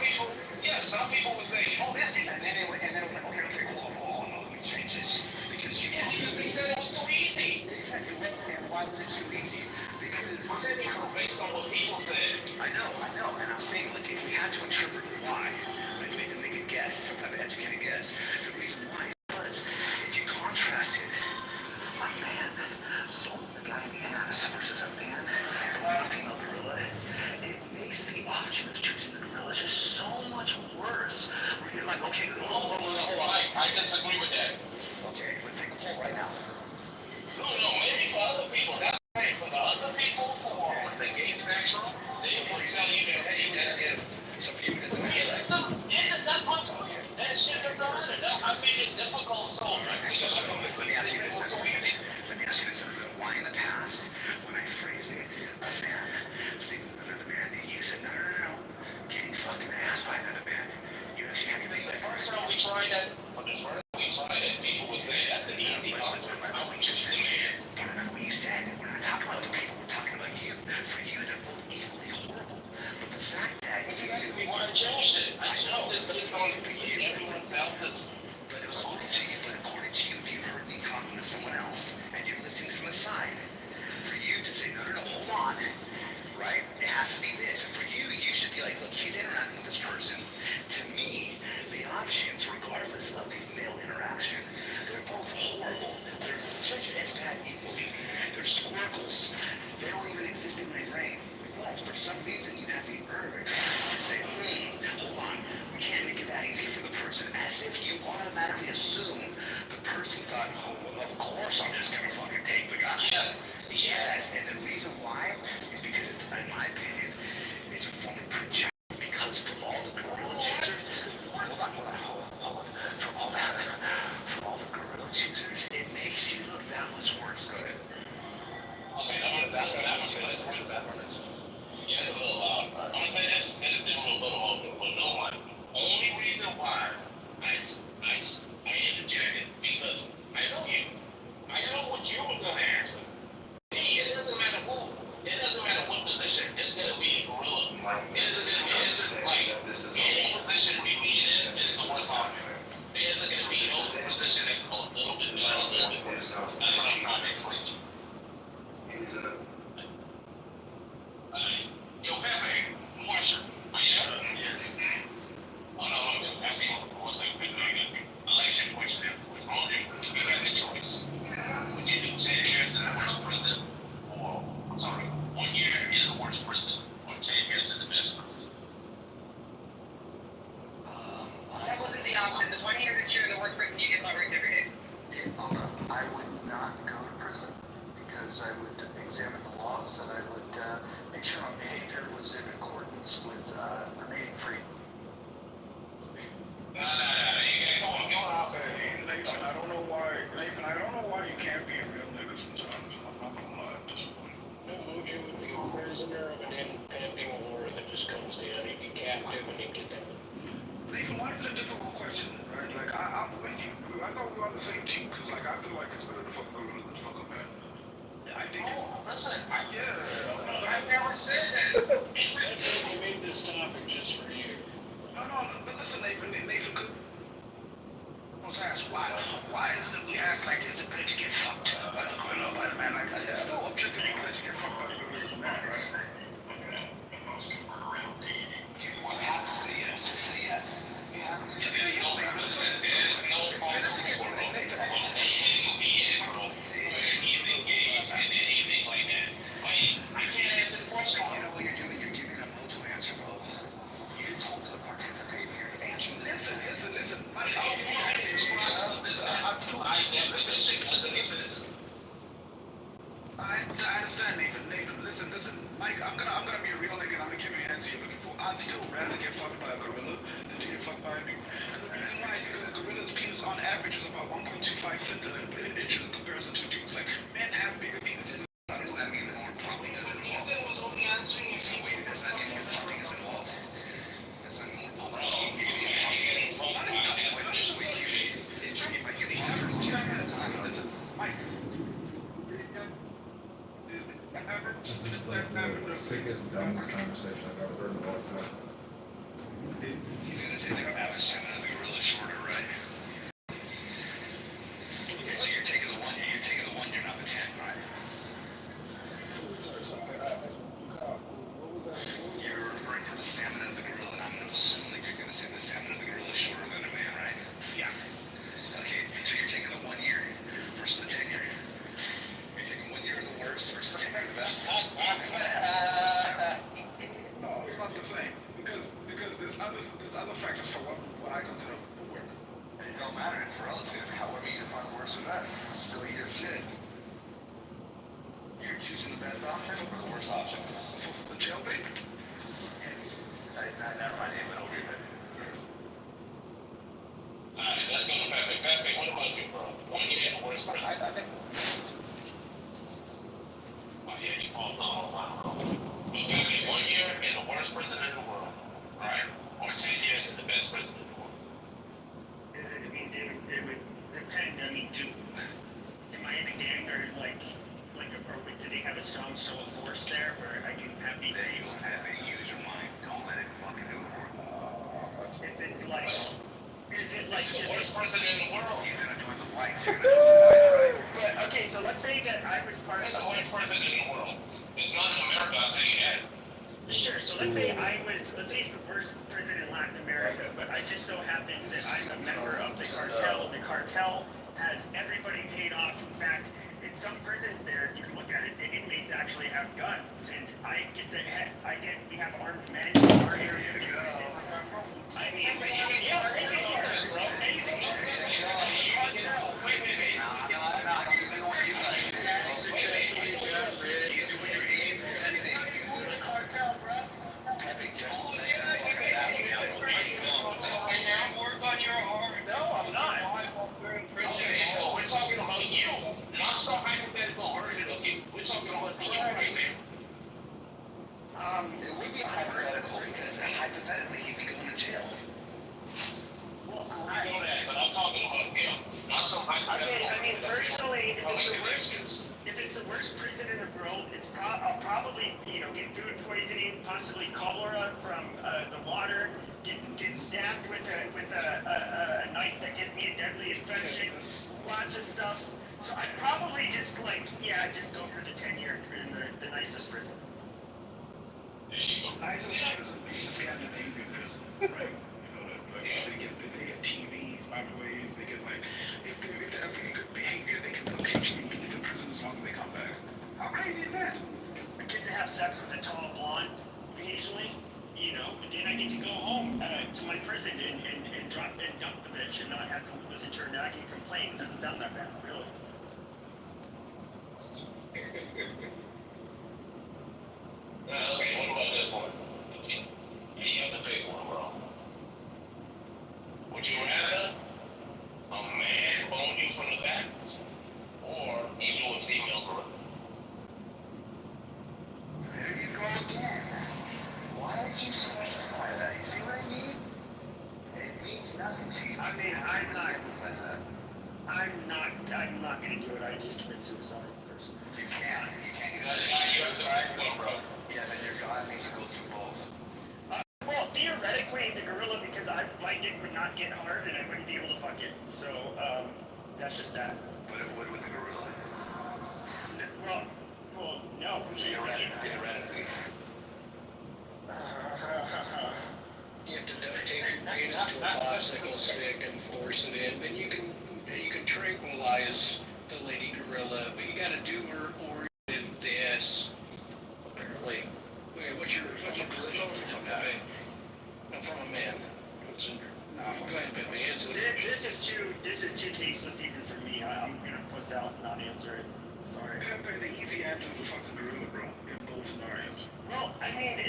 people, yeah, some people would say, oh, that's it. And then it was like, okay, hold on, let me change this. Because they said it was too easy. Exactly. And why was it too easy? Because based on what people said. I know. And I'm saying, like, if we had to interpret why, if we had to make a guess, some type of educated guess, the reason why was if you contrasted a man throwing the guy in the ass versus a man throwing a female gorilla, it makes the option of choosing the gorilla just so much worse. Where you're like, okay, hold on. I disagree with that. Okay, we'll take a poll right now. No, maybe for other people, that's right. For the other people who are on the gay spectrum, they will tell you that, hey, so for you, doesn't matter. Yeah, that's my point. That shit doesn't matter. I mean, it's difficult, so right. Let me ask you this. Why in the past, when I phrase it, a man sleeping with another man, you said, no. Getting fucking ass by another man. You actually had to make that. The first time we tried that, people would say that's an easy option. I would choose the man. But remember what you said. We're not talking about the people. We're talking about you. For you, they're both equally horrible. But the fact that we want to change it. I know that based on everyone else's. But according to you, if you heard me talking to someone else and you're listening from the side, for you to say, no, hold on, right? It has to be this. And for you, you should be like, look, he's interacting with this person. To me, the options, regardless of the male interaction, they're both horrible. They're just as bad equally. They're squircles. They don't even exist in my brain. But for some reason, you have the urge to say, hold on, we can't make it that easy for the person. As if you automatically assume the person thought, oh, well, of course I'm just going to fucking take the guy. Yes, and the reason why is because it's, in my opinion, it's a form of projection. Because for all the gorilla choosers, hold on. For all the gorilla choosers, it makes you look that much worse. Go ahead. Okay, that's what that one is. Yeah, it's a little loud. I'm gonna say this, and it's a little open, but no one. Only reason why I interjected because I know you. I know what you were gonna answer. It doesn't matter who. It doesn't matter what position. It's gonna be a gorilla. It's like any position we be in is the worst option. There's gonna be no position that's a little bit better, a little bit worse. That's what I'm trying to explain. Yo, Pepe, Marshall, are you there? Oh, no, I see what the course I've been doing. Election question, what's wrong with you? You have the choice. You do 10 years in the worst prison, or, 1 year in the worst prison, or 10 years in the best prison. That wasn't the option. The 1 year this year in the worst prison, you get let right every day. I would not go to prison because I would examine the laws and I would make sure my behavior was in accordance with remaining free. No, you gotta go out there. Nathan, I don't know why you can't be a real nigga sometimes. I'm not gonna lie at this point. No, Mojo would be a prisoner of an impending war that just comes down. He'd be captive and he'd get that. Nathan, why is it a difficult question, right? Like, I'm with you. I thought we were on the same team, because, like, I feel like it's better to fuck a gorilla than to fuck a man. I think Listen, I never said that. We made this topic just for you. No, but listen, Nathan could was asked why is it we ask, like, is it better to get fucked by the gorilla or by the man? Like, it's still objectively better to get fucked by the gorilla than the man, right? You have to say yes. Just say yes. You have to. You know what you're doing? You're giving a Mojo answer, bro. You just told me to participate here. Answer this. Listen. I understand, Nathan. Listen. Mike, I'm gonna be a real nigga and I'm gonna give you the answer you're looking for. I'd still rather get fucked by a gorilla than to get fucked by a dude. And the reason why is because a gorilla's penis on average is about 1.25 inches in comparison to dudes. Like, men have bigger penises. Does that mean more plumbing is involved? Ethan was only answering if you waited. Does that mean more plumbing is involved? Does that mean more plumbing? This is like the sickest, dumbest conversation I've ever heard in a long time. say like average stamina of the gorilla is shorter, right? Okay, so you're taking the 1 year, not the 10, right? You're referring to the stamina of the gorilla, and I'm gonna assume that you're gonna say the stamina of the gorilla is shorter than a man, right? Yeah. Okay, so you're taking the 1 year versus the 10 year. You're taking 1 year of the worst versus 10 year of the best. No, it's not the same. Because there's other factors for what I consider the work. It don't matter, it's relative. However you define worst or best, it's still your shit. You're choosing the best option or the worst option. The jail thing? Never mind, it went over your head. Alright, let's go to Pepe. Pepe, what about you, bro? 1 year and worst person. I think. Oh yeah, you called all the time, bro. You tell me 1 year and the worst president in the world, right? Or 10 years and the best president in the world. I mean, it would depend. I mean, am I in a gang or do they have a strong show of force there where I can have these people? Use your mind. Don't let it fucking do it for you. If it's like, is it like, He's the worst president in the world. he's gonna join the light, you're gonna join the light, right? But okay, so let's say that I was part of He's the worst president in the world. It's not in America, I'll tell you that. Sure, so let's say he's the worst president in Latin America, but I just so happens that I'm a member of the cartel. The cartel has everybody paid off. In fact, in some prisons there, you can look at it, the inmates actually have guns, and we have armed men in our area. I mean, yeah, take it here. Amazing. Cartel, bro. No, I'm not. Okay, so we're talking about you, not some hypothetical version of you. We're talking about you right now. It would be hypothetical because hypothetically he'd be going to jail. I know that, but I'm talking about him, not some hypothetical. I mean, personally, if it's the worst prison in the world, I'll probably, get food poisoning, possibly cholera from the water, get stabbed with a knife that gives me a deadly infection, lots of stuff. So I'd probably just go for the 10-year in the nicest prison. There you go. I just want to be Scandinavian prison, right? They get TVs, microwaves, they get if they have any good behavior, they can occasionally be in prison as long as they come back. How crazy is that? I get to have sex with a tall blonde occasionally, but then I get to go home to my prison and dump the bitch and not have to listen to her nagging complain. It doesn't sound that bad, really. Okay, what about this one? You have to pick one, bro. Would you rather a man bone you from the back, or you do a female gorilla? There you go again. Why did you specify that? You see what I mean? It means nothing to you. I mean, I'm not emphasize that. I'm not gonna do it. I just commit suicide personally. You can't get You have to pick one, bro. Yeah, then your God makes you go through both. Well, theoretically, the gorilla, because my dick would not get hard and I wouldn't be able to fuck it. So, that's just that. But it would with the gorilla. Well, no. Theoretically. You have to dedicate your penis to a bicycle stick and force it in. Then you can tranquilize the lady gorilla, but you gotta do her organ in this. Apparently. Wait, what's your position from Pepe? No, from a man. Go ahead, Pepe, answer the question. This is too tasteless even for me. I'm gonna puss out and not answer it. Sorry. The easy answer is the fucking gorilla, bro, in both scenarios. Well, I mean,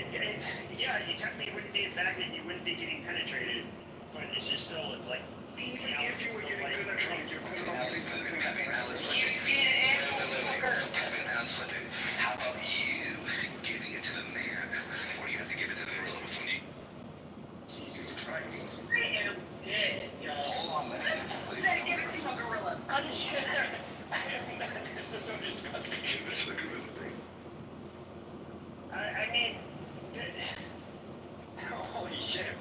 yeah, you technically wouldn't be a faggot, you wouldn't be getting penetrated, but it's just still, it's like, If you were getting penetrated, you're putting on these things in How about you giving it to the man, or you have to give it to the gorilla? Which one do you? Jesus Christ. I am dead, y'all. Hold on, man. Give it to a gorilla. This is so disgusting. It's the gorilla, bro. I mean, holy shit.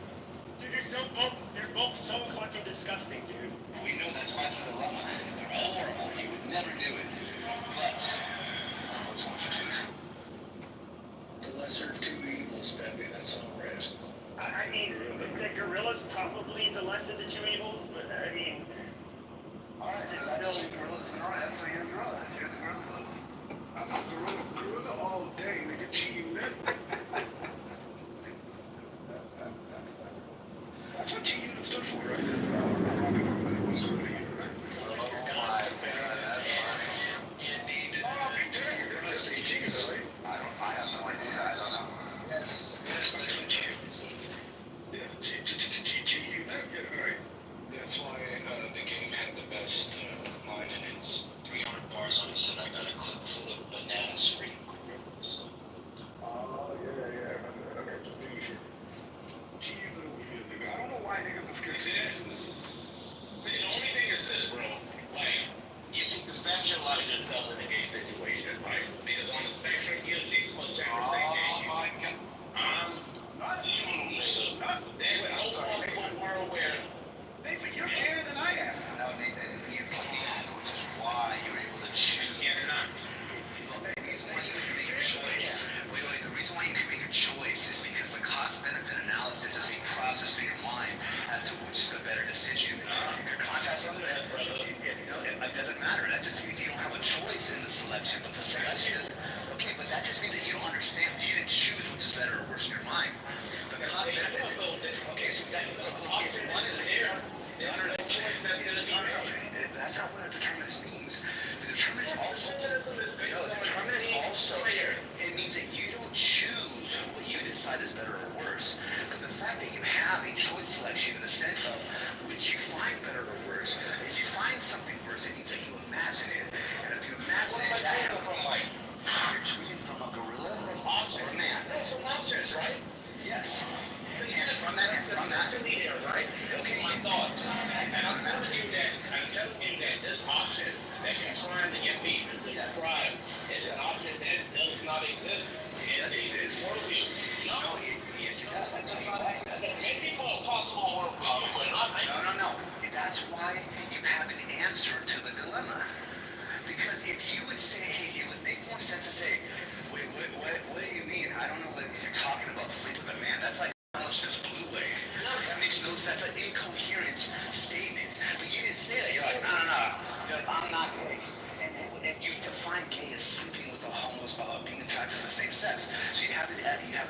Dude, there's they're both so fucking disgusting, dude. We know that's why it's a dilemma. They're horrible. You would never do it. But which one would you choose? The lesser of two evils, Pepe, that's all I'm asking. I mean, the gorilla's probably the less of the two evils, but I mean, All right, so that's two gorillas in a row. That's why you're a gorilla. You're the gorilla club. I'm a gorilla all day, nigga. Cheating, man. That's what cheating stood for, right? I have no idea. I don't know. Yes, that's what cheating stood for. Yeah, cheating, yeah, right. That's why the game had the best line in its 300 bars on it. Said, I got a clip full of bananas for you gorillas. Oh, yeah. Okay, just making sure. Cheating, nigga. I don't know why niggas are scared. See, the only thing is this, bro. Like, you can conceptualize yourself in a gay situation, right? Because on the spectrum, you at least must check and say, hey, my God. I'm zero, nigga. There's no possible world where Nathan, you're gayer than I am. No, Nathan, you can, which is why you're able to you choose. cannot. The reason why you can make a choice. Wait. The reason why you can make a choice is because the cost-benefit analysis is being processed in your mind as to which is the better decision. If you're contrasting it doesn't matter. That just means you don't have a choice in the selection. But the selection is okay. But that just means that you don't understand. You didn't choose which is better or worse in your mind. The cost-benefit. Okay, so that if one is there. That's not what a determinist means. The determinist also, it means that you don't choose what you decide is better or worse. But the fact that you have a choice selection in the sense of which you find better or worse, if you find something worse, it means that you imagine it. And if you imagine it, you're choosing from a gorilla or a man. Some options, right? Yes. And from that, right? okay. My thoughts. And I'm telling you that this option that you're trying to get me to describe is an option that does not exist in the worldview. No. Yes, it does. Maybe for a possible worldview, but not. No. That's why you have an answer to the dilemma. Because if you would say, hey, it would make more sense to say, wait, what do you mean? I don't know what you're talking about, sleep with a man. That's like how much does blue weigh? That makes no sense. That's an incoherent statement. But you didn't say that. You're like, no. You're like, I'm not gay. And you define gay as sleeping with a homos being attracted to the same sex. So you have an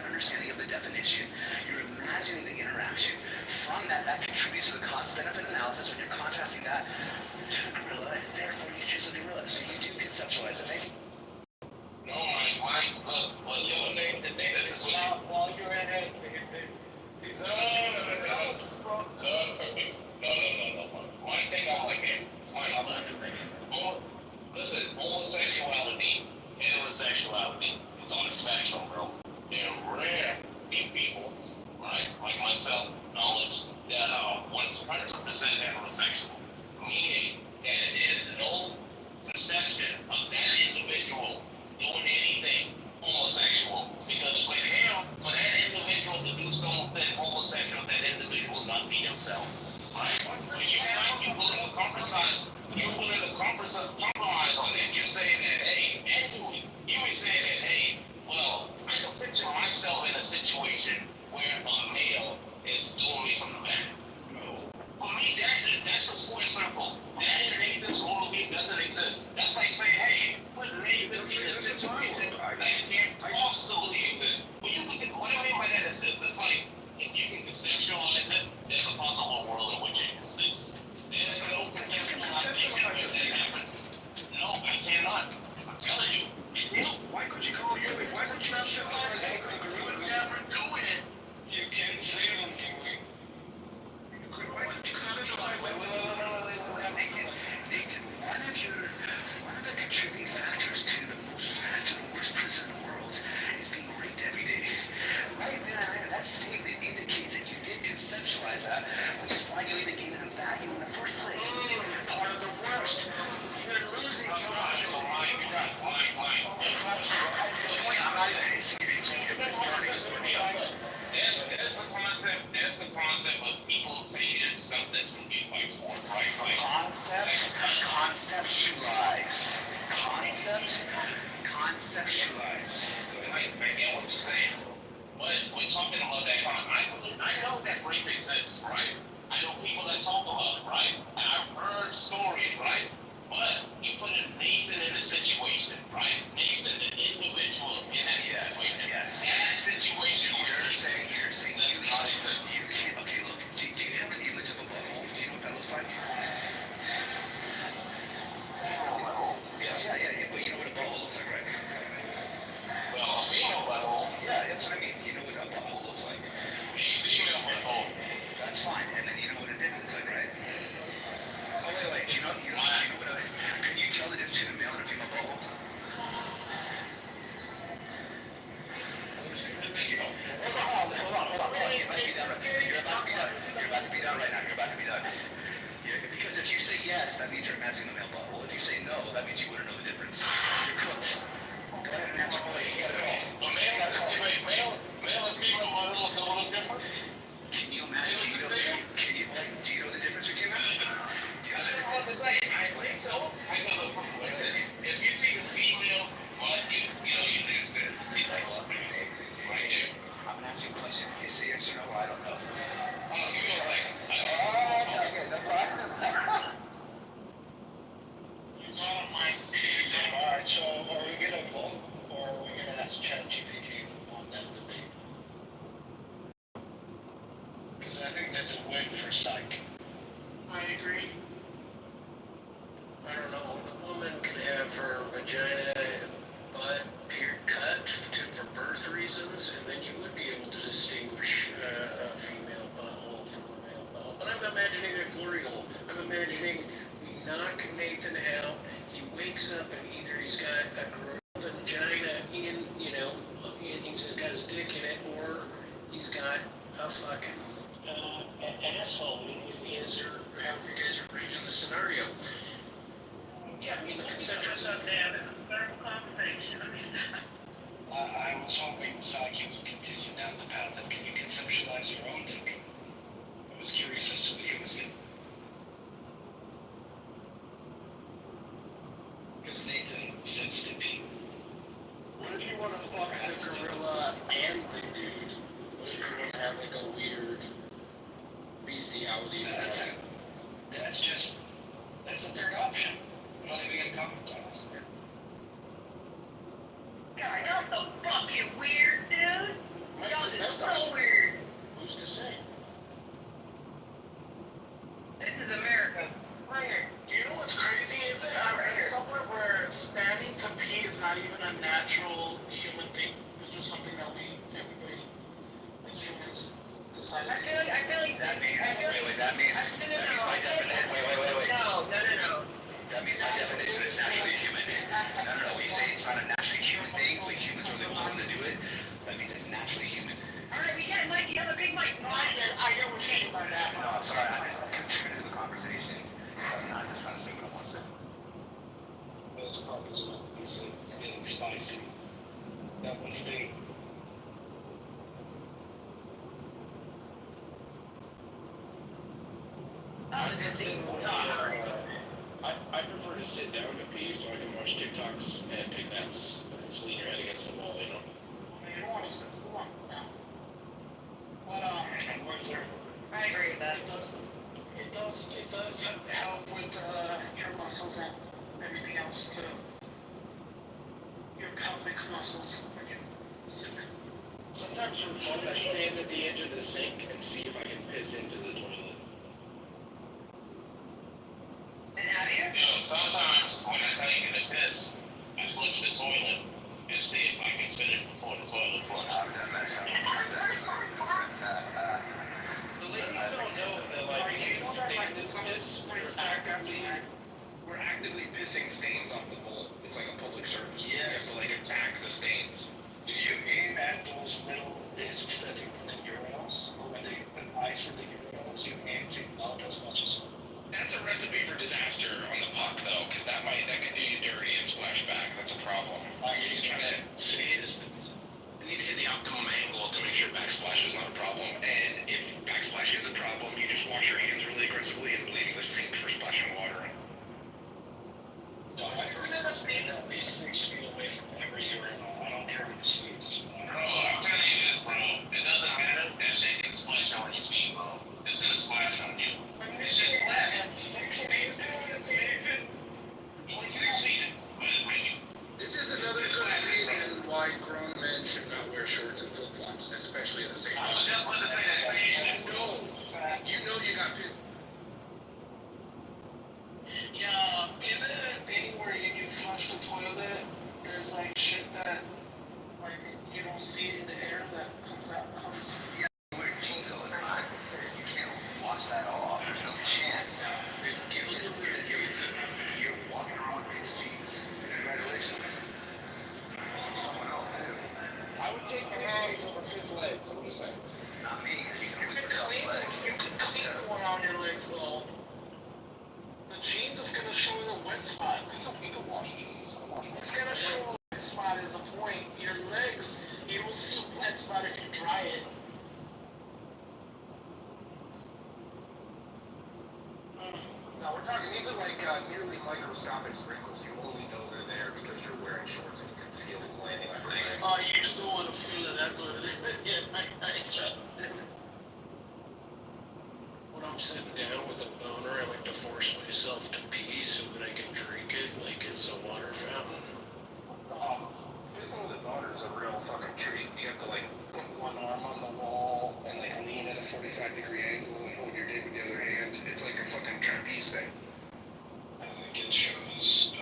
understanding of the definition. You're imagining the interaction. From that contributes to the cost-benefit analysis when you're contrasting that to the gorilla. Therefore, you choose the gorilla. So you do conceptualize it, maybe. No, look, this is what you... While you're in it, No. One thing I like it. Listen, homosexuality, heterosexuality is on the spectrum, bro. There are rare people, right, like myself, knowledge that are 100% heterosexual. Meaning that there is no perception of that individual doing anything homosexual. Because for him, for that individual to do something homosexual, that individual will not be himself. Right? So you're willing to compromise on that. You're saying that, hey, and you were saying that, hey, well, I can picture myself in a situation where a male is doing me from the back. For me, that's a square circle. That in Nathan's worldview doesn't exist. That's like saying, hey, put Nathan in a situation that can't possibly exist. Well, what I mean by that is this. It's like, if you can conceptualize it, there's a possible world in which it exists. There's no conceptualization where that happens. No, I cannot. I'm telling you. You can't. Why could you call you? Why would you have said Never do it. You can say them that's gonna be quite forth, right? Like, Conceptualize. I get what you're saying, but we're talking about that I know that rape exists, right? I know people that talk about it, right? And I've heard stories, right? But you put Nathan in a situation, right? Nathan, the individual in that situation. Yes. In that situation where You're saying does not exist. you can't. Okay, look. Do you have an image of a butthole? Do you know what that looks like? Yes. Yeah. But you know what a butthole looks like, right? Well, a female butthole, Yeah, that's what I mean. You know what a butthole looks like. a female butthole. That's fine. And then you know what a dick looks like, right? Oh wait. Do you know what a? Can you tell the difference between a male and a female butthole? Hold on. You might be done right there. You're about to be done right now. Because if you say yes, that means you're imagining a male butthole. If you say no, that means you wouldn't know the difference. You're cooked. Go ahead and answer. Wait, you gotta go. A male and female butthole look a little different. Can you imagine? Do you know the difference between them? I think so. I know. If you see the female butt, you think it's right here. I'm gonna ask you a question. Can you say yes or no? I don't know. Give me a second. Okay, no problem. You got it, Mike. Alright, so are we gonna vote or are we gonna ask ChatGPT on that debate? Because I think that's a win for psych. I agree. I don't know, a woman could have her vagina and butt cut for birth reasons, and then you would be able to distinguish a female butthole from a male butthole. But I'm imagining a glory hole. I'm imagining we knock Nathan out, he wakes up and either he's got a vagina in, he's got his dick in it, or he's got a fucking asshole in his, or however you guys are reading the scenario. Yeah, I mean, the conception. I was hoping Saki would continue down the path of can you conceptualize your own dick? I was curious as to what he was getting. Because Nathan sits to be. What if you want to fuck the gorilla and the dude? What if you want to have like a weird bestiality? That's a third option. I'm not even gonna comment on this. God, y'all so fucking weird, dude. Y'all just so weird. Who's to say? This is America. Right here. You know what's crazy? Is it I read somewhere where standing to pee is not even a natural human thing. It's just something that everybody, like humans, decided I to feel like That means my definition. Wait. No. That means my definition is naturally human. No. We say it's not a naturally human thing. We humans are the only one to do it. That means it's naturally human. Alright, we got Mike. You have a big mic. I get what you mean by that. No, I'm sorry. I'm just contributing to the conversation. I'm not just trying to say what I want to say. Those problems it's getting spicy. That one sting. I prefer to sit down to pee so I can watch TikToks and take naps and just lean your head against the wall, You don't want to sit full on now. But I agree with that. it does help with your muscles and everything else too. Your pelvic muscles. When you sit. Sometimes for fun I stand at the edge of the sink and see if I can piss into the toilet. And have you? Sometimes when I take a piss, I flush the toilet and see if I can finish before the toilet flush. I've done that several times. The ladies don't know that like if you stand this piss, we're actively pissing stains off the bowl. It's like a public service. Yes. You have to like attack the stains. Do you aim at those little discs that they put in urinals? Or when they put ice in the urinals, you aim to not as much as. That's a recipe for disaster on the puck though, because that could do you dirty and splash back. That's a problem. You need to try to stay distance. You need to hit the optimum angle to make sure backsplash is not a problem. And if backsplash is a problem, you just wash your hands really aggressively fully in leaving the sink for splashing water in. No, I mean, at least 6 feet away from wherever urinal. I don't care who sees. Bro, I'm telling you this, bro. It doesn't matter if shit can splash on your feet, bro. It's gonna splash on you. It's just splash. 6 feet distance, Nathan. Only 6 feet. But maybe. This is another good reason why grown men should not wear shorts and flip-flops, especially in the same I was time. just about to say the same shit, bro. You know you got pissed. Yeah, isn't it a thing where you flush the toilet, there's like shit that, like, you don't see in the air that comes. Yeah, you wear jeans all the time. You can't wash that off. There's no chance. You're walking around with mixed jeans. Congratulations. From someone else, too. I would take his jeans over his legs, I'm just saying. Not me, 'cause you can You only can put clean legs. you can clean the one on your legs though. The jeans is gonna show you the wet spot. You can wash jeans. I wash It's gonna show a wet spot is the point. Your legs, you will see a wet spot if you dry it. No, we're talking, these are like nearly microscopic sprinkles. You only know they're there because you're wearing shorts and you can feel them landing on your leg. Oh, you just don't want to feel it. That's what it is. Yeah, I trust. When I'm sitting down with a boner, I like to force myself to pee so that I can drink it like it's a water fountain. Pissing with a boner is a real fucking treat. You have to like put one arm on the wall and like lean at a 45-degree angle and hold your dick with the other hand. It's like a fucking trapeze thing. I think it shows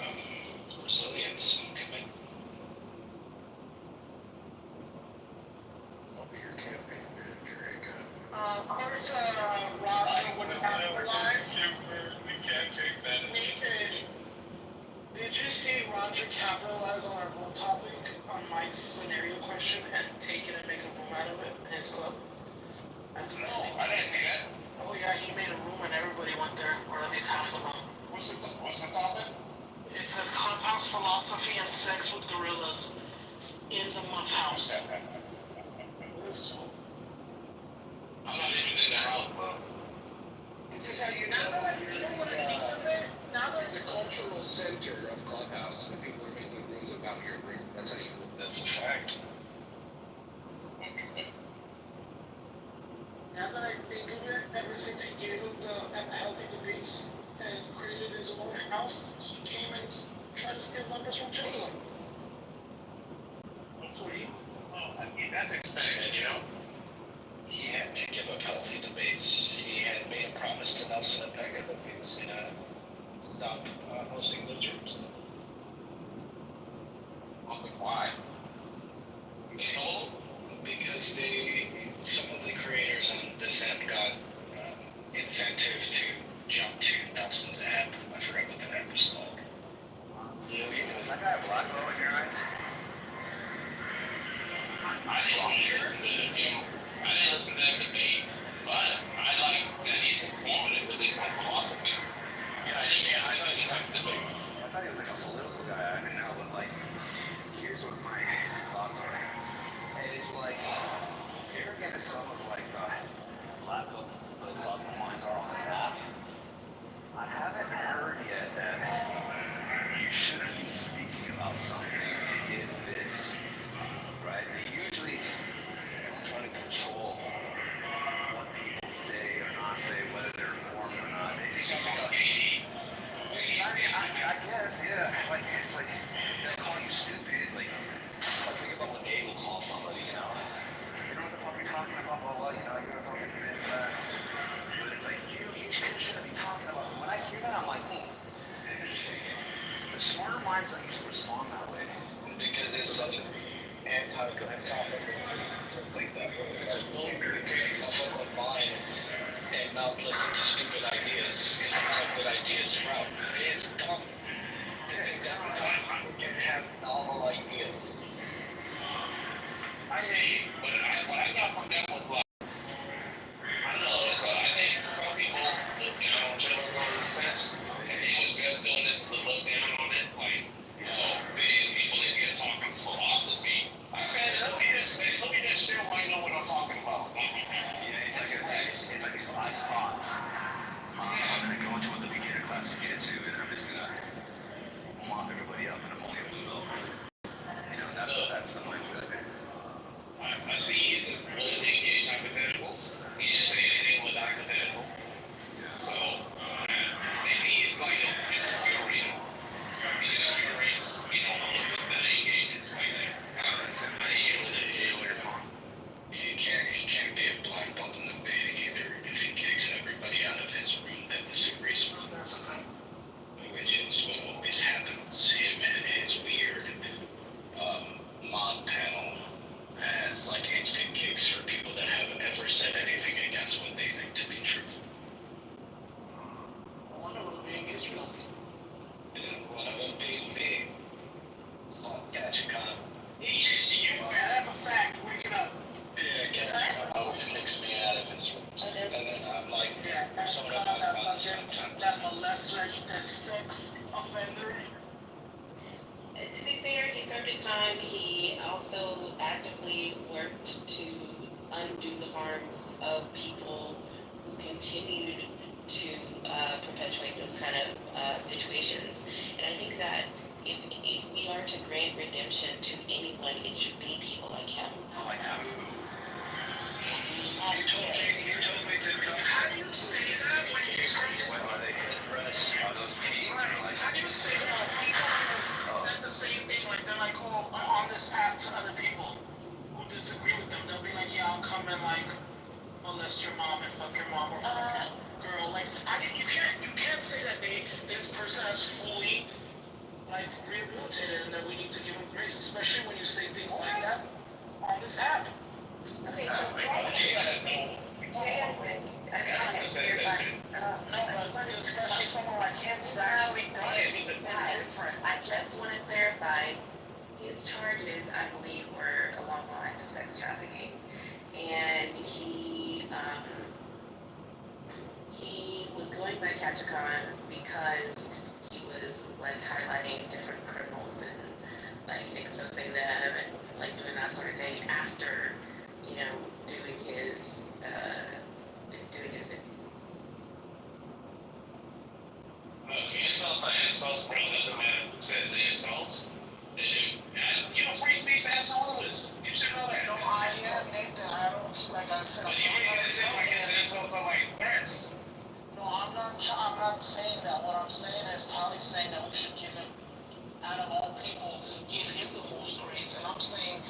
resilience and commitment. I'll be your campaign manager, Jacob. Of course, Roger would capitalize. Nathan, did you see Roger capitalize on our vote topic on Mike's scenario question and take it and make a room out of it in his club? That's No, I didn't see that. Oh yeah, he made a room and everybody went there, or at least half the room. What's the topic? It says Clubhouse philosophy and sex with gorillas in the Muff House. This I'm not even in that house, bro. This is how you now know that you know what I think of it, now that the cultural center of Clubhouse and people are making rooms about your room. That's how you know. That's a fact. Now that I think of it, ever since he gave up the healthy debates and created his own house, he came and tried to steal numbers from Chile. That's what he. I mean, that's expected, you know? He had to give up healthy debates. He had made a promise to Nelson and Becca that he was gonna stop hosting those rooms. Okay, why? You told him? Because some of the creators on Dissent got incentive to jump to Nelson's app. I forgot what that app was called. Is that guy a black belt in your eyes? I didn't listen to the video. I didn't listen to that debate, but I like that he's informative, at least on philosophy. Yeah, I like any type of debate. I thought he was like a political guy. I didn't know, but like, here's what my thoughts are. It's like, if you ever get into some of like the black belt philosophical minds are on this app, I haven't heard yet that you shouldn't be speaking about something if this, right? They usually don't try to control what people say or not say, whether they're informed or not. They just I guess, yeah. Like, it's like, they're calling you stupid. Like think about what Gabe will call somebody, you know? You know what the fuck you're talking about, blah, blah, you know, you're gonna fucking miss that. But it's like, you shouldn't be talking about it. When I hear that, I'm like, interesting. The smarter minds don't usually respond that way. Because it's like anti-philosophical things like that. It's a vulgar because it's not mind and not listen to stupid ideas because that's how good ideas from. It's dumb. Because that people can have novel ideas. I hate it, but what I got from them was like, I don't know, it's I think some people, you know, children go to the sense, and they was just doing this to look down on it, like, you know, these people that get talking philosophy. Okay, let me just share why I know what I'm talking about. Yeah, it's like it's like his thoughts. Yeah, guys call that fucking, that molester, that sex offender? To be fair, he served his time. He also actively worked to undo the harms of people who continued to perpetuate those kind of situations. And I think that if we are to grant redemption to anyone, it should be people like him. You told me to come. How do you say that when you turn to Are they hit press? Are those peas? Like, how do you say that people said the same thing, like they're like, oh, on this app to other people who disagree with them, they'll be like, yeah, I'll come and like molest your mom and fuck your mom or fuck your girl. Like, how do you can't say that this person has fully like rehabilitated and that we need to give him grace, especially when you say things like that on this app. Okay, so Especially someone like him who's actually done it different. I just want to clarify, his charges, I believe, were along the lines of sex trafficking. And he was going by Catchacon because he was like highlighting different criminals and like exposing them and like doing that sort of thing after, you know, doing his bit. Insults are insults, bro. Doesn't matter who says the insults. You know, free speech absolutely is. You should know that. No, Nathan, I don't, like I said, But you mean it like his insults are like threats? no, I'm not saying that. What I'm saying is Tali's saying that we should give him, out of all people, give him the most grace. And I'm saying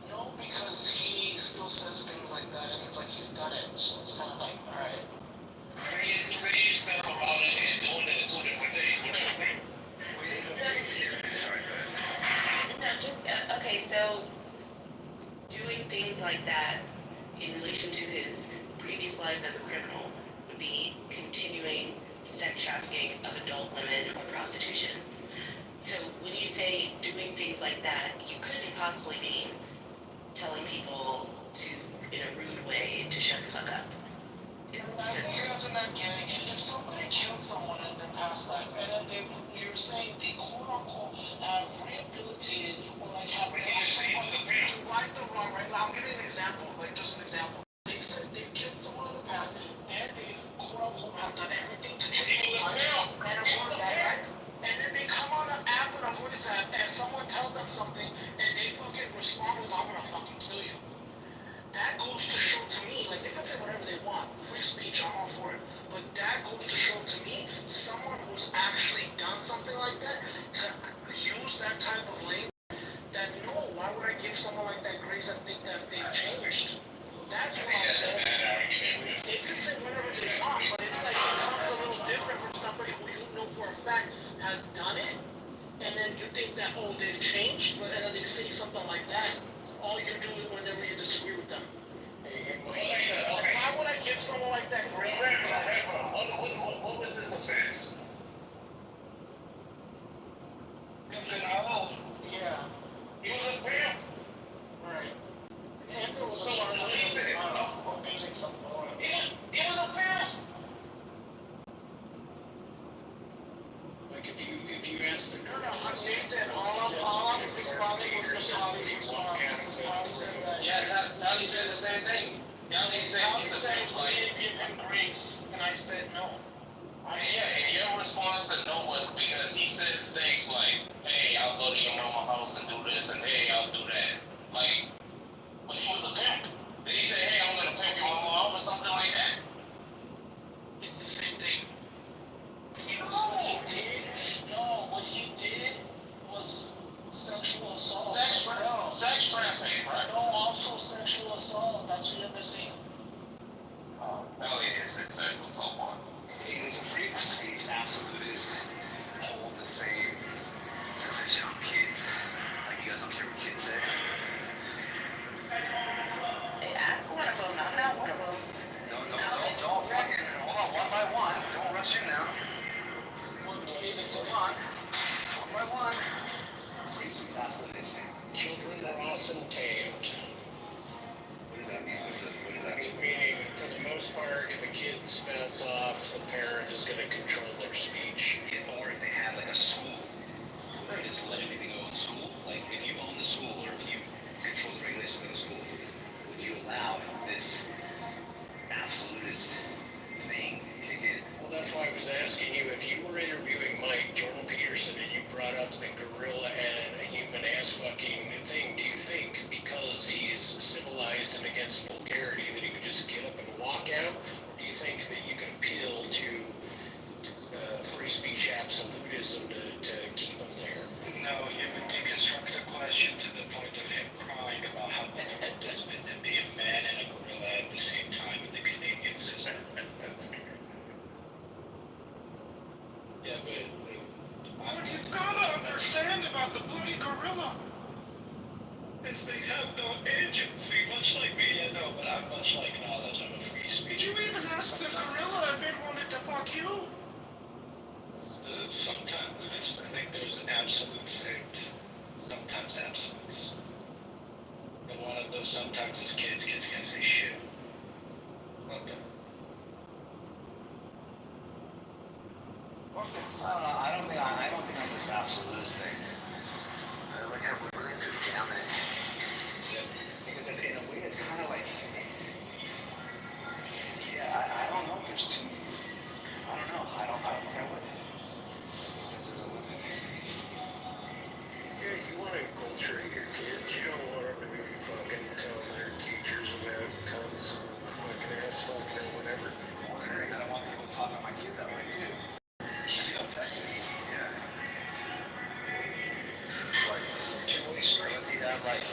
no, because he still says things like that and it's like he's done it. So it's kind of like, all right. Saying stuff about it and doing it are two different things. What do you think? sorry, go ahead. No, just, okay, so doing things like that in relation to his previous life as a criminal would be continuing sex trafficking of adult women or prostitution. So when you say doing things like that, you couldn't possibly mean telling people to, in a rude way, to shut the fuck up. I think you guys are not getting it. If somebody killed someone in their past life, and then you're saying they quote unquote have rehabilitated or like have to right the wrong, right? Now I'm giving an example, like just an example. They said they killed someone in the past, and they quote unquote have done everything to change their life, and it worked out, right? And then they come on an app and a voice app, and someone tells them something, and they fucking respond with, I'm gonna fucking kill you. That goes to show to me, like they can say whatever they want, free speech, I'm all for it. But that goes to show to me, someone who's actually done something like that, to use that type of language, that no, why would I give someone like that grace and think that they've changed? That's what I'm saying. They can say whatever they want, but it's like it becomes a little different from somebody who you know for a fact has done it, and then you think that, oh, they've changed, but and then they say something like that. All you do is whenever you disagree with them. Why would I give someone like that grace? What was his offense? Yeah, He was a pimp. right. And there was a charge of abusing someone. He was a pimp. Like if you ask the girl, I think that all I'm responding was to Tali's response. Because Tali said that. Yeah, Tali said the same thing. Tali said Tali he's a said pimp. we need to give him grace, and I said no. And your response to no was because he says things like, hey, I'll go to your mama's house and do this, and hey, I'll do that. Like, but he was a pimp. Did he say, hey, I'm gonna pimp your mama off or something like that? It's the same thing. What he did was sexual assault. Sex trafficking, right? No, also sexual assault. That's what you're missing. Oh, hell yeah, it's sexual assault. It's a free speech absolutely is hold the same position on kids. Like you guys don't care what kids say. That's one of them, I'm not one of them. Don't fucking hold on one by one. Don't rush in now. Hold on. One by one. Free speech absolutely is same. children are often tamed. What does that mean? What does that mean? Meaning, for the most part, if a kid spouts off the parent is going to control their speech. Or if they had like a school, would they just let anything go in school? Like if you own the school or if you control the regulations of the school, would you allow this absolutist thing to kick in? Well, that's why I was asking you, if you were interviewing Mike Jordan Peterson and you brought up the gorilla and a human ass fucking thing, do you think because he's civilized and against vulgarity that he could just get up and walk out? Or do you think that you can appeal to free speech absolutism to keep him there? No, you would deconstruct the question to the point of him crying about how difficult it's been to be a man and a gorilla at the same time in the Canadian system. That's good. Yeah, but What you've got to understand about the bloody gorilla is they have no agency, much like me, I know, but I'm much like knowledge. I'm a free speech. Did you even ask the gorilla if it wanted to fuck you? Sometimes, I think there's an absolute state, sometimes absolutes. And one of those sometimes is kids can't say shit. Sometimes. I don't think I'm this absolutist thing. Like I would really have to examine it. Because in a way, it's kind of like, yeah, I don't know if there's too. I don't know. I don't think I would. yeah, you want to enculturate your kids. You don't want them to be fucking telling their teachers about cunts and fucking ass fucking and whatever. I don't want people talking to my kid that way too. You know, technically, yeah. Like, unless you have like,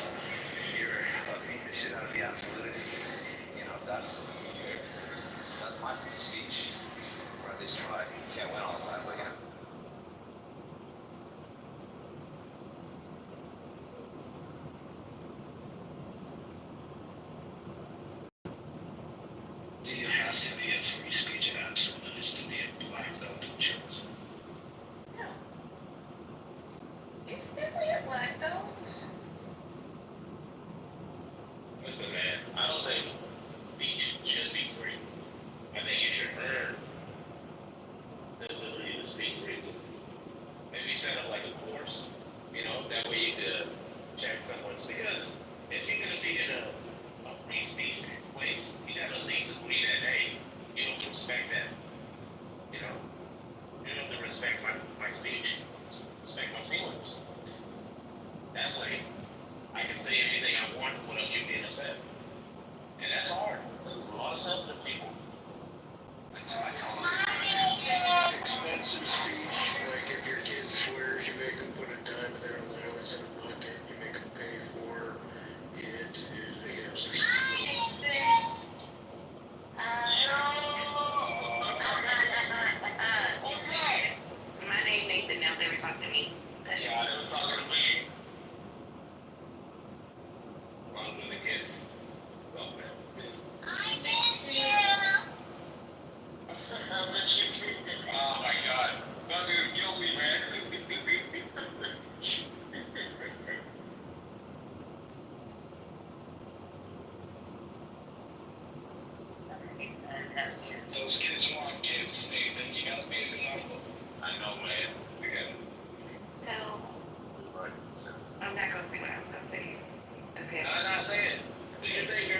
you're beat the shit out of the absolutists, you know, that's my speech, or at least try. You can't win all the time, but yeah. Do you have to be a free speech absolutist to be a black belt in journalism? No. It's definitely a black belt. Listen, man, I don't think speech should be free. I think you should earn the ability to speak freely. Maybe set up like a course, you know, that way you could check someone's. Because if you're going to be in a free speech place, you gotta at least agree that, hey, you don't respect that. You know? You don't have to respect my speech, respect my feelings. That way, I can say anything I want without you being upset. And that's hard. There's a lot of sensitive people. Expensive speech, like if your kid swears, you make them put a dime in their allowance in a bucket, you make them pay for it. My name Nathan. Now they were talking to me. That's Yeah, they were talking to me. Along with the kids. So, man. I miss you. I miss you too. Oh my God. Not gonna kill me, man. Those kids want gifts, Nathan. You gotta be a good uncle. I know, man. We got it. So, Right. I'm not gonna say what I was gonna say. Okay. No, not saying. Do you think you're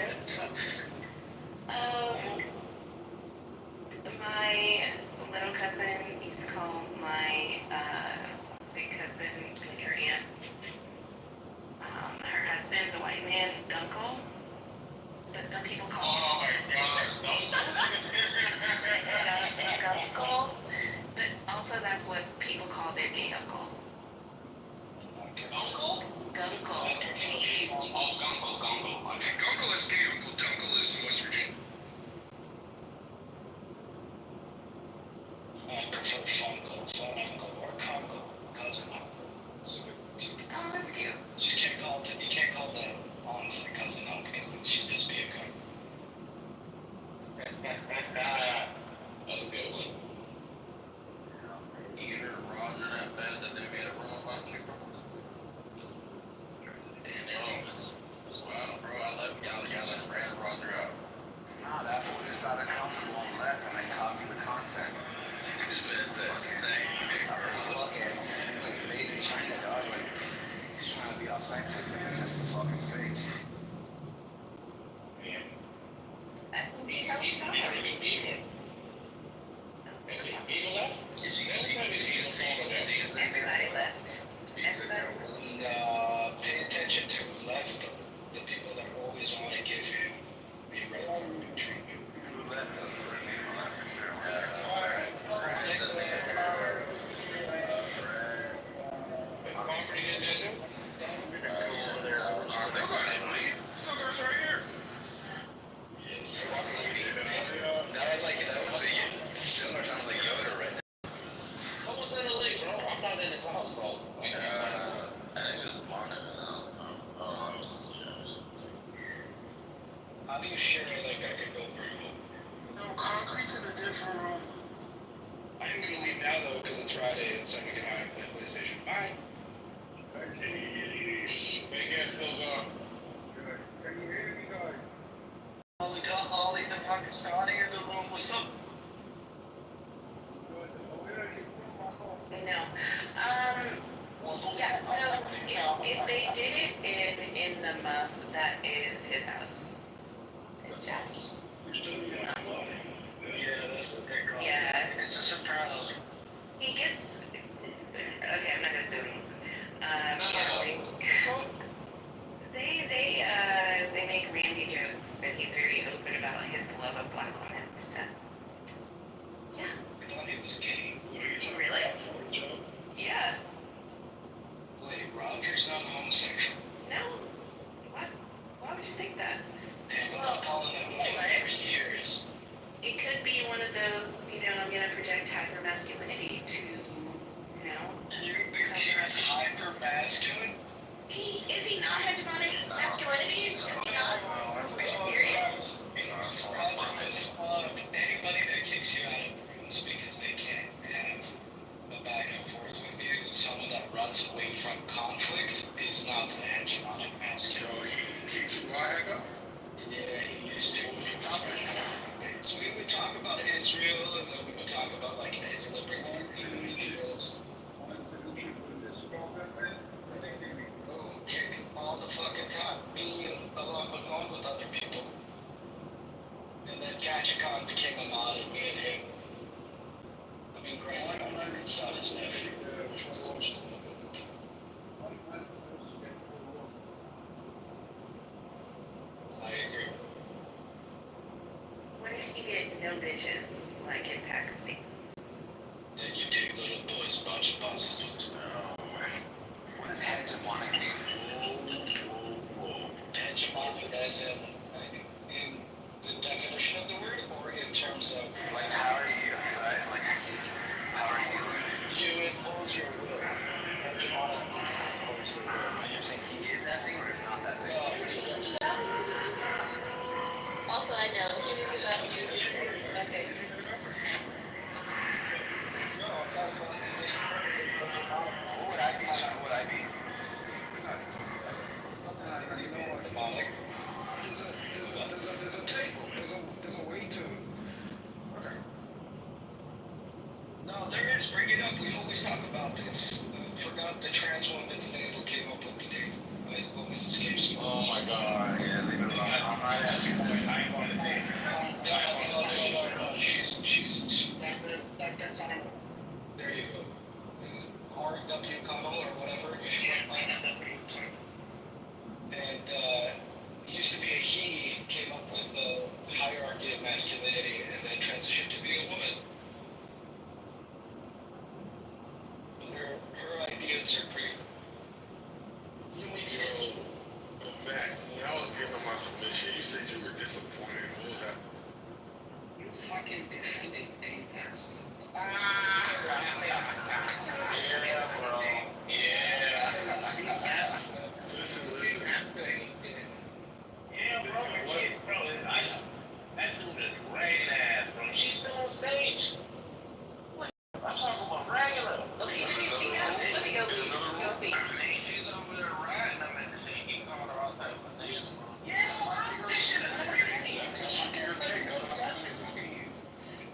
My little cousin used to call my big cousin, like her aunt, her husband, the white man, Guncle. That's what people call him. Oh my God. Guncle. But also that's what people call their gay uncle. Uncle? Guncle. Oh, Gungle. Okay. Gungle is gay, Uncle Dungle is in West Virginia. I prefer Funko, or Congo, cousin uncle. So Oh, that's cute. you can't call the honestly cousin uncle because she'd just be a cunt. Friday, and so we can play PlayStation. Bye. Big ass still going. We got Ali the Pakistani in the room. What's up? No. Yeah, so if they did it in the muff, that is his house. It's Jack's. Yeah, that's what they call it. Yeah. It's a Sopranos. He gets, okay, I'm not gonna say things. They make Randy jokes, and he's very open about his love of black women, so. Yeah. I thought he was gay. What are you talking Really? about? For a joke? Yeah. Wait, Roger's not homosexual. No. What? Why would you think that? They've been calling him gay for years. It could be one of those, I'm gonna project hyper-masculinity to, You think he's hyper masculine? Is he not hegemonic masculinity? Is he not? Are you serious? Roger is anybody that kicks you out of rooms because they can't have a back and forth with you, someone that runs away from conflict is not the hegemonic masculine. Kicks you right back up. Yeah, he used to. So we would talk about Israel, and then we would talk about like his libertarian deals. Oh, kick all the fucking time, me along with other people. And then Kachikon became a mod, and me and him. I mean, granted, I think it's not his nephew. So just I agree. What if you get no bitches, like in Pakistan? Then you take little boys' budget buses. What does hegemonic mean? Hegemonic as in the definition of the word, or in terms of Like, how are you, right? Like, how are you? you impose your will. Hegemonic means to impose your will. And you're saying he is that thing or it's not that thing? Also, I know humans are not okay. What would I be? What would I be? Demonic. There's a table. There's a way to. Okay. No, there is. Bring it up. We always talk about this. Forgot the trans woman's name who came up with the table. What was escapes me? Oh my god. Yeah, leave it alone. I ain't going to date. No, she's. There you go. RW Kamala or whatever. She went by. And used to be a he, came up with the hierarchy of masculinity, and then transitioned to be a woman. Her ideas are pretty. Matt, when I was giving my submission, you said you were disappointed. What was that? You fucking defended Apex. Yeah, bro. Yeah. Listen. Yeah, bro. That dude is ragged ass, bro. She's still on stage. I'm talking about regular. Let me go see. She's over there riding them and he called her all types of things. Yeah, well, this shit is crazy.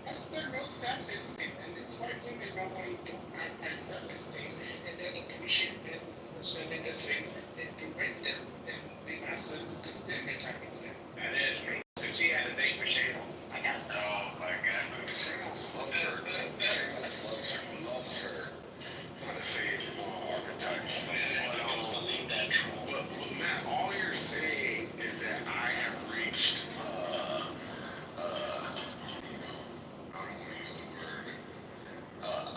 That's their no self-esteem, and it's one thing that nobody don't have my self-esteem, and then appreciate them, show them the face, and direct them, and the masses to stand the type of thing. That is true. So she had a date for Shayla. I got some. Oh my god. Shayla loves her. Shayla loves her. I'm trying to say archetype. I don't believe that true. But Matt, all you're saying is that I have reached, I don't want to use the word.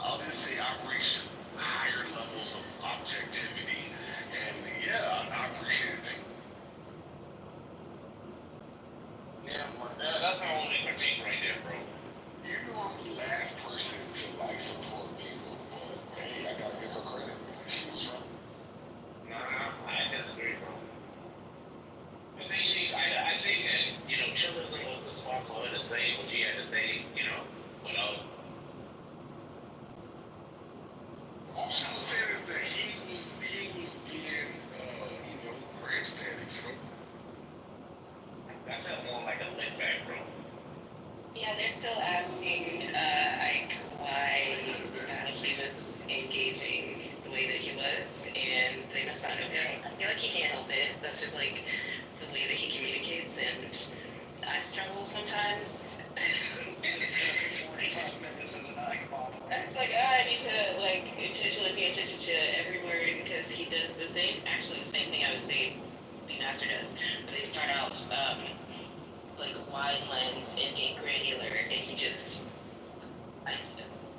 I'll just say I've reached higher levels of objectivity, and yeah, I appreciate it. attention to every word because he does the same thing I would say B Master does. But they start out like wide lens and get granular, and you just I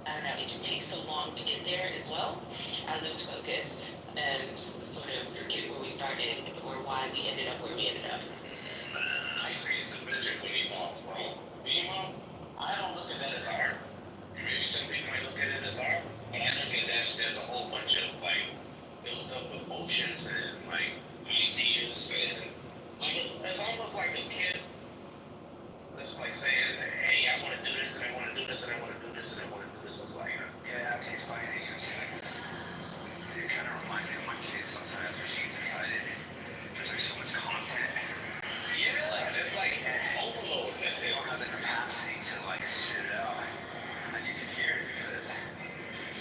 don't know, it just takes so long to get there as well. I lose focus and sort of forget where we started or why we ended up where we ended up. I think it's a bitch when he talks, bro. Meanwhile, I don't look at that as art. Maybe some people might look at it as art, but I look at that as a whole bunch of like built up emotions and like ideas and like it's almost like a kid that's like saying, hey, I want to do this and I want to do this and I want to do this and I want to do this. It's like, Yeah, it's funny that you kind of remind me of my kids sometimes when she gets excited. There's like so much content. yeah, it's like overload. They don't have the capacity to like spit it out. And you can hear it because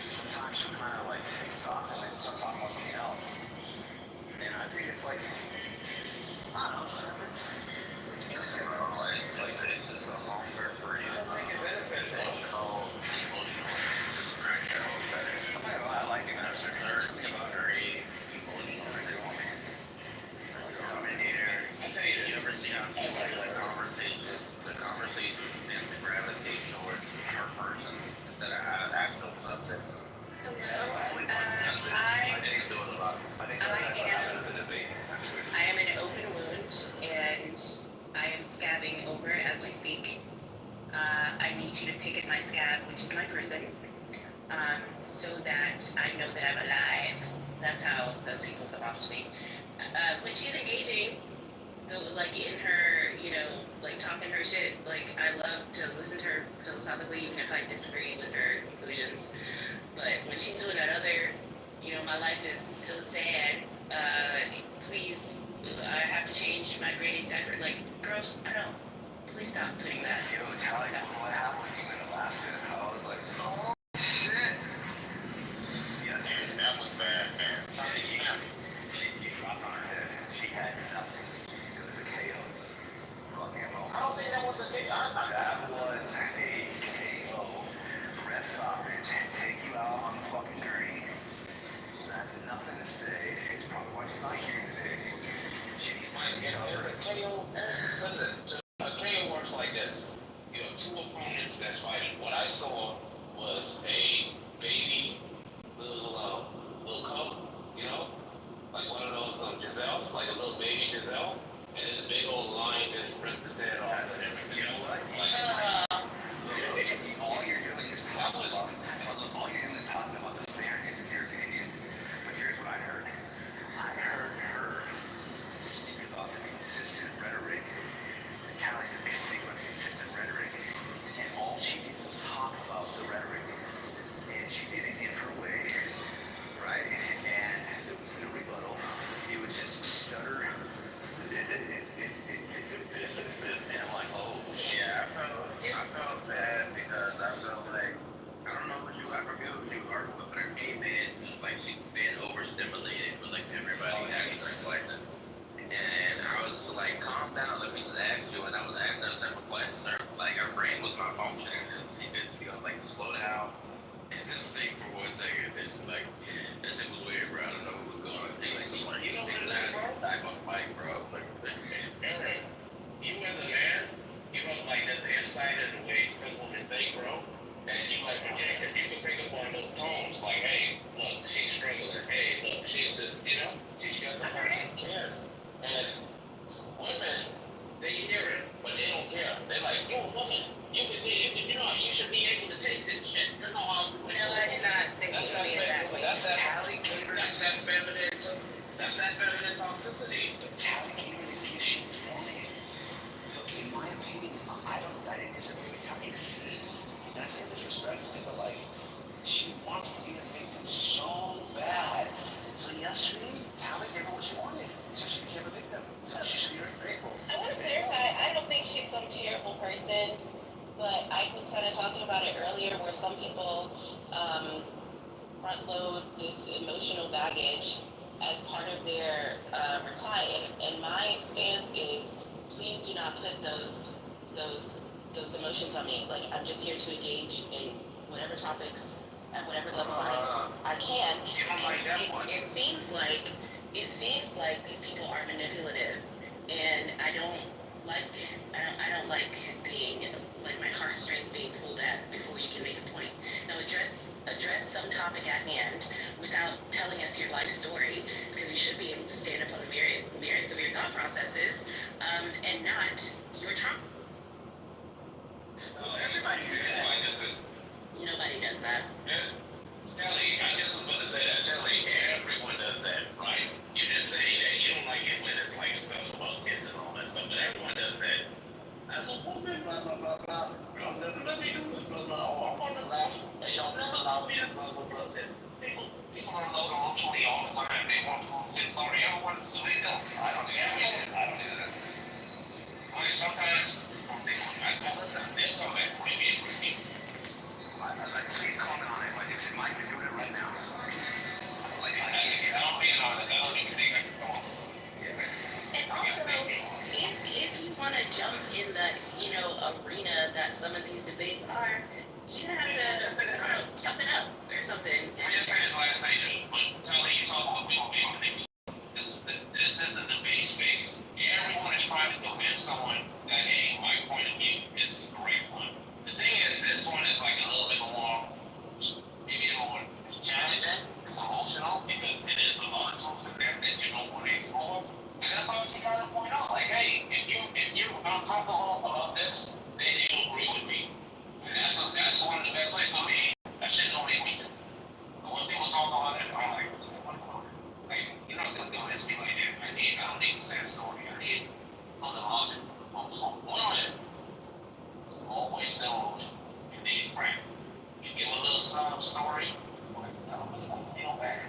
sometimes she'll kind of like stop and then start talking about something else. And I think it's like, I don't know, it's innocent. It's like it's just a hunger for you. I don't think it's innocent. It's called emotional. I like it. About her age, emotional. Come in here. I tell you, you ever see on TV the conversations tend to gravitate towards her person instead of actual subject. I am an open wound and I am scabbing over as we speak. I need you to pick at my scab, which is my person, so that I know that I'm alive. That's how those people come off to me. When she's engaging, though, like in her, like talking her shit, like I love to listen to her philosophically, even if I disagree with her conclusions. But when she's doing that other, my life is so sad. Please, I have to change my granny's diaper. Like, girls, I don't. Please stop putting that. Tell you what happened with you in Alaska. I was like, oh shit. Yes, That was bad, man. she dropped on her head. She had nothing. It was a KO. Fucking well. I don't think that was a thing. That was a KO. Red sausage. Take you out on the fucking journey. I had nothing to say. It's probably why she's not here today. She needs to get over it. Listen, a KO works like this. You have two opponents that's fighting. What I saw was a baby little cub, like one of those Giselles, like a little baby Giselle, and this big old lion just ripped his head off and everything. All you're doing is talking about the fairness in your opinion. But here's what I heard. I heard her speak about the consistent rhetoric. Kind of like the speak about consistent rhetoric. And all she did was talk about the rhetoric. And she did it in her way. Right? And there was no rebuttal. It was just stutter. And I'm like, oh shit. Yeah, I felt bad because I felt like, I don't know what you, I forget what you argued with, but I came in, it was like she'd been overstimulated with like everybody having their questions. And I was like, calm down, let me just ask you. And I was asking her several questions. Like her brain was not functioning. And she did to me, I was like, slow down and just think for 1 second. It's like, that shit was weird, bro. I don't know what was going on. Like, you know what it is, bro? Type of mic, bro. Like, Eric, you as a man, you have like this insight into the way simple can think, bro. And you like project, if you can pick up on those tones, like, hey, look, she's struggling. Hey, look, she's this, she's got some person who cares. And women, they hear it, but they don't care. They're like, you're a woman. You should be able to take this shit. You know how to do it. No, I did not say That's that feminine toxicity. Tally gave her the gift she was wanting. Look, in my opinion, I didn't disagree with how it seems. And I say this respectfully, but like, she wants to be a victim so bad. So yesterday, Tally gave her what she wanted. So she became a victim. So she should be very grateful. I want to clarify, I don't think she's some terrible person, but I was kind of talking about it earlier where some people front load this emotional baggage as part of their reply. And my stance is, please do not put those emotions on me. Like, I'm just here to engage in whatever topics at whatever level I can. And it seems like these people are manipulative, and I don't like being like my heartstrings being pulled at before you can make a point. Now address some topic at hand without telling us your life story, because you should be able to stand up on the merits of your thought processes, and not your trauma. Well, everybody does it. Nobody does that. Yeah. Kelly, I just was about to say that. Kelly, everyone does that, right? You just say that you don't like it when it's like stuff about kids and all that stuff, but everyone does that. As a woman, blah, blah, blah, blah. Y'all never let me do this, blah, blah. Oh, I'm on the last. Y'all never allow me to, blah, blah, blah. People are low emotionally all the time. They want to say sorry. Everyone is doing that. I don't do that. I don't do that. I mean, sometimes I listen. They'll come back with me. Please comment on it. If I do, Mike, you're doing it right now. I'm being honest. I don't even think I can go on. And also, if you want to jump in the, arena that some of these debates are, you have to toughen up or something. I'm just saying, like I say, but Kelly, you talk about we don't be able to make this is a debate space. Everyone is trying to convince someone that, hey, my point of view is the correct one. The thing is, this one is like a little bit more, maybe more challenging. It's emotional because it is a lot of truth in there that you don't want to explore. And that's all you try to point out. Like, hey, if you're uncomfortable about this, then you agree with me. And that's one of the best ways. So that shit don't make me. But when people talk about it, I'm like, you're not gonna convince me like that. I don't need a sad story. I need something logical. So one, it's always the emotion. You need a friend. You give a little sob story. I don't really want to feel bad.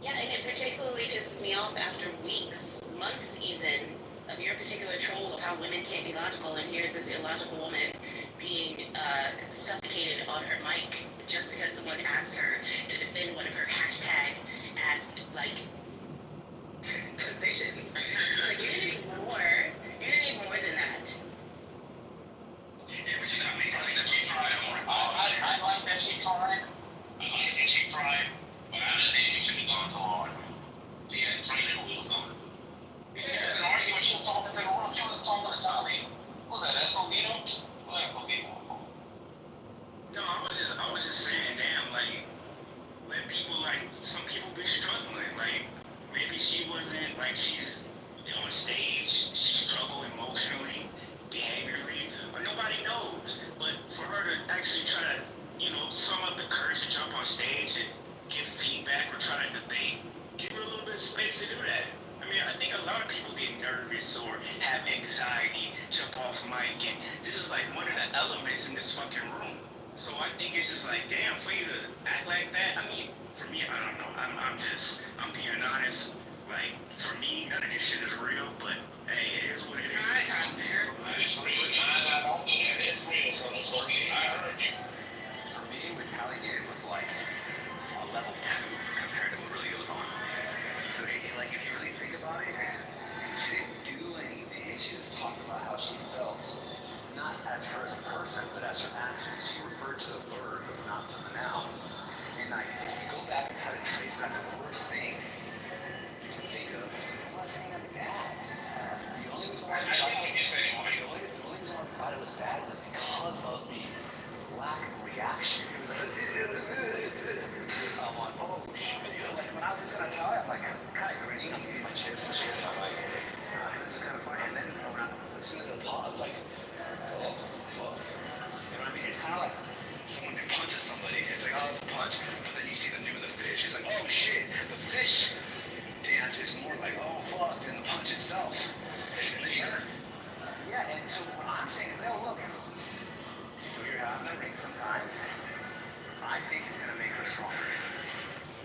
Yeah, and it particularly pisses me off after weeks, months even, of your particular troll of how women can't be logical, and here's this illogical woman being suffocated on her mic just because someone asked her to defend one of her hashtag-ass, positions. Like, you didn't need more than that. Yeah, but you gotta make sense that she tried. I like that she tried. I like that she tried. But I don't think she should have gone so hard. She had training wheels on it. She had an argument. She was talking to the room. She was talking to Charlie. What was that? Escobedo? What Escobedo? No, I was just saying, damn, like, when people, some people be struggling, maybe she wasn't, she's on stage, she struggled emotionally, behaviorally, or nobody knows. But for her to actually try to, sum up the courage to jump on stage and give feedback or try to debate, give her a little bit of space to do that. I mean, I think a lot of people get nervous or have anxiety, jump off mic, and this is one of the elements in this fucking room. So I think it's just damn, for you to act like that. I mean, for me, I don't know. I'm being honest. For me, none of this shit is real, but hey, it is what it is. It's real. I don't do that. It's real. So I heard you. For me, with Callie Gay, it was like a level 2 compared to what really goes on. So, if you really think about it, she didn't do anything. She just talked about how she felt, not as her as a person, but as her actions. She referred to the verb, but not to the noun. And if you go back and try to trace back the worst thing you can think of, it wasn't even bad. The only reason why I don't know what you're saying, Mike. the only reason why we thought it was bad was because of the lack of reaction. It was I'm like, oh shit. When I was listening to Tyler, I'm kind of grinning. I'm eating my chips and shit. I'm like, this is kind of funny. And then when I listened to the pause, oh, fuck. You know what I mean? It's kind of like someone who punches somebody. It's oh, it's a punch. But then you see them doing the fish. It's oh shit. The fish dance is more oh fuck than the punch itself. And then yeah, and so what I'm saying is, look, you're having the ring sometimes. I think it's gonna make her stronger.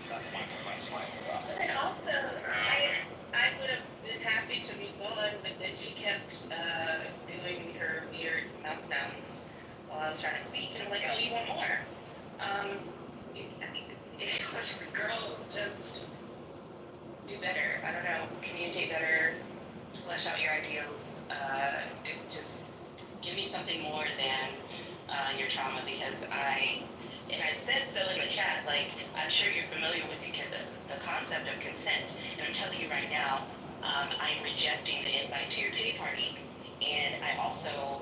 That's my point. And also, I would have been happy to move on, but then she kept doing her weird mouth sounds while I was trying to speak, and I'm like, oh, you want more? Girl, just do better. I don't know, communicate better, flesh out your ideals. Just give me something more than your trauma because and I said so in the chat, like, I'm sure you're familiar with the concept of consent. And I'm telling you right now, I'm rejecting the invite to your pity party. And I also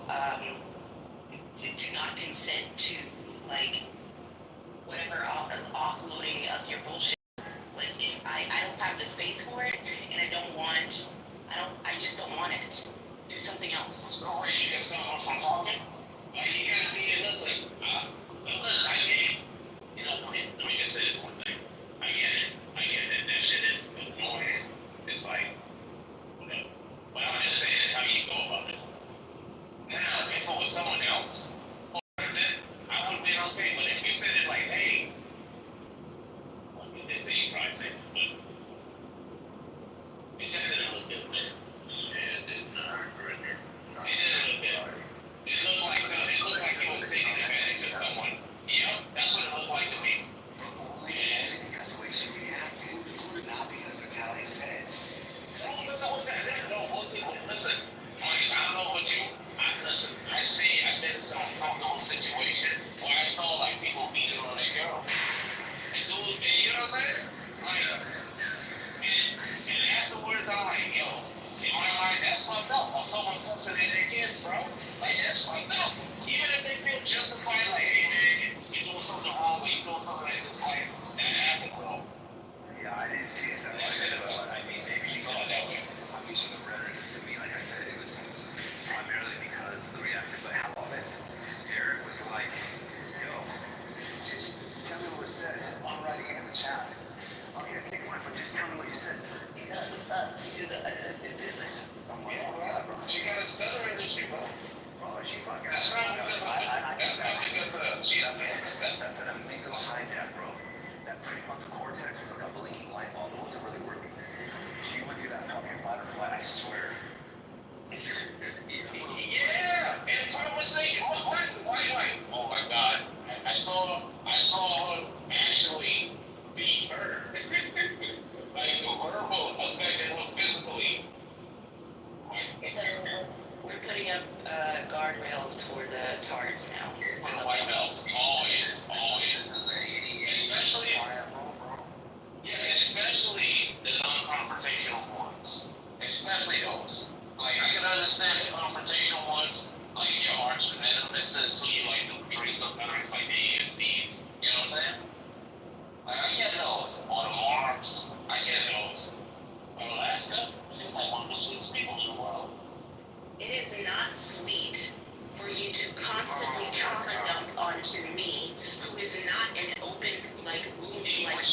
do not consent to, like, whatever offloading of your bullshit. Like, I don't have the space for it, and I just don't want it. Do something else. So wait, you get someone from talking? Like you gotta be, listen, I get it. You know, let me just say this one thing. I get it. That shit is annoying. It's like, okay. But I'm just saying, it's how you go about it. Now, if it was someone else, I would have been okay. But if you said it like, hey, what did they say? You tried to say, but it just didn't look good, man. Yeah, it didn't hurt, Brendan. It didn't look good. It looked like he was taking advantage of someone. Yeah, that's what it looked like to me. Only because the way she reacted, not because Vitaly said. Listen, Mike, I don't know what you. Listen, I see. I've been in some uncomfortable situation where I saw like people beating on their girl. And so, you know what I'm saying? Like, and afterwards, I'm like, yo, in my mind, that's fucked up. Or someone cussing at their kids, bro. Like, that's fucked up. Even if they feel justified, like, hey man, you're doing something wrong, but you're doing something that's just like that happened, bro. Yeah, I didn't see it that way. But I mean, maybe You saw it that way. I'm used to the rhetoric. To me, like I said, it was primarily because of the reaction. But how about this? Eric was like, yo, just tell me what was said. I'm writing it in the chat. Okay, fine, but just tell me what you said. I'm like, oh my God, bro. She got a stutter in this shit, bro. Bro, she fucking. That's not because That's an amygdala hijack, bro. That prefrontal cortex was like a blinking light bulb. It wasn't really working. She went through that fucking fight or flight, I swear. Yeah, in conversation. Why? Oh my God! I saw her actually beat her. Like the verbal affected her physically. We're putting up guardrails for the tards now. The white belts, always. Especially the non-confrontational ones. Especially those. Like, I can understand the confrontational ones, like your arch nemesis, so you like to portray sometimes like the ESPs. You know what I'm saying? Like, I get those. Or the marks. I get those. But Alaska, she's like one of the sweetest people in the world. It is not sweet for you to constantly trauma dump onto me, who is not an open, like, wound, like. When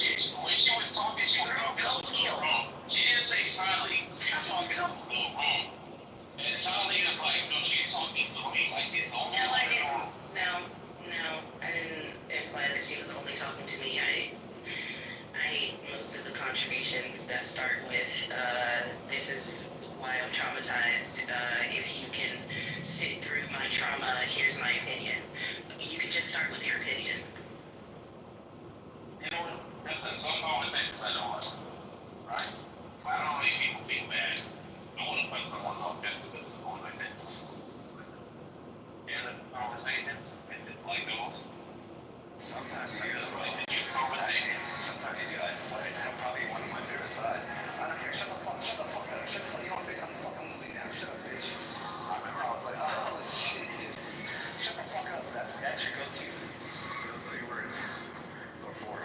she was talking, she was talking a little wrong. She didn't say Charlie. She was talking a little wrong. And Charlie was like, no, she's talking to me like it's the only one. No, I didn't imply that she was only talking to me. I hate most of the contributions that start with, this is why I'm traumatized. If you can sit through my trauma, here's my opinion. You could just start with your opinion. You know, listen, some conversations I don't like, right? I don't make people feel bad. I want to put someone off just because it's going like that. And the conversations, it's like those. Sometimes you do. Like the conversation. Sometimes you do. It's probably one of my favorite sides. I don't care. Shut the fuck up. You know what, bitch? I'm fucking moving now. Shut up, bitch. I remember I was like, oh shit. Shut the fuck up. That's your go-to. Those are your words. Or four.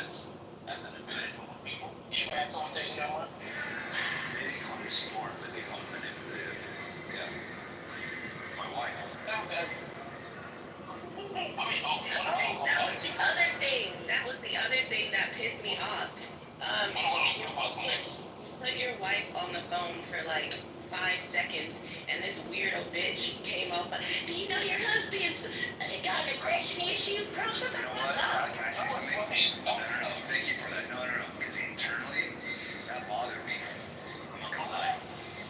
as an individual with people. You had someone taking that one? They didn't call me smart, but they call me manipulative. Yeah. My wife. Okay. I mean, Oh, that was the other thing. That was the other thing that pissed me off. Put your wife on the phone for like 5 seconds, and this weirdo bitch came off. Do you know your husband's got an aggression issue? Girl, shut the You know fuck what? up. Can I say something? No. Thank you for that. No. Because internally, that bothered me. I'm not gonna lie.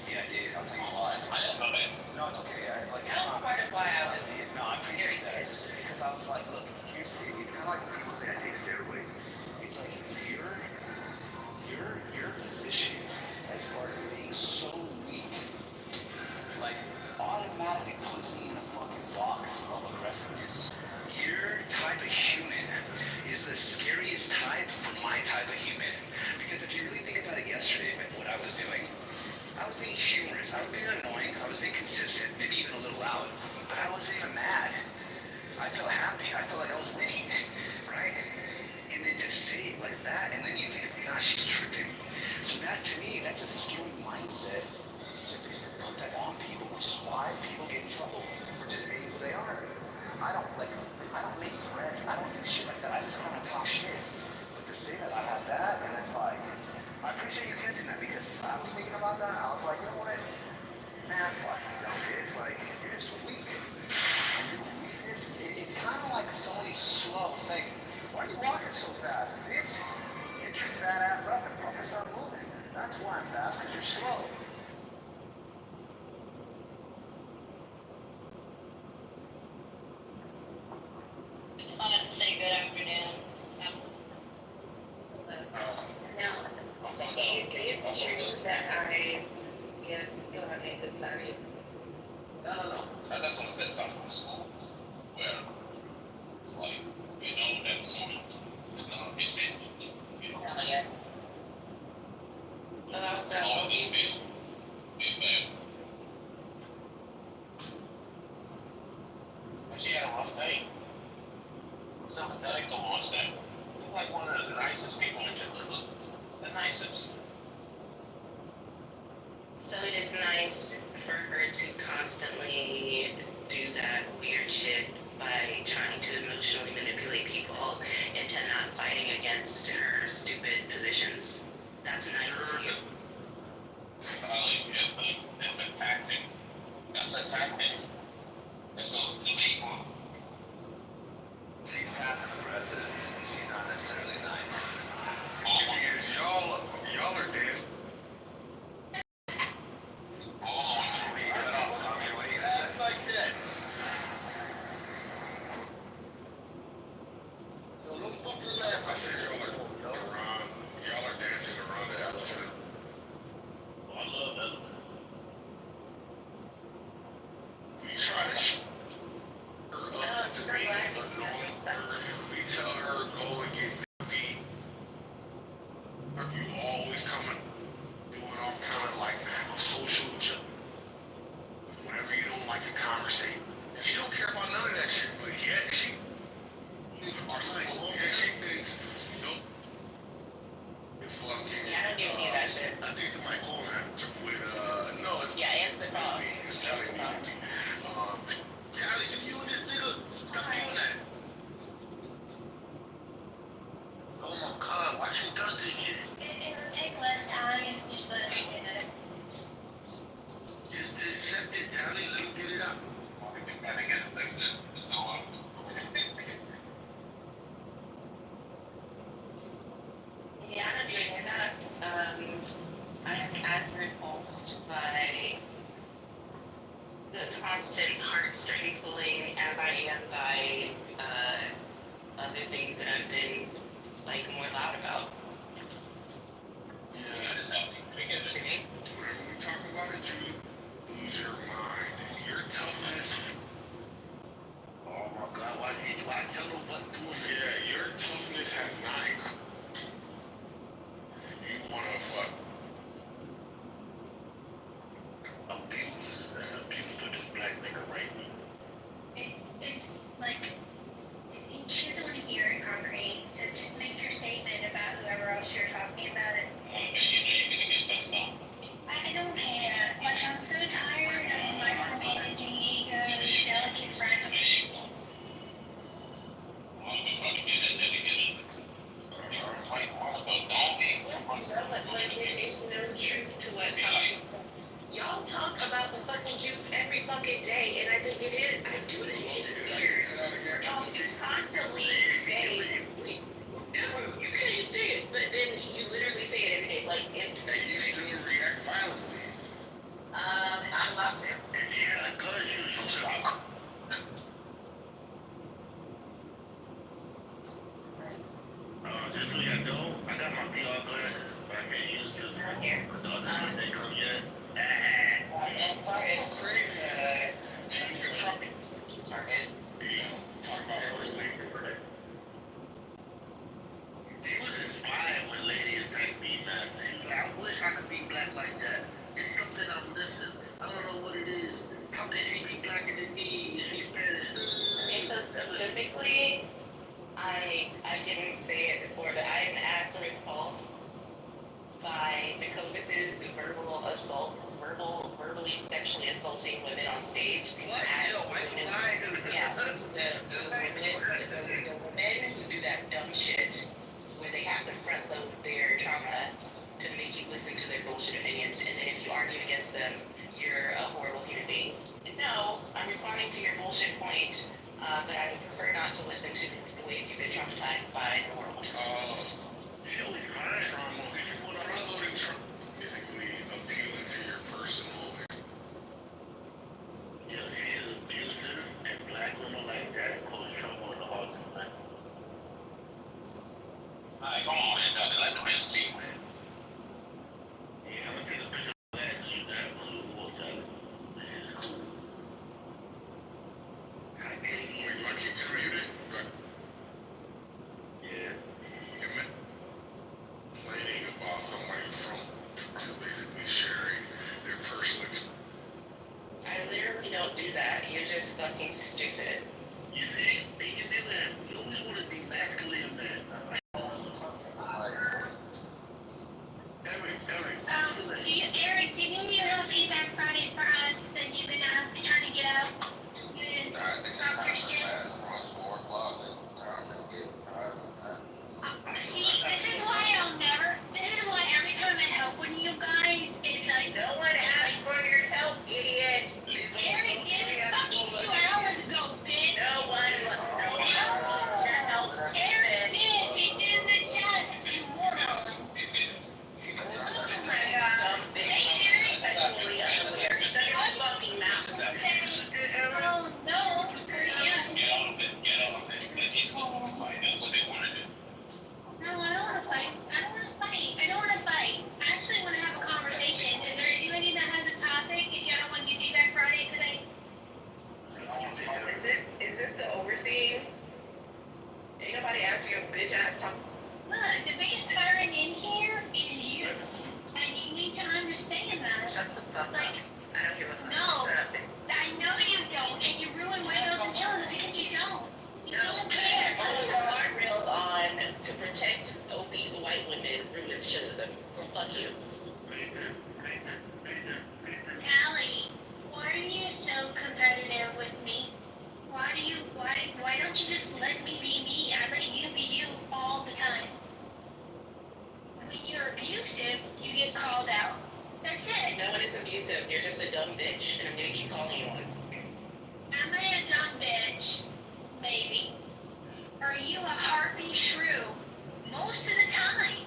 Yeah, I did. I'll tell you why. I didn't know that. No, it's okay. That was part of why I was. No, I appreciate that. Because I was like, look, here's the, it's kind of like when people say I take steroids. It's like your position as far as being so weak, like automatically puts me in a fucking box of aggressiveness. Your type of human is the scariest type for my type of human. Because if you really think about it yesterday, like what I was doing, I was being humorous, I was being annoying, I was being consistent, maybe even a little loud, but I wasn't even mad. I felt happy, I felt like I was winning, right? And then to say it like that, and then you think, nah, she's tripping. So that, to me, that's a scary mindset to basically put that on people, which is why people get in trouble for just being who they are. I don't make threats, I don't do shit like that, I just kind of talk shit. But to say that I have that, and it's like, I appreciate you catching that, because I was thinking about that, I was like, you know what, man, fuck you, don't get it's like, you're just weak. And your weakness, it's kind of like somebody slow saying, why are you walking so fast, bitch? Get your fat ass up and fucking start moving. That's why I'm fast, because you're slow. I just wanted to say good afternoon. Now, it's true that yes, go ahead, Nathan, sorry. No. I just want to say something from schools where it's like, you know, that someone, you see, you know, Yeah. Oh, I was all these big bags. But she had a rough day. Sympathetic to launch that. You're like one of the nicest people in Timberland. The nicest. So it is nice for her to constantly do that weird shit by trying to emotionally manipulate people into not fighting against her stupid positions. That's nice of you. It's the tactic. That's a tactic. And so the main one. She's passive aggressive. She's not necessarily nice. Y'all are dancing. Like that. No, don't fucking laugh. I said y'all are dancing around the elephant. Oh, I love elephant. We try to her up to be annoying her. We tell her go and get beat. You always coming doing all kind of like social whenever you don't like a conversation. She don't care about none of that shit, but yet she she thinks nope. Fucking Yeah, I don't even do that shit. I think it might call that with no it's Yeah, answer the call. it's telling me if you and this nigga stop doing that. Oh my god, why she does this shit? It'll take less time, just let me get it. Just set it down and let me get it out. It's so Yeah, I don't do any of that. I am as repulsed by the constant heartstring pulling as I am by other things that I've been like more loud about. Yeah, it's happening. Whenever we talk about it, you lose your mind. Your toughness. Oh my God, why tell her what to do? Yeah, your toughness has not increased. You wanna fuck. People put this black nigga right in. It's like, she doesn't want to hear it concrete to they come yet. And that's crazy. Talk about first lady, right? She was inspired when Lady attacked me, man. She was like, I wish I could be black like that. It's something I'm missing. I don't know what it is. How can she be blacker than me? Is she Spanish? Okay, so specifically, I didn't say it before, but I am actually repulsed by Jacobus's verbal assault, verbally sexually assaulting women on stage. What? As Yo, why you women- lying? Yeah, the women who do that dumb shit where they have to front load their trauma to make you listen to their bullshit opinions, and then if you argue against them, you're a horrible human being. No, I'm responding to your bullshit point, but I would prefer not to listen to the ways you've been traumatized by the world. She always crying. Front-loading basically appealing to your personal. Yeah, she is abusive, and black women like that cause trouble in the hearts of men. Alright, come on, man, Johnny. Let the man speak, man. Yeah, I'm gonna take a picture of that. You that blue water. This is cool. I can't Wait, hear do I keep it muted? Yeah. Complaining about somebody to basically sharing their personal experience. I literally don't do that. You're just fucking stupid. You see? And you do that. You always want to demasculate a man. Eric, didn't you have feedback Friday for us that you've been asked to try to get out? You didn't stop Christian? See, this is why every time I help with you guys, it's like, No one asked for your help, idiot. Eric did it fucking 2 hours ago, bitch. No one asked for your help. Eric did. It's in the chat. You morons. Oh my god. Dumb bitch. Hey, Eric. That's really unclear. Shut your fucking mouth. Oh, no. Yeah. Get out of it. Get out of it. Let's just go and fight. That's what they want to do. No, I don't want to fight. I don't want to fight. I actually want to have a conversation. Is there anybody that has a topic? If you don't want to do feedback Friday today? Is this the overseeing? Ain't nobody asked for your bitch ass talk. Look, the biggest tyrant in here is you. And you need to understand that. Shut the fuck up. Like, I don't give a fuck. No. Shut up. I know you don't, and you ruin widows and children because you don't. You don't care. Putting guardrails on to protect obese white women ruins children. So fuck you. Tally, why are you so competitive with me? Why don't you just let me be me? I let you be you all the time. When you're abusive, you get called out. That's it. No one is abusive. You're just a dumb bitch, and I'm gonna keep calling you one. Am I a dumb bitch? Maybe. Are you a harpy shrew? Most of the time.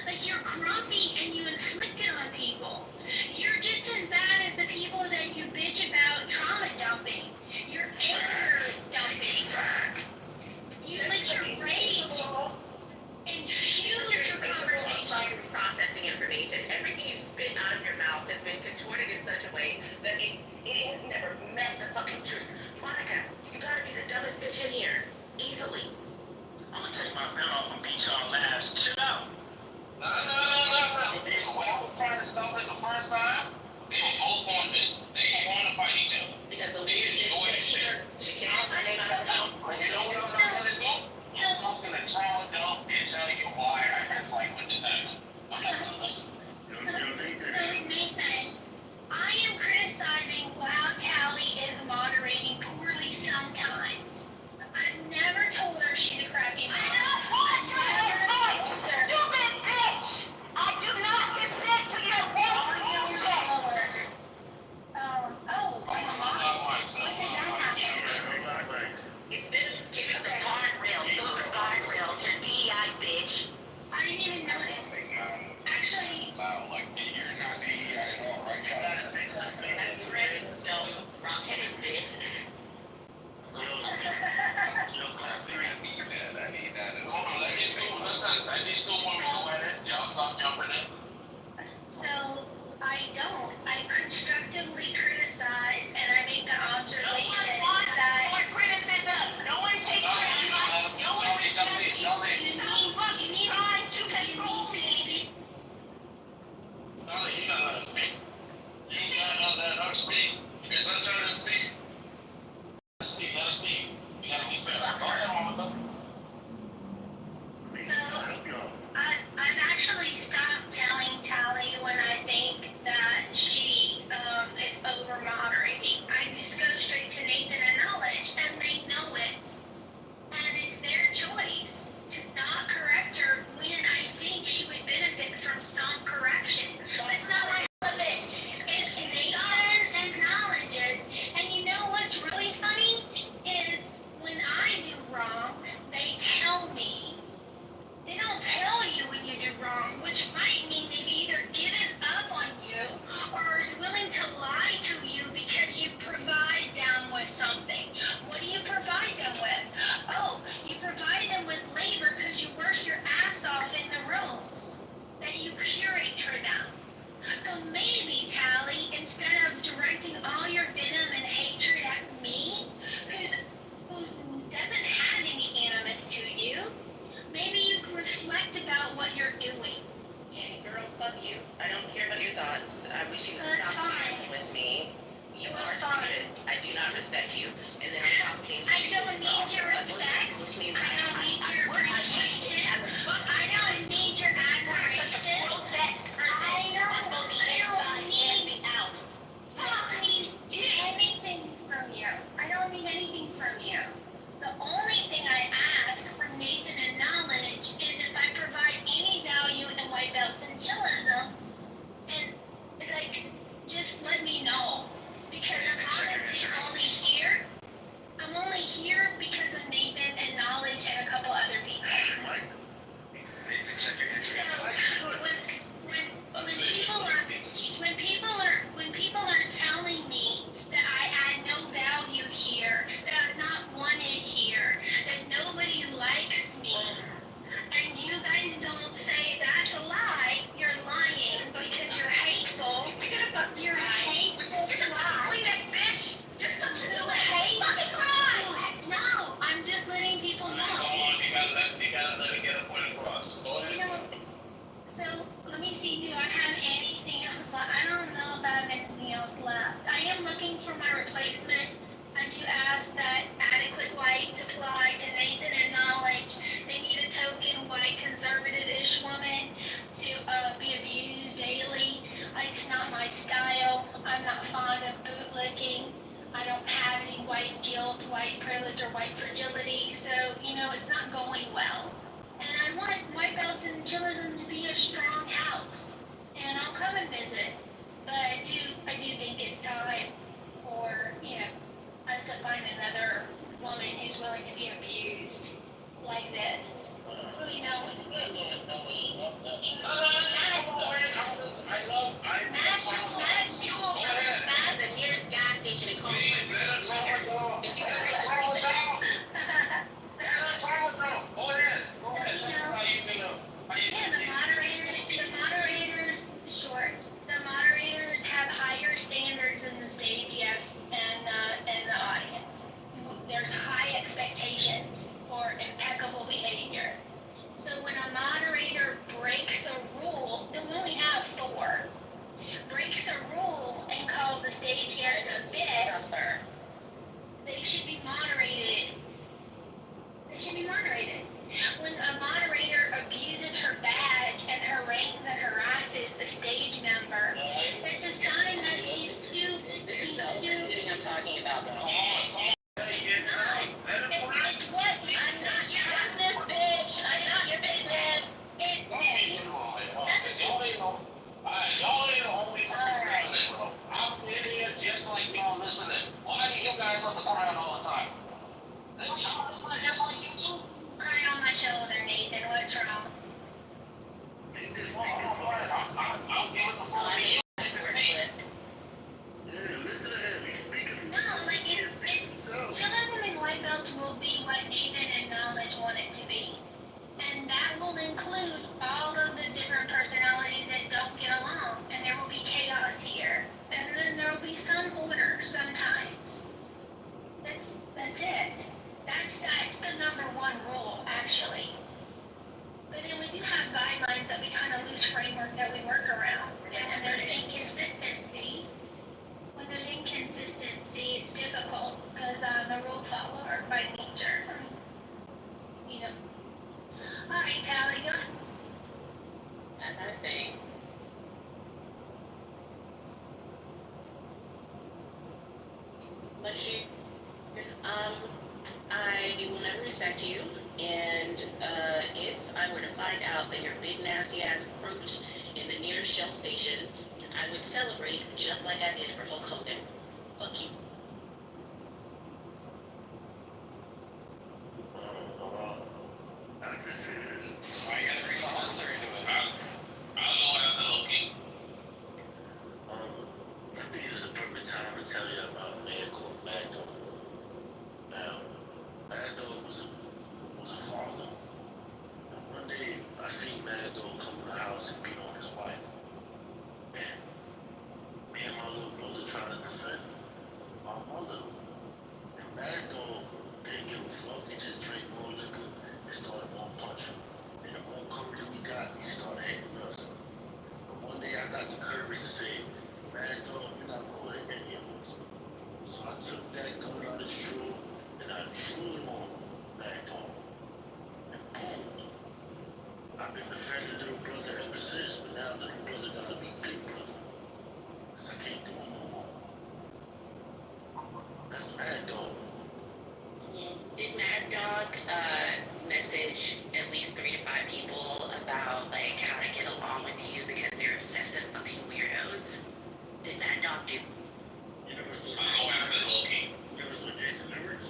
Like you're grumpy and you inflict it on people. You're just as bad as the people that you bitch about trauma dumping. You're anger dumping. You let your rage infuse your conversation. Processing information. Everything you spit out of your mouth has been contorted in such a way that it has never met the fucking truth. Monica, you gotta be the dumbest bitch in here. Easily. I'm gonna take my pen off and beat y'all laughs. Chill out. No. When I was trying to stop it the first time, they were both on this. They didn't want to fight each other. Because the They weird enjoy that shit. she can't her name out of town. You know what I'm not gonna do? I'm gonna trauma dump and tell you why I dislike what this happened. I'm not gonna listen. Nathan, I am criticizing how Tally is moderating poorly sometimes. I've never told her she's a crappy mom. I've never told her. Stupid bitch! I do not consent to your bullshit! When did that happen? It's been giving the guardrails, those guardrails, your DEI bitch. I didn't even notice. Actually, You're not DEI at all, right, Charlie? That's red, dumb, wrong-headed bitch. Hold on, let me still want to go at it. Y'all stop jumping in. So I don't. I constructively criticize and I make the observation that More criticism. No one takes your advice. No one respects you. You need time to control me. Darling, you gotta let her speak. You gotta let her speak. It's her turn to speak. Let her speak. You gotta be fair. Go ahead, Mama. So I've actually stopped telling Tally when I think that she is over moderating. I just go straight to Nathan and Knowledge, and they know it. And it's their choice to not correct her when I think she would benefit from some correction. It's not like it's Nathan acknowledges. And you know what's really funny is when I do wrong, they tell me. They don't tell you when you do wrong, which might mean they've either given up on you or is willing to lie to you because you provide them with something. What do you provide them with? Oh, you provide them with labor because you work your ass off in the rooms that you curate for them. So maybe, Tally, instead of directing all your venom and hatred at me, who doesn't have any animus to you, maybe you can reflect about what you're doing. And girl, fuck you. I don't care about your thoughts. I wish you would That's stop fine. arguing with me. You are That's fine. stupid. I do not respect you. And then on top of things, I don't need your respect. which means I don't need your appreciation. I don't need your admiration. I don't need anything from you. I don't need anything from you. The only thing I ask from Nathan and Knowledge is if I provide any value in white belts and chillism, and like, just let me know. Because I'm honestly only here. I'm only here because of Nathan and Knowledge and a couple other people. So when people are telling me that I add no value here, that I'm not wanted here, that nobody likes me, and you guys don't say that's a lie, you're lying because you're hateful. You're hateful fly. Kleenex, bitch. Just come to You the hate fucking cry. No, I'm just letting people know. Come on, you gotta let it get a point across. Go You ahead. know, so let me see, do I have anything else left? I don't know if I have anything else left. I am looking for my replacement. I do ask that adequate white supply to Nathan and Knowledge. They need a token white conservative-ish woman to be abused daily. It's not my style. I'm not fond of bootlicking. I don't have any white guilt, white privilege, or white fragility. So, it's not going well. And I want white belts and chillism to be a strong house. And I'll come and visit. But I do think it's time for, us to find another woman who's willing to be abused like this. The nearest gas station in The moderators have higher standards in the stage, yes, and the audience. There's high expectations for impeccable behavior. So sometimes that we kind of lose framework that we work around. And there's inconsistency. When there's inconsistency, it's difficult because I'm a rule follower by nature. You know. All right, Tally, go. As I was saying, Bashir, I will never respect you, and if I were to find out that you're a big nasty ass fruit in the nearest Shell station, I would celebrate just like I did for Hulk Hogan. Fuck you. I just say this. Why you gotta bring the monster into it? I don't know what I'm looking. I think it's a perfect time to tell you about a man called Mad Dog. Now, Mad Dog was a father. And one day, I seen Mad Dog come to the house and beat on his wife. And me and my little brother trying to defend my mother. And Mad Dog didn't give a fuck. He just drank more liquor and started one punching. And the more courage we got, he started hating us. But one day I got the courage to say, Mad Dog, you're not going to hit any of us. So I took that gun out of his shoe and I drew it on Mad Dog. And boom. I've been defending little brother ever since, but now little brother gotta be big brother. 'Cause I can't do it no more. That's Mad Dog. Did Mad Dog message at least 3 to 5 people about like how to get along with you because they're obsessive fucking weirdos? Did Mad Dog do? You never saw Loki. You never saw Jason Edwards?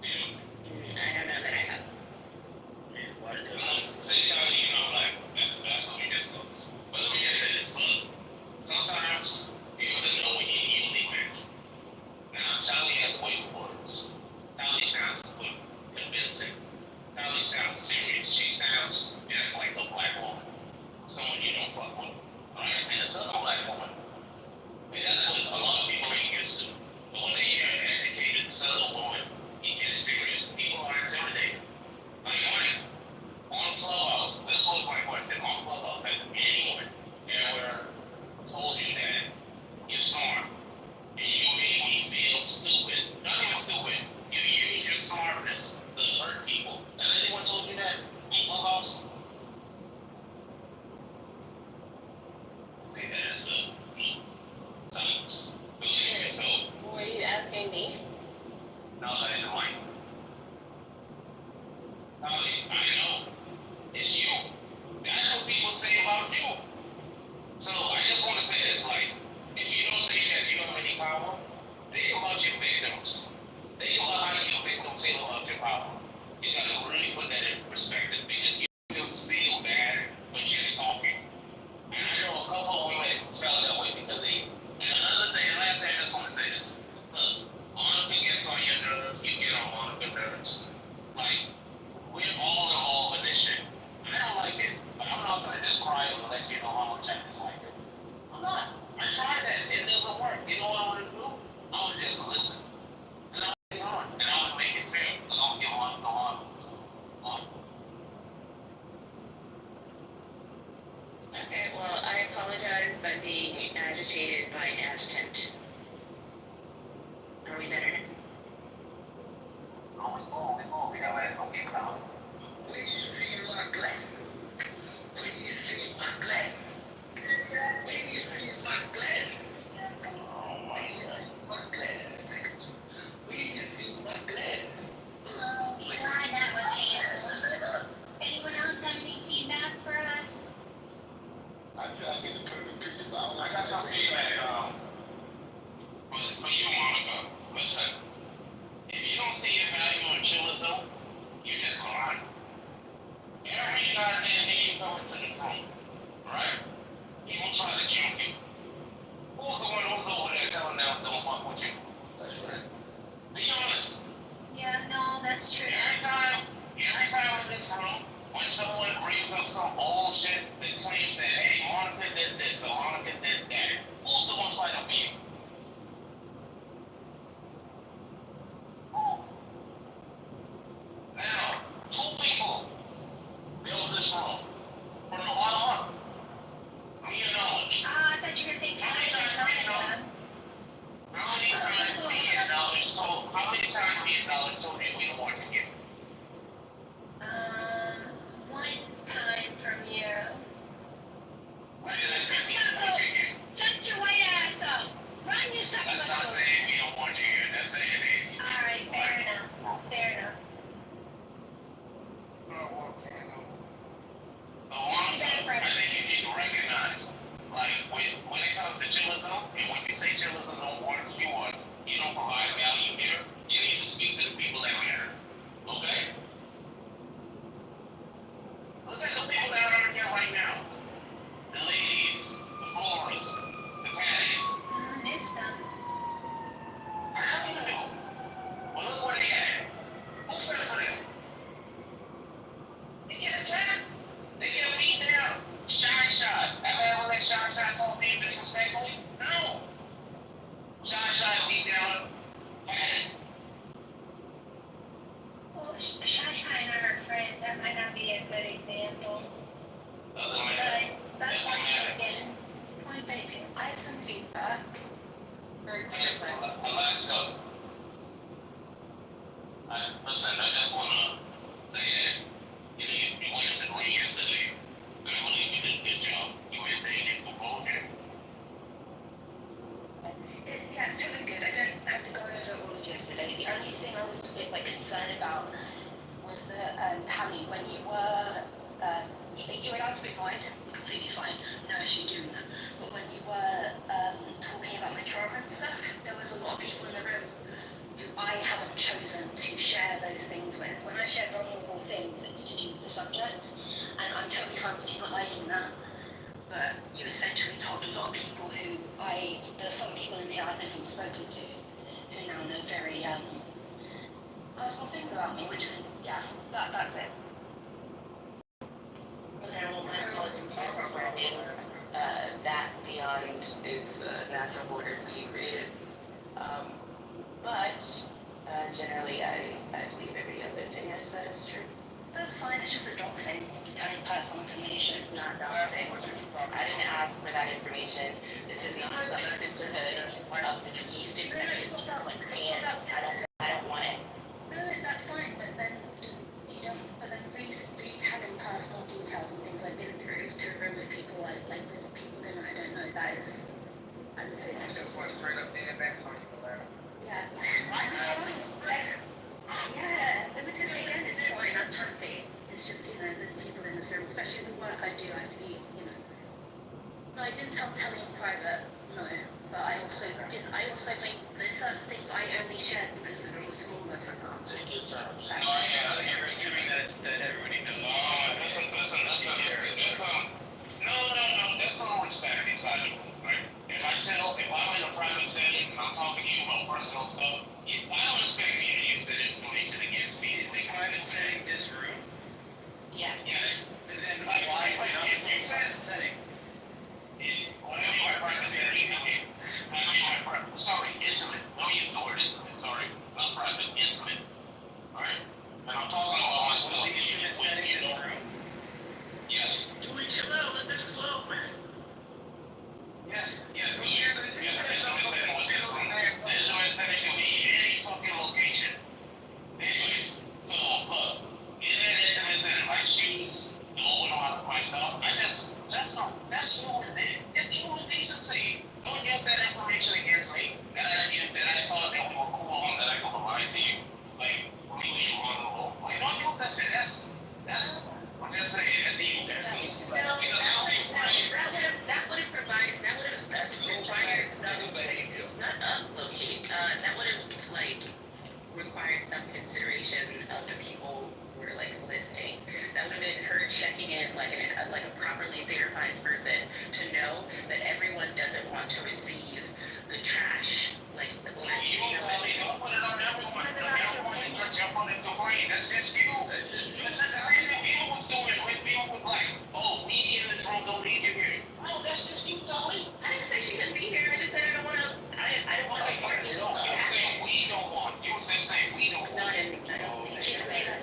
Yeah. I don't know that I have. Man, why is that? Say, Charlie, you know, like, that's what we just goes. But let me just say this, look. Sometimes you don't know when you're evenly matched. Now, Charlie has a way with words. Charlie sounds quick, convincing. Charlie sounds serious. She sounds just like a black woman. Someone you don't fuck with. Right? And it's another black woman. And that's what a lot of people ain't used to. But when they hear an educated Southern woman, you get serious, people are intimidated. Like, on Clubhouse, this was my question on Clubhouse, has anyone ever told you that you're smart and you made me feel stupid? Not even stupid, you use your smartness to hurt people. Has anyone told you that on Clubhouse? I think that's science. So, Were you asking me? no, that's your mic. I know. It's you. That's what people say about you. So I just want to say this, like, if you don't think that you have any power, think about your victims. Think about how your victims feel about your power. You gotta really put that in perspective because you feel bad when you're talking. And I know a couple of women felt that way because they. And another thing, and last thing, I just want to say this. Look, Monica gets on your nerves, you get on Monica nerves. Like, we're all involved in this shit. I don't like it, but I'm not gonna just cry and let you know how much I dislike it. I'm not. I tried that. It doesn't work. You know what I want to do? I want to just listen. And I'll get on. And I'll make it fair. I don't get one go on. Okay, well, I apologize by being agitated by an adjutant. Are we better now? We got that. Okay, fine. Please be my glass. Please be my glass. Please be my glass. Oh my God. My glass. Please be my glass. Oh, glad that was handled. Anyone else have any feedback for us? I try to get the perfect picture, but I don't I got some feedback. For you, Monica. Listen. Thank you. I have some feedback. Very quickly. Alaska. Listen, I just wanna say that, you went into the ring yesterday. I believe you did a good job. You went to any football here. Yeah, it's totally good. I don't have to go over all of yesterday. The only thing I was a bit concerned about was that Tammy, when you were you were allowed to be annoyed, completely fine, no issue doing that. But when you were talking about my trauma and stuff, there was a lot of people in the room who I haven't chosen to share those things with. When I share vulnerable things, it's to do with the subject, and I'm totally fine with you not liking that. But you essentially told a lot of people who there's some people in here I've never even spoken to, who now know very personal things about me, which is, yeah, that's it. Okay, well, my apologies for spreading that beyond its natural borders that you created. But generally, I believe every other thing I said is true. That's fine, it's just a doxing, telling personal information. It's not doxing. I didn't ask for that information. This is not some sisterhood of the Eastern countries. I don't want it. No, that's fine, but then you don't. But then please telling personal details and things I've been through to a room with people like with people in I don't know. That is, I would say that's Straight up and back on you, man. yeah. Yeah, limited again is fine. I'm happy. It's just there's people in this room, especially the work I do. I have to be No, I didn't tell Telly in private. No, but I also didn't. I also made there's certain things I only shared because the room was smaller, for example. You're assuming that everybody knows. Listen, that's no respect inside the room, right? If I'm in a private setting and I'm talking to you about personal stuff, I don't expect you to use that information against me. Is the private setting this room? Yeah. Yes. Then why is it not the same private setting? Sorry, intimate. Don't use the word intimate. Sorry, not private. Intimate. All right. And I'm talking about myself. The intimate setting this room? Yes. Do we chill out? Let this flow, man. Yes. Yes. The intimate setting was this room. The intimate setting can be any fucking location. Anyways, so look, in that intimate setting, I choose to open up myself. That's human, man. It's human decency. Don't use that information against me that I thought that we were cool on, that I could provide to you. Like, really vulnerable. Like, don't use that shit. That's, I'm just saying, that's evil. So that would have required some consideration of the people who were listening. That would have been her checking in like a properly therapized person to know that everyone doesn't want to receive the trash. You don't put it on everyone. Everyone will jump on and complain. That's just you. That's the same thing Bill was doing when Bill was like, oh, we in this room don't need you here. No, that's just you, Tony. I didn't say she couldn't be here. I just said I don't want to be part of this. You saying we don't want. You were saying we don't want. No, I didn't say that.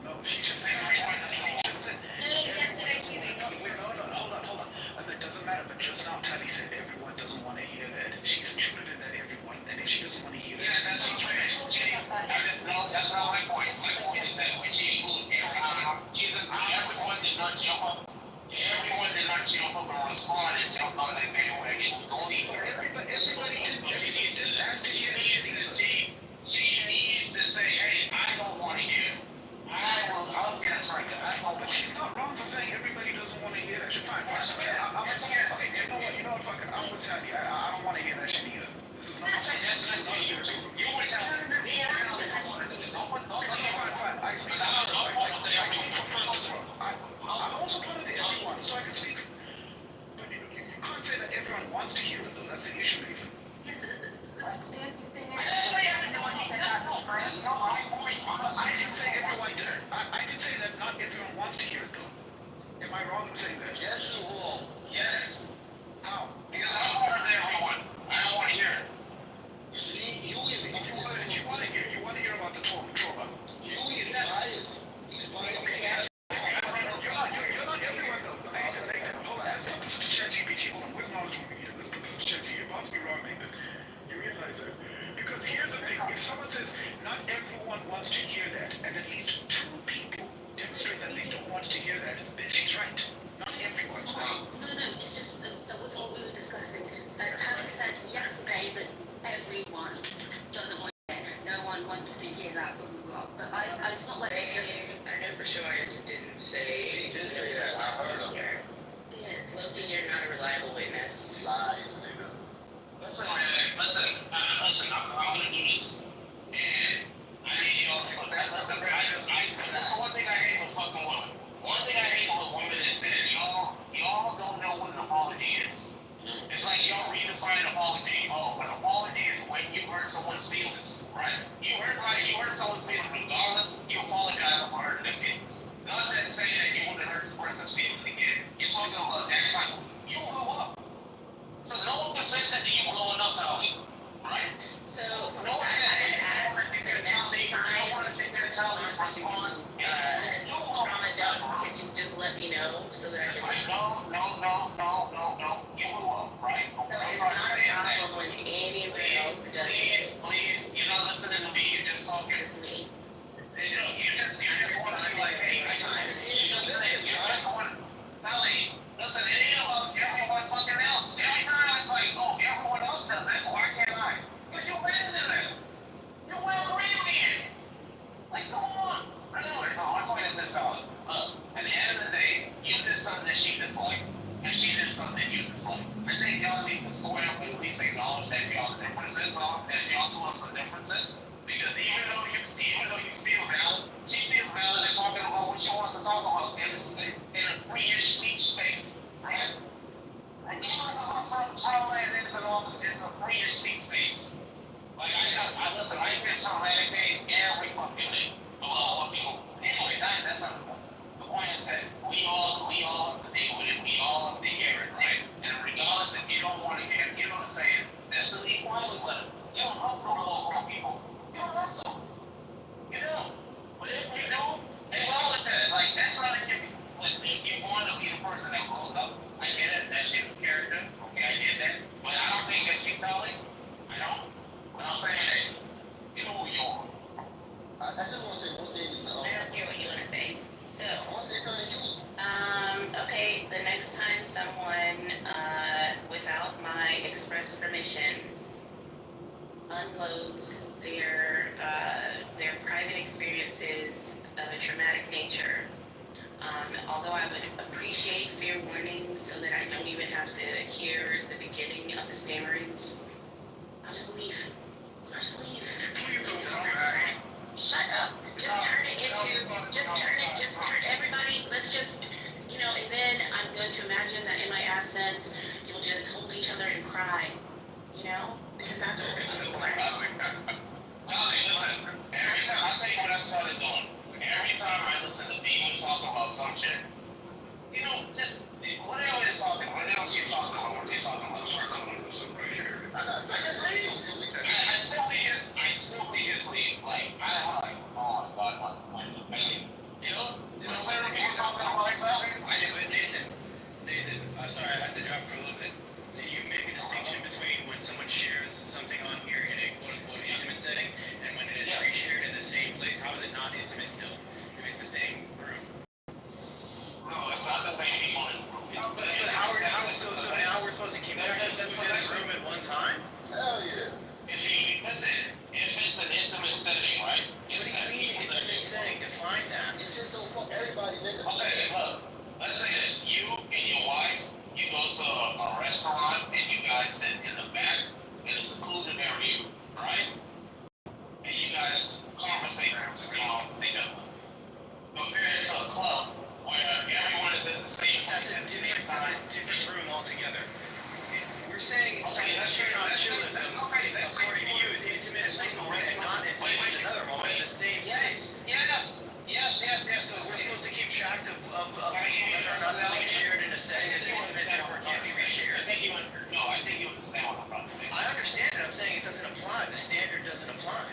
No, she just said everyone. Yesterday, Hold on. It doesn't matter, but just now Teddy said everyone doesn't want to hear that. She's included in that everyone, and if she doesn't want to hear that, That's not right. That's not my point. My point is that when she included everyone did not jump up. Everyone did not jump up and respond and jump on that bandwagon. Only her. but everybody She needs to say, hey, I don't want to hear. I'm gonna try to. But she's not wrong for saying everybody doesn't want to hear that. You're fine. I'm gonna tell you. Okay, you know what? Fuck it. I'm gonna tell you. I don't want to hear that shit either. This is not. That's not you. You would tell me. I'm also part of the everyone, so I can speak. But you can't say that everyone wants to hear it, though. That's the issue, even. I didn't say everyone did. I did say that not everyone wants to hear it, though. Am I wrong in saying that? Yes, you will. Yes. How? Because I'm part of everyone. I don't want to hear it. You want to hear about the trauma? Yes. You're not everyone, though. Hold on. This is ChatGPT. Hold on. think having said yesterday that everyone doesn't want to hear, no one wants to hear that, blah, blah, blah. But it's not like I know for sure you didn't say. He did say that. I heard him. Loki, you're not a reliable witness. Lies, nigga. Listen, man, listen, I'm gonna do this. And I need y'all to look at, listen, that's the one thing I hate with fucking women. One thing I hate with women is that y'all don't know what an apology is. It's like y'all redefine apology. Oh, an apology is when you hurt someone's feelings, right? You hurt someone's feelings regardless, you apologize for hurting their feelings. Not that saying that you wouldn't hurt this person's feelings again. You're talking about that time. You blew up. So no one can say that you blowing up, Tally, right? So, No one I asked the next time, want to take their towel and response. trauma dump, could you just let me know so that I can? No. You blew up, right? So it's not a problem when anyone else does it. Please, you're not listening to me. You're just talking. It's me. You're just want to be like, hey, you're just want to, Tally, listen, it ain't about everyone fucking else. Every time it's like, oh, everyone else does that, why can't I? Because you're better than them. You're well-rounded. Like, come on. Anyway, no, my point is this, Tally. At the end of the day, you did something that she disliked, and she did something that you disliked. I think y'all need to square up and at least acknowledge that y'all differences are, that y'all two have some differences. Because even though you feel valid, she feels valid in talking about what she wants to talk about in a free-ish speech space, right? Like, you know, Charlotte is a free-ish speech space. Like, I listen, I hear Charlotte Day every fucking day about what people. Anyway, that's not the point. The point is that we all have to deal with it. We all have to hear it, right? And regardless if you don't want to hear it, you know what I'm saying? That's the equality letter. You don't have to roll over people. You don't have to. You know. But if you do, acknowledge that. Like, that's not a given. But if you want to be the person that blows up, I get it. That's your character. Okay, I get that. But I don't think that she's telling. I don't. But I'm saying that you know who you are. I just want to say one thing. I don't hear what you want to say. So, It's not you. okay, the next time someone, without my express permission, unloads their private experiences of a traumatic nature, although I would appreciate fair warning so that I don't even have to hear the beginning of the stammerings, I'll just leave. Please don't come back. Shut up. Just turn everybody, let's just, and then I'm going to imagine that in my absence, you'll just hold each other and cry, because that's what we're doing for. Tally, listen, every time, I'll tell you what I started doing. Every time I listen to people talk about some shit, whatever they're talking about, whatever she's talking about, what she's talking about, I just leave. I simply just leave. Like, oh my God, I leave. When certain people talking about stuff, I just leave. Nathan, sorry, I had to drop for a little bit. Do you make a distinction between when someone shares something on here in a quote-unquote intimate setting and when it is reshared in the same place? How is it not intimate still? If it's the same room. No, it's not the same people. But how so now we're supposed to keep track of who's in the room at one time? Hell yeah. If it's an intimate setting, right? What do you mean intimate setting? Define that. You just don't fuck everybody, nigga. Okay, look. Let's say this. You and your wife, you go to a restaurant and you guys sit in the back in a secluded area, right? And you guys conversate with each other. Compare it to a club where everyone is in the same place at the same time. That's a different room altogether. We're saying something shared on chillism, according to you, is intimate at one moment and not intimate at another moment in the same space. Yes. So we're supposed to keep track of whether or not something is shared in a setting that is intimate, therefore can't be reshared. I think you understand what I'm trying to say. I understand it. I'm saying it doesn't apply. The standard doesn't apply.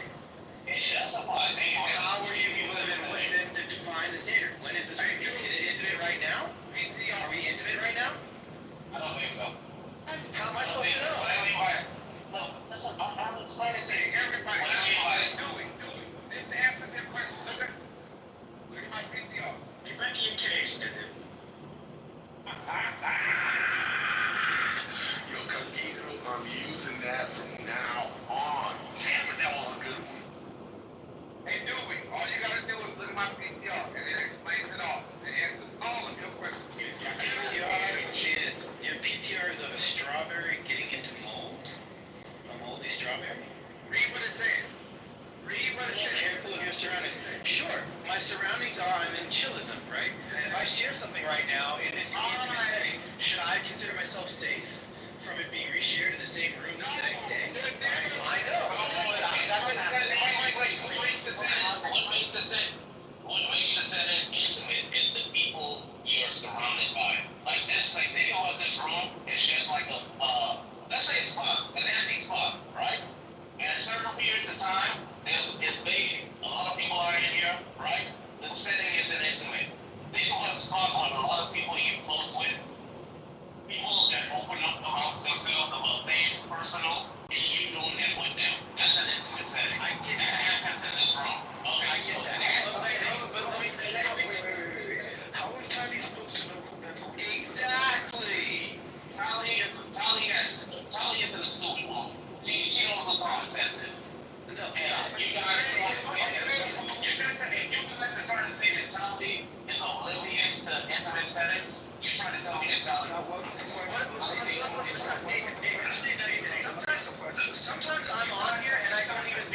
It does apply. How are you then to define the standard? When is this? Is it intimate right now? Are we intimate right now? I don't think so. How am I supposed to know? What I mean by it? No, listen, I'm explaining to you. Everybody, what I mean by it? Do it. Let's answer their question. Look at my PTO. You're back in your cage. safe from it being reshared in the same room the next day. I know. That's What makes the Senate intimate is the people you're surrounded by. Like this, like they go in this room, it's just like let's say it's an empty spot, right? And at certain periods of time, if a lot of people are in here, right? The setting isn't intimate. They go in a spot with a lot of people you're close with. People that open up the house themselves about things personal, and you doing that with them. That's an intimate setting. I get That that. happens in this room. Okay, I get that. How is Tiny supposed to know who that's who? Exactly. Tally is in the stupid room. She knows what common sense is. No, And stop. you guys are trying to say that Tally is oblivious to intimate settings. You're trying to tell me that Tally Sometimes I'm on here and I don't even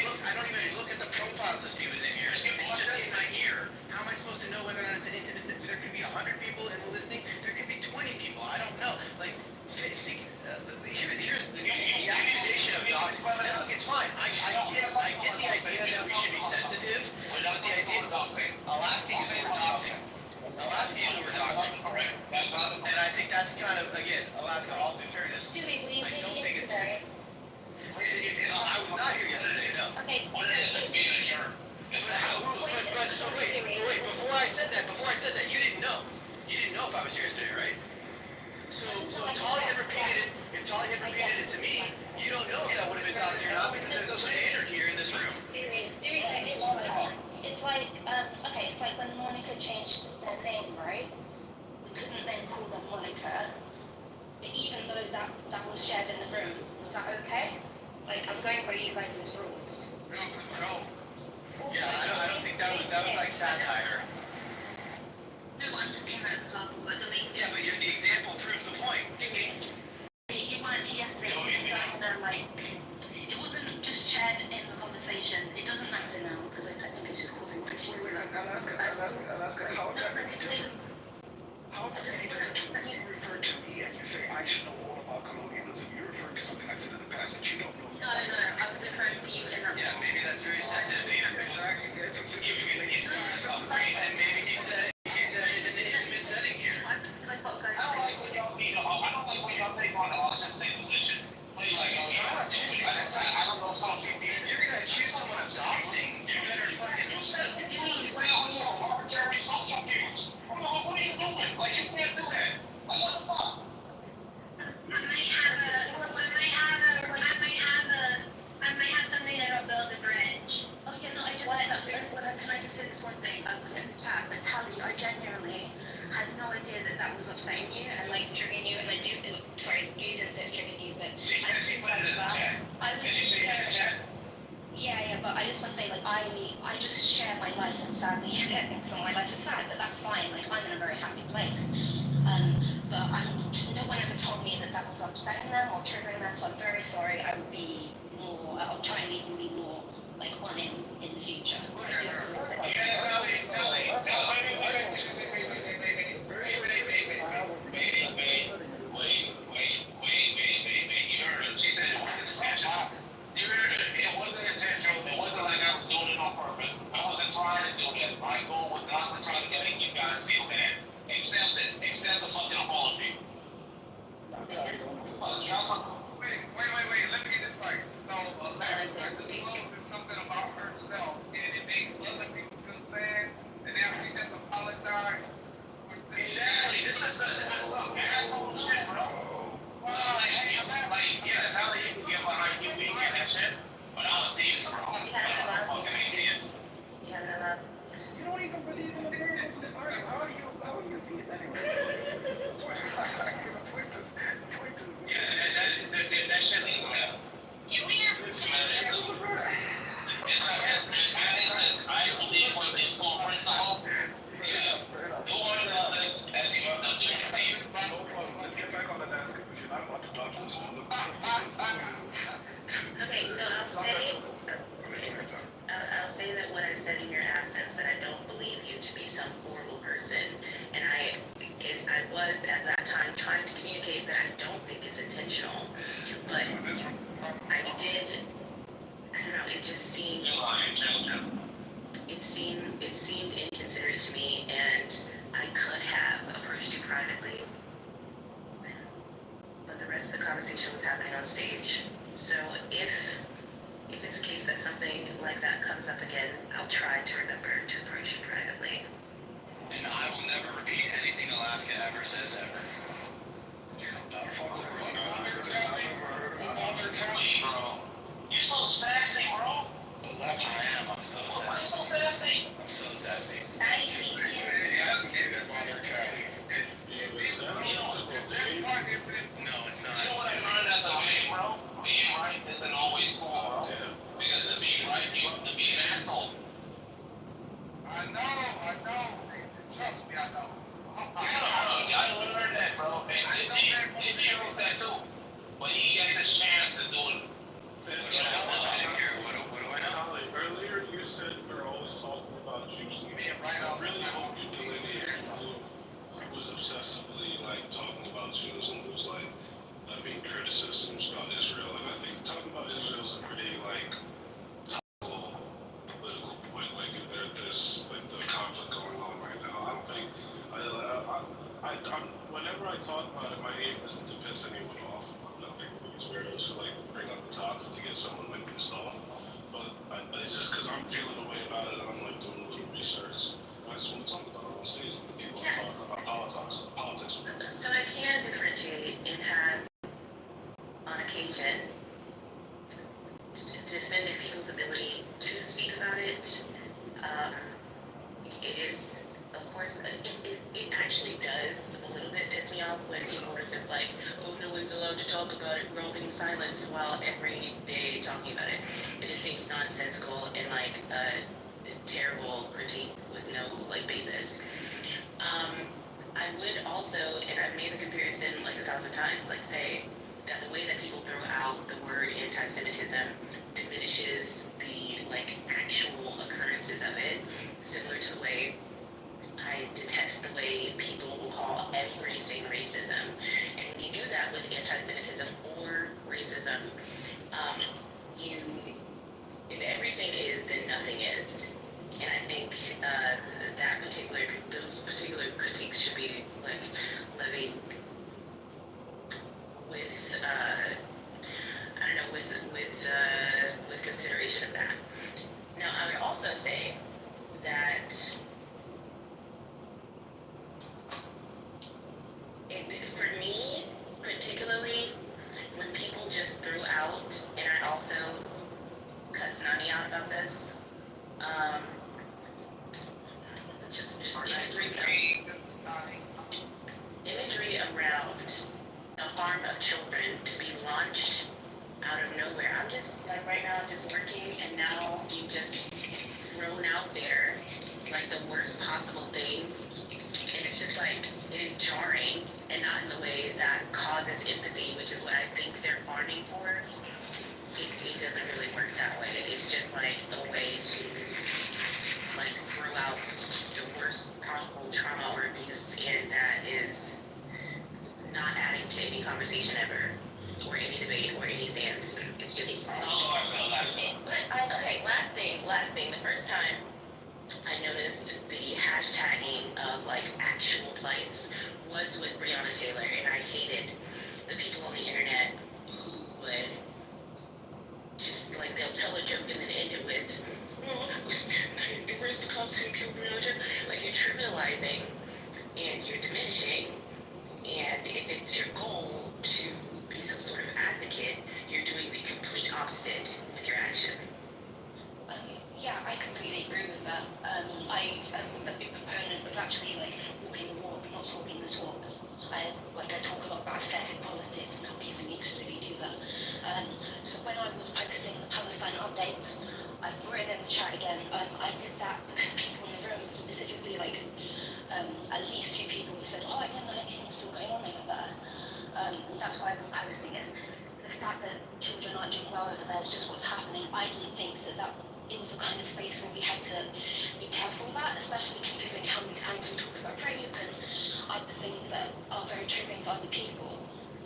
look at the profiles to see who's in here. It's just in my ear. How am I supposed to know whether or not it's an intimate? There could be 100 people in the listening. There could be 20 people. I don't know. Like, here's the accusation of doxing. Now, look, it's fine. I get the idea that we should be sensitive, but the idea Alaska is overdoxing. Alaska is overdoxing. correct. That's not And I think that's kind of, again, Alaska, all due fairness. Dewey, will you I be don't think it's. yesterday? I was not here yesterday, no. Okay. what it is being a jerk. It's not But wait, before I said that, you didn't know. You didn't know if I was here yesterday, right? So if Tolly had repeated it to me, you don't know if that would have been doxing or not because there's no standard here in this room. Dewey, it's like, okay, it's like when Monica changed their name, right? We couldn't then call them Monica, but even though that was shared in the room, was that okay? Like, I'm going by you guys' rules. Yeah, I don't think that was like satire. No, I'm just giving that as an example, but I mean, Yeah, but the example proves the point. you weren't here yesterday, it wasn't just shared in the conversation. It doesn't matter now, because I think it's just causing friction. Alaska, how is that any different? How is that any different to when you refer to me and you say I should know all about colonialism? You refer to something I said in the past, but you don't know. No, I was referring to you in that. Yeah, maybe that's very sensitive. Exactly. It's a And maybe he said it in an intimate setting here. I've got to go. I don't like when y'all take on the autistic position. Play like It's not autistic. I don't know social If you're gonna accuse someone of doxing, you better fucking. You said arbitrary social cues. What are you doing? Like you can't do that. Like what the fuck? I may have something that'll build a bridge. Oh, yeah, no, can I just say this one thing? I put it in the chat, but Tally, I genuinely had no idea that was upsetting you and like triggering you, and sorry, you didn't say it's triggering you, but She said she put it in the chat. Did you see it in the chat? Yeah, but I just want to say, like, I just share my life, and sadly, some of my life is sad, but that's fine. Like, I'm in a very happy place. But no one ever told me that was upsetting them or triggering them, so I'm very sorry. I'll try and even be more, like, on it in the future. You heard her. She said it wasn't intentional. You heard her. It wasn't intentional. It wasn't like I was doing it on purpose. I wasn't trying to do that. My goal was not to try to make you guys feel bad. Accept it. Accept the fucking apology. Wait. Let me get this right. So, Alaska discloses something about herself, and it makes other people feel sad, and now she just apologized. Exactly. This is some asshole shit, bro. Well, yeah, Tyler, you can get behind you being that shit, but I'm a theist, bro. I'm a fucking atheist. We had another. You don't even believe in the parents. How are you being anyway? Yeah, that shit ain't gonna happen. I believe when they score principle, yeah, do one of the others as you have done doing it to you. Let's get back on the basket because you're not about to dodge this one. Okay, so I'll say that what I said in your absence, that I don't believe you to be some horrible person, and I was at that time trying to communicate that I don't think intentional, but I don't know, it just seemed, You're lying, chill. it seemed inconsiderate to me, and I could have approached you privately, but the rest of the conversation was happening on stage. So if it's a case that something like that comes up again, I'll try to remember to approach you privately. And I will never repeat anything Alaska ever says ever. Wait, bro. You're so sassy, bro. But that's what I am. I'm so Why you so sassy. sassy? I'm so sassy. Spicy too. Yeah, Mother Charlie. No, it's not. You know what I learned as a man, bro? Being right isn't always cool, bro. Because to be right, you have to be an asshole. I know. Trust me, I know. Yeah, I learned that, bro. And Diddy knows that too. But he gets his chance to do it. I didn't hear. What do I know? Tali, earlier you said we're always talking about juicing. I really hope you delineate who was obsessively like talking about Jews and who's like being criticisms about Israel. And I think talking about Israel is a pretty like topical political point. Like there's like the conflict going on right now. I don't think whenever I talk about it, my aim isn't to piss anyone off. I'm not like these weirdos who like bring up the topic to get someone like pissed off. But it's just because I'm feeling a way about it. I'm like doing a little research. I just want to talk about it on stage with the people I'm talking about politics. So I can differentiate and have, on occasion, defended people's ability to speak about it. It is, of course, it actually does a little bit piss me off when people are just like, oh, no one's allowed to talk about it, we're all being silenced while every day talking about it. It just seems nonsensical and like a terrible critique with no like basis. I would also, and I've made the comparison like 1,000 times, like say that the way that people throw out the word anti-Semitism diminishes the like actual occurrences of it, similar to the way I detest the way people will call everything racism. And when you do that with anti-Semitism or racism, if everything is, then nothing is. And I think those particular critiques should be like levied with, with consideration of that. Now, I would also say that for me, particularly, when people just threw out, and I also cut Nani out about this, just imagery around the harm of children to be launched out of nowhere. I'm just, like right now, I'm just working, and now you just thrown out there like the worst possible thing. And it's just like, it is jarring, and not in the way that causes empathy, which is what I think they're farming for. It doesn't really work that way. It's just like a way to like throw out the worst possible trauma or abuse, and that is not adding to any conversation ever, or any debate, or any stance. It's just okay, last thing. The first time I noticed the hashtagging of like actual plights was with Breonna Taylor, and I hated the people on the internet who would just like, they'll tell a joke and then end it with, oh, they raised the cops who killed Breonna Taylor. Like, you're trivializing and you're diminishing, and if it's your goal to be some sort of advocate, you're doing the complete opposite with your action. Yeah, I completely agree with that. I am a big proponent of actually like walking the walk, not talking the talk. I talk a lot about aesthetic politics and how people need to really do that. So when I was posting the Palestine updates, I've written in the chat again. I did that because people in the room, specifically like at least 2 people, have said, "Oh, I didn't know anything was still going on over there." And that's why I've been posting it. The fact that children aren't doing well over there is just what's happening. I didn't think that it was the kind of space where we had to be careful of that, especially considering how many times we talk about rape and other things that are very triggering to other people.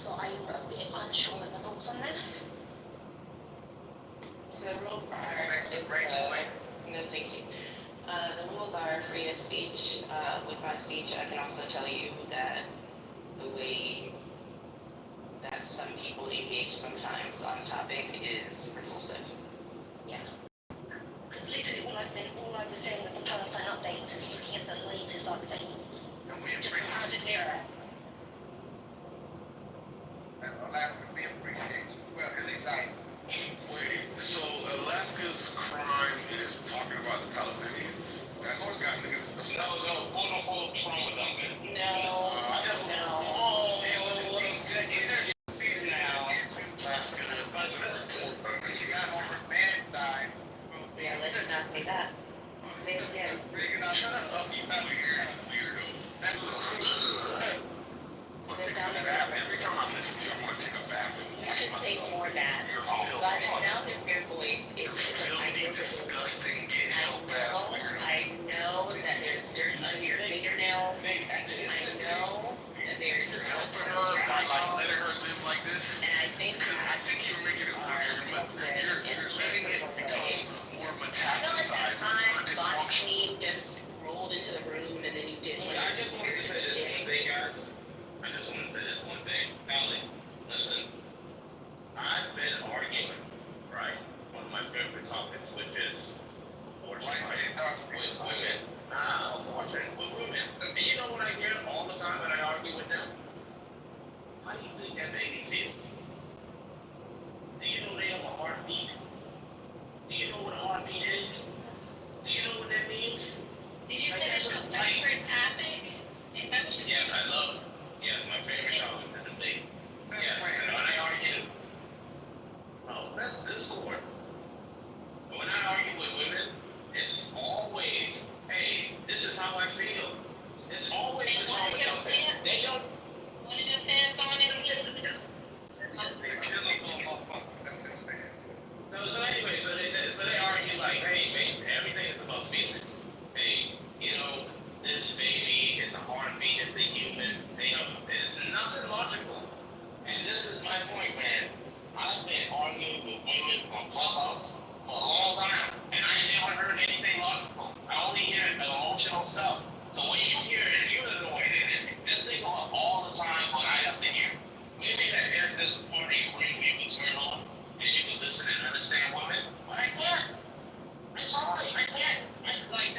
So I'm a bit unsure of the rules on this. So the rules are, no, thank you. The rules are freedom of speech. With my speech, I can also tell you that the way that some people engage sometimes on topic is repulsive. Yeah. Because literally all I was doing with the Palestine updates is looking at the latest update. Just how to clear it. Alaska, we appreciate you. Well, at least I. Wait, so Alaska's crime is talking about the Palestinians? That's what got niggas upset? No, quote unquote trauma dumping. No. Oh, Alaska, you got on the bad side. Yeah, let's not say that. Say it again. Shut up, you weirdo. Every time I listen to you, I want to take a bath and You wash should take myself. more baths. By the sound of your voice, it's Filthy, disgusting, get help ass weirdo. I know that there's dirt under your fingernail. I know that there's Helping her by like letting her live like this. and I think Because I think you're making it worse. You're letting it become more I feel like that metastasized, time more Bonnie dysfunctional. just rolled into the room and then you didn't. I just wanted to say this one thing, guys. I just wanted to say this one thing. Allie, listen. I've been arguing, right? One of my favorite topics, which is abortion, right? With women. Abortion with women. And you know what I hear all the time when I argue with them? How do you think that baby feels? Do you know they have a heartbeat? Do you know what a heartbeat is? Do you know what that means? Did you say that's your favorite topic? Is that what you said? Yes, I love it. Yes, my favorite topic to debate. Yes, and when I argue, that's discord. But when I argue with women, it's always, hey, this is how I feel. It's always And the what trauma is your dumping. stance? They don't. What is your stance on it again? So anyway, so they argue like, hey, babe, everything is about feelings. Hey, you know, this baby is a heartbeat, it's a human. You know, it's nothing logical. And this is my point, man. I've been arguing with women on Clubhouse for a long time, and I never heard anything logical. I only hear emotional stuff. So when you hear it, you're annoyed in it. This thing on all the times when I have to hear. Maybe that there's this party where you can turn on and you can listen and understand women, but I can't. I'm sorry, I can't. Like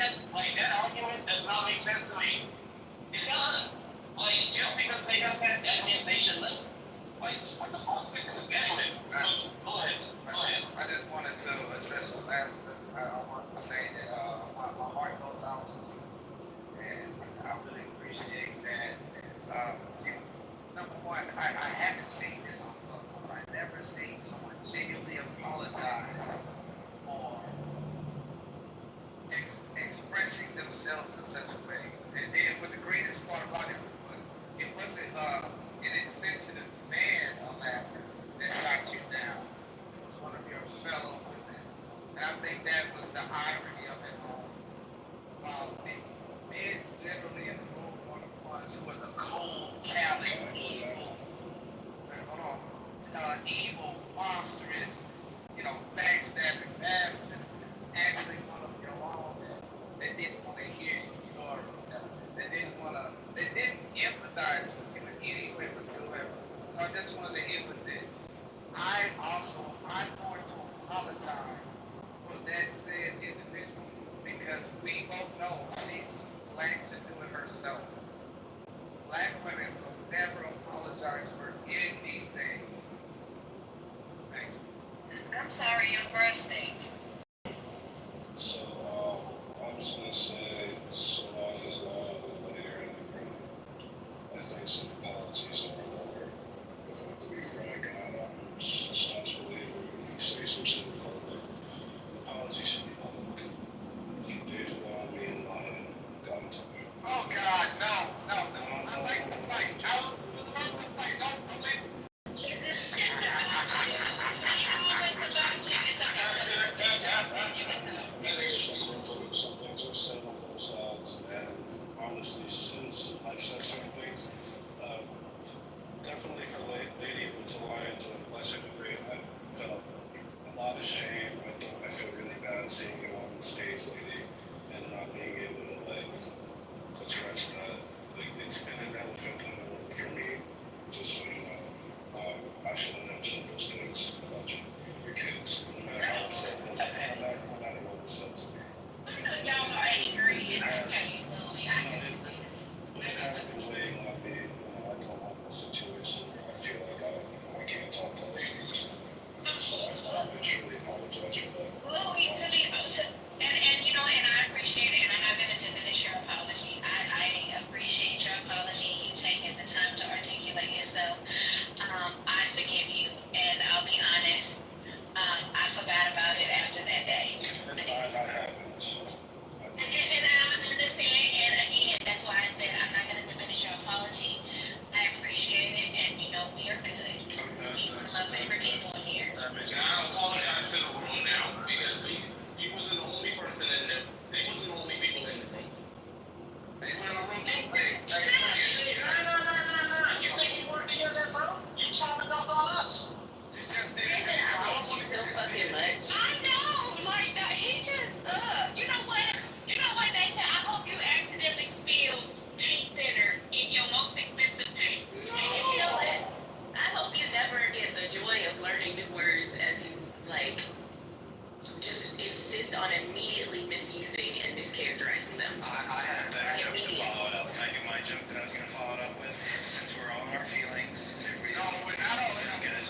that argument does not make sense to me. It doesn't. Like, just because they have that means they should live. Like, what's the fuck? Anyway, go ahead. I just wanted to address the last. I want to say that my heart goes out to you, and I really appreciate that. Number one, I haven't seen this on Clubhouse. I've never seen someone genuinely apologize for expressing themselves in such a way. And then, what the greatest part about it was, it wasn't an insensitive man, Alaska, that shot you down. It was one of your fellow women. And I think that was the irony of it all. While men generally in the room were the ones who were the cold, callous, evil, evil, monstrous, backstabbing bastards, actually one of your own that didn't want to hear your story, that didn't empathize with you in any way whatsoever. So I just wanted to end with this. I'm going to apologize for that said individual because we both know she's black to do it herself. Black women will never apologize for anything. Thank you. I'm sorry, your birthday. So, I'm just gonna say, so long as later in the room, I think some apologies are in order. If I'm to be frank, and I'm a staunch believer, if you say some shit in public, an apology should be public. A few days ago, I made a line, got into it. Oh God, no. I like to fight. I was about to fight. Don't let Is this shit about you? You always about you. It's Some things are said on both sides, and honestly, since I've said certain things, So I forgive you, and I'll be honest, I forgot about it after that day. And I haven't. So And I understand, and again, that's why I said I'm not going to diminish your apology. I appreciate it, and you know, we are good. We my favorite people in here. that makes And I apologize to the room now because you wasn't the only person in there. They wasn't the only people in the room. They were in the room too. No. You think you weren't together, bro? You chopping up on us. Brandon, I hate you so fucking much. I know, like that. He just, you know what? Nathan? I hope you accidentally spilled paint thinner in your most expensive paint. And you know what? I hope you never get the joy of learning new words as you, like, just insist on immediately misusing and mischaracterizing them. I had a better joke to follow it up. Can I do my joke that I was going to follow it up with? Since we're all in our feelings, and everybody's feeling good.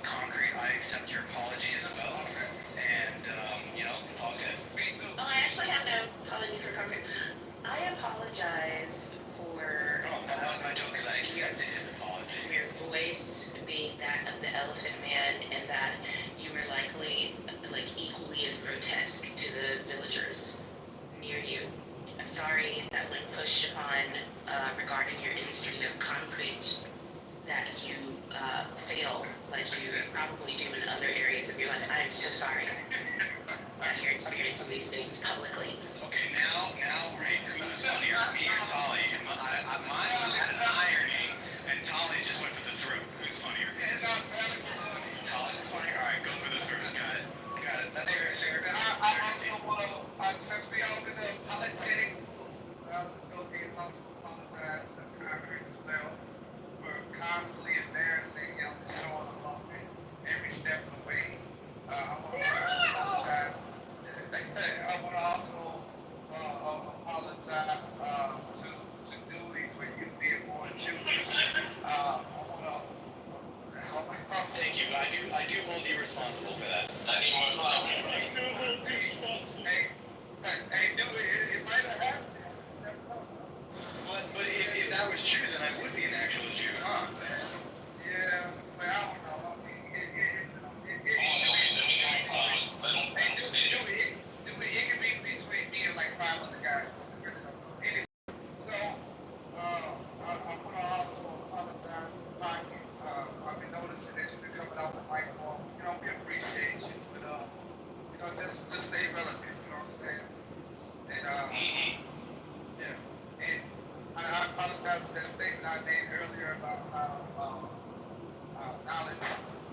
Concrete, I accept your apology as well. And, you know, it's all good. Oh, I actually have no apology for concrete. I apologize for Oh, no, that was my joke because I accepted his apology. your voice being that of the Elephant Man, and that you were likely, like, equally as grotesque to the villagers near you. I'm sorry that when pushed upon regarding your industry of concrete, that you fail like you probably do in other areas of your life. I am so sorry that you're experiencing these things publicly. Okay, now, right, who's funnier, me or Tolly? Mine had an irony, and Tolly's just went for the throat. Who's funnier? Tolly's funnier? All right, go for the throat. Got it. That's fair. I also want to, since we all did the politics, go get most apologize to Congress as well for constantly embarrassing him, showing him up in every step of the way. I want to apologize. I want to also apologize to Dewey for you being more Jewish. I want to. Thank you. I do hold you responsible for that. I need more flowers. Hey, Dewey, it might have happened. But if that was true, then I would be an actual Jew, huh? Yeah, but I don't know. I mean, Come on, Louis, let me give me flowers. Let them continue. it can be between me and like 5 other guys. Anyway, so, I want to also apologize to Pocket. I've been noticing that you've been coming out the mic more. You know, we appreciate you, but, you know, just stay relevant, you know what I'm saying? And, yeah. And I apologize for that statement I made earlier about how, knowledge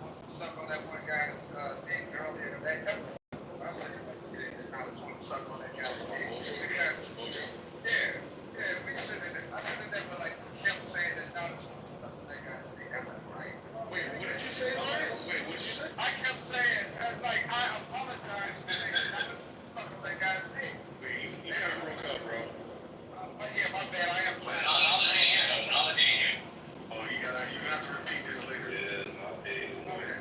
wants to suck on that one guy's dick earlier. I was like, knowledge wants to suck on that guy's dick. Because, we shouldn't, I shouldn't have never, like, kept saying that knowledge wants to suck on that guy's dick. That wasn't right. Wait, what did you say, Larry? Wait, what did you say? I kept saying, like, I apologize for saying that knowledge wants to suck on that guy's dick. Wait, you kind of broke up, bro. But yeah, my bad, I am playing. Another day here. Oh, you're gonna have to repeat this later. yeah, not days. Okay,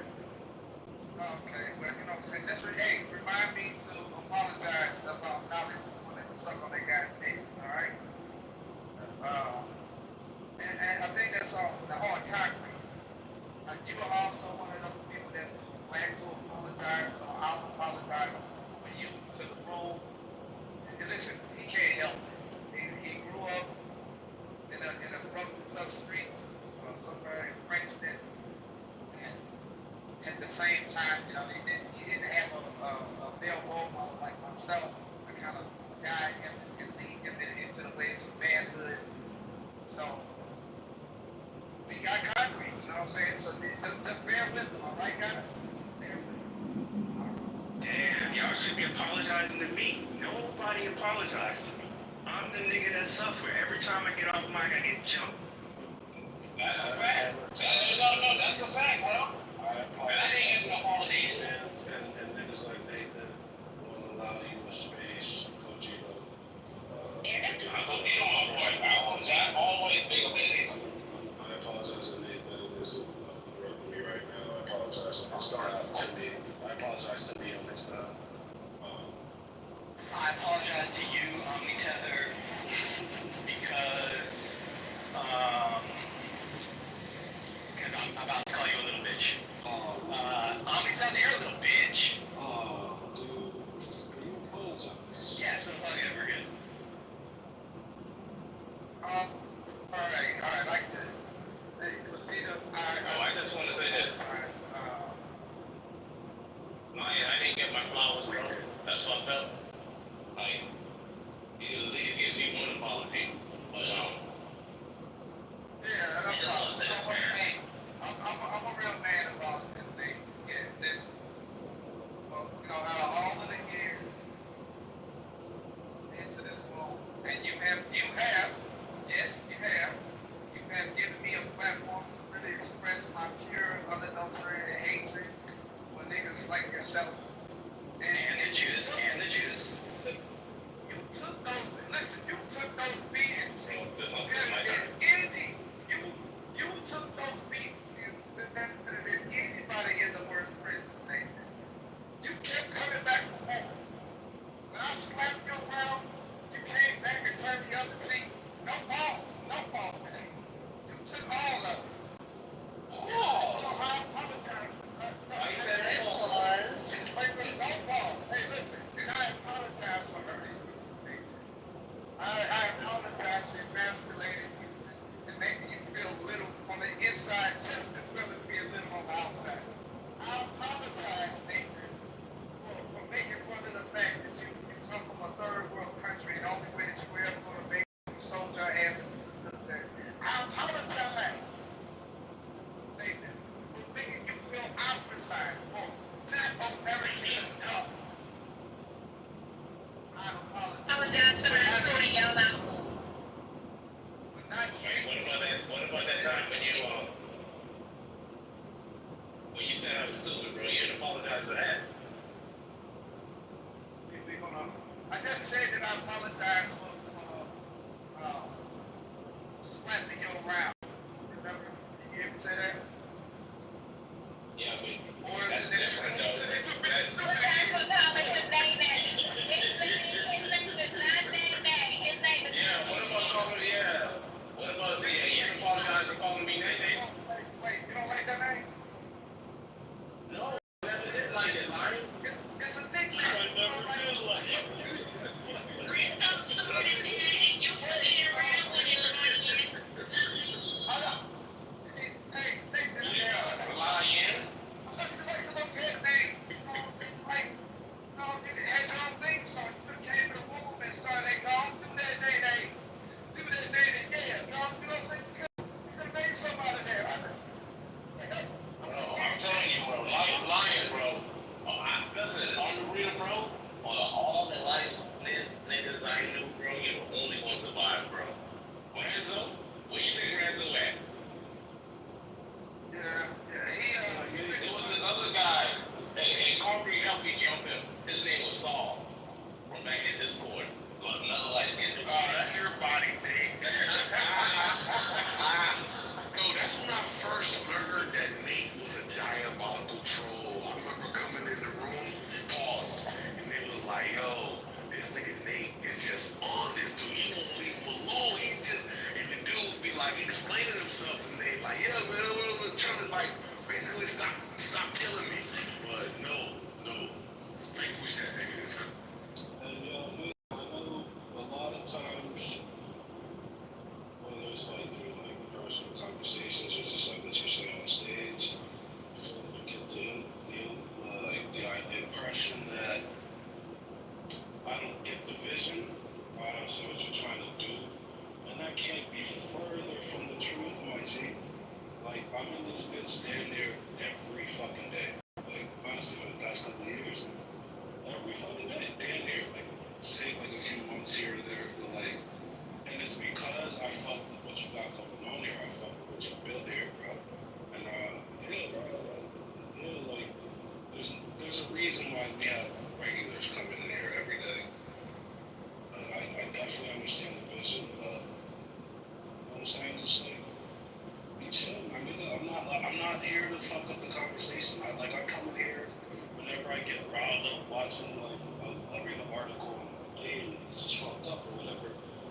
well, you know what I'm saying? Just, remind me to apologize about knowledge when they suck on that guy's dick, all right? And I think that's all, the hard concrete. You are also one of those people that's glad to apologize, so I'll apologize for you to the room. And listen, he can't help it. He grew up in a rough, tough street, somewhere in Princeton, and at the same time, you know, he didn't have a male role model like myself to kind of guide him and lead him into the ways of manhood. So we got concrete, you know what I'm saying? So just bear with him, all right, guys? Bear with him. Damn, y'all should be apologizing to me. Nobody apologized to me. I'm the nigga that suffer. Every time I get off mic, I get jumped. That's a fact. No, that's a fact, bro. I apologize. That ain't no apologies. And niggas like Nathan won't allow you a space, Kojima. I hope you don't avoid problems. I always big of it. I apologize to Nathan. This is interrupting me right now. I apologize on his behalf to me. I apologize to me on his behalf. I apologize to you, Omnitether, because giving me a platform to really express my pure, unadulterated hatred for niggas like yourself. And the Jews. You took those, listen, you took those beatings. This one is my turn. You took those beatings that anybody in the worst prison state. You kept coming back for more. When I slapped you around, you came back and turned the other cheek. No fault for that. You took all of it. I apologize. Why you said that? No fault. Hey, listen, and I apologize for hurting you. I apologize for emasculating you and making you feel little on the inside just as well as being little on the outside. I apologize, Nathan, for making fun of the fact that you come from a third world country and the only way that you were ever going to make you sold your ass to the military. I apologize, Nathan, for making you feel ostracized for not American enough. I Apologize for not tuning y'all out. but not Hey, what about that time when you said I was stupid, bro? You didn't apologize for that. I just said that I apologize for slapping you around. Remember? Did you ever say that? Yeah, Or but that's different, though. Apologize for calling him Day Day. His name is not Day Day. His name is Yeah, what about calling me? Yeah. What about me? You didn't apologize for calling me Nene? Wait, you don't like that name? No, I never did like it, Larry. It's a nickname. I never did like it. Chris don't support his name. You took it around when it was like you. Hold up. Hey, Nathan. Yeah, Lion. I thought you liked the little kid name. You know what I'm saying? Like, no, you had your own thing, so you could have came to the movement and started going, do that day. Do that day, yeah. You know what I'm saying? You could have made something out of there. Bro, I'm telling you, bro. Lion, bro. Listen, on the real, bro. On all the lights, niggas I knew, bro, you're the only one survived, bro. Ranzo? Where you think Ranzo at? There was this other guy. Hey, Corey helped me jump him. His name was Saul. From back in Discord. Another light skinned dude. Oh, that's your body thing. No, that's when I first heard that Nate was a diabolical troll. I remember coming in the room, paused, and they was like, yo, this nigga Nate is just on this dude. He won't leave him alone. And the dude would be like explaining himself to Nate, like, yeah, man, we're trying to like basically stop killing me. But no, vanquish that nigga. And I know a lot of times, whether it's like through like personal conversations or just like what you say on stage, you get the impression that I don't get the vision, I don't see what you're trying to do, and that can't be further from the truth, my G. Like, I'm in this bitch damn near every fucking day. Like, honestly, for the past couple of years, every fucking day, damn near. Like, say like a few months here or there, but like, and it's because I fuck with what you got going on here. I fuck with what you built here, bro. And yeah, bro. Yeah, like, there's a reason why we have regulars coming in here every day. I definitely understand the vision, but you know what I'm saying? Just like, be chill, my nigga. I'm not here to fuck up the conversation. I come in here whenever I get riled up watching like I read an article and daily, it's just fucked up or whatever.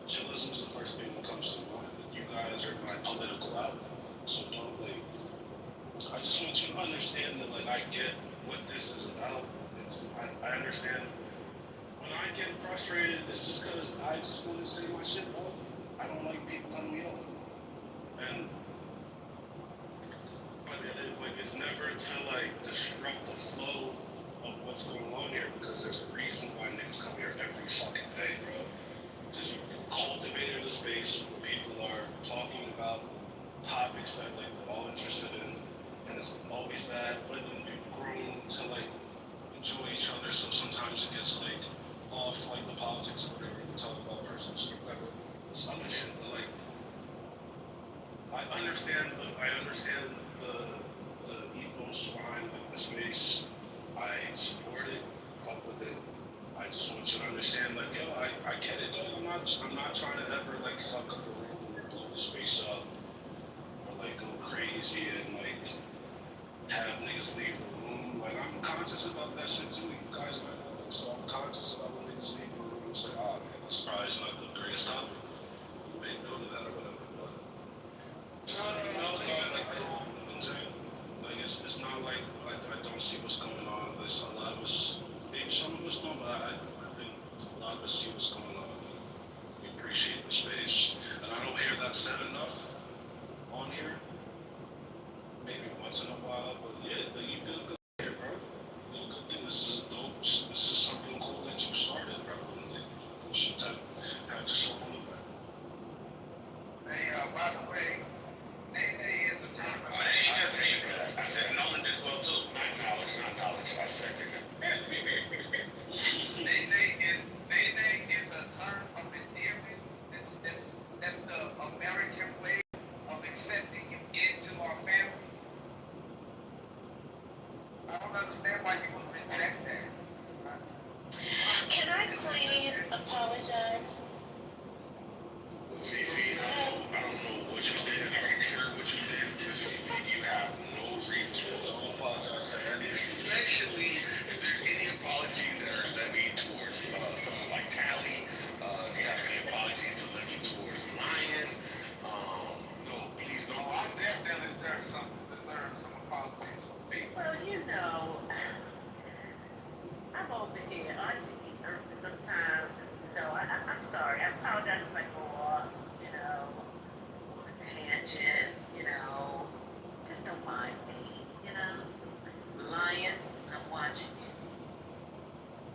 Chillism is the first thing that comes to mind. You guys are my political outlet, so don't like. I just want you to understand that like I get what this is about. I understand. When I get frustrated, it's just because I just want to say my shit, bro. I don't like people cutting me off. But it's never to like disrupt the flow of what's going on here because there's a reason why niggas come here every fucking day, bro. Just cultivated a space where people are talking about topics that like we're all interested in, and it's always that. But then we've grown to like enjoy each other, so sometimes it gets like off like the politics or whatever. We talk about personal shit, whatever. It's other shit, but like I understand the ethos behind like the space. I support it, fuck with it. I just want you to understand, like, yo, I get it, though. I'm not trying to ever like fuck up the room or blow the space up or like go crazy and like have niggas leave the room. Like, I'm conscious about that shit too. You guys might know that, so I'm conscious about when niggas leave the room. It's like, oh man, this probably is not the greatest topic. You may know that or whatever, but like it's not like I don't see what's going on. There's a lot of us, maybe some of us don't, but I think a lot of us see what's going on. We appreciate the space, and I don't hear that said enough on here. Maybe once in a while, but yeah, you did a good here, bro. You did a good thing. This is dope. This is something cool that you started, bro. You should have yourself on the back. Hey, by the way, Nene is a term. I said knowledge as well too. Not knowledge. I second it. Nene is a term of endearment. That's the American way of accepting you into our family. I don't understand why you would reject that. Can I please apologize? Fifi, I don't know what you did. I don't care what you did. Fifi, you have no reason to apologize to her. Especially if there's any apologies that are levied towards someone like Tally. If you have any apologies to levy towards Lion, no, please don't. I definitely deserve some apologies from me. Well, you know, I'm over here, Auntie, sometimes, you know, I'm sorry, I apologize if I go off, you know, on a tangent, you know, just don't mind me, you know, Lion, I'm watching you.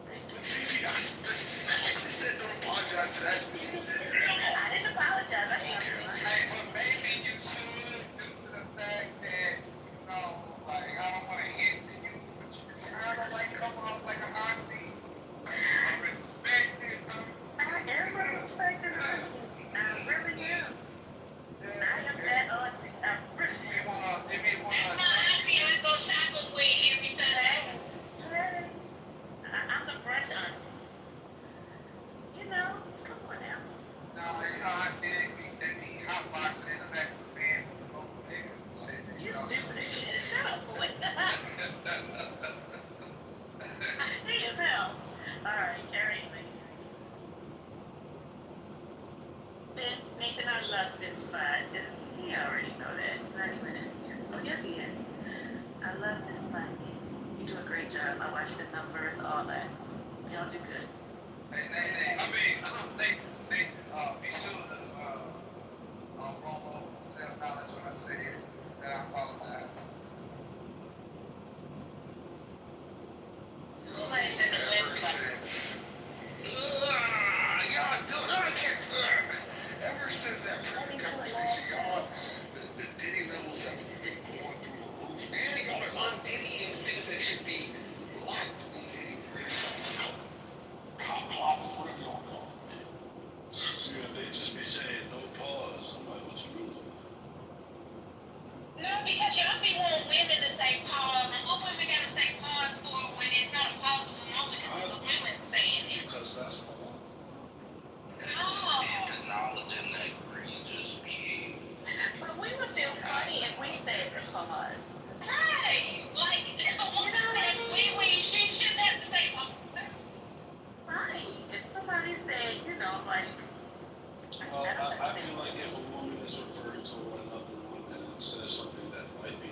Thank you. Fifi, I specifically said don't apologize to that. I didn't apologize, I can't. Hey, but maybe you should, due to the fact that, you know, like, I don't want to hit to you, but you kind of like coming off like an auntie. I respect it. I am a respected auntie. I really am. I am that auntie. I really am. That's my auntie I go shopping with every Sunday. I'm the brunch auntie. You know, come on now. No, you know, I did be hot boxing in the back of the van with the local niggas and shit. You stupid as shit. Shut up, boy. He as hell. Alright, carry me. Nathan, I love this spot. Just, he already know that. He's not even in here. Oh, yes, he is. I love this spot. You do a great job. I watch the numbers, all that. Y'all do good. Hey, I mean, I don't think, be sure to, Romo, self-knowledge when I say it, that I apologize. Somebody said the website. Ever since that prison conversation, y'all, the Diddy levels have been going through the roof. And y'all are un-Diddying things that should be locked on Diddy. Closets, whatever you want to call it. Yeah, they just be saying no pause. I'm like, what you mean? No, because y'all be wanting women to say pause, and what women gotta say pause for when it's not a pausable moment because it's a women saying it? Because that's my mom. Oh. Acknowledging that egregious behavior. But we would feel funny if we said pause. Right. Like, if a woman says we she shouldn't have to say pause. Right. If somebody said, you know, like, I feel like if a woman is referring to another woman and says something that might be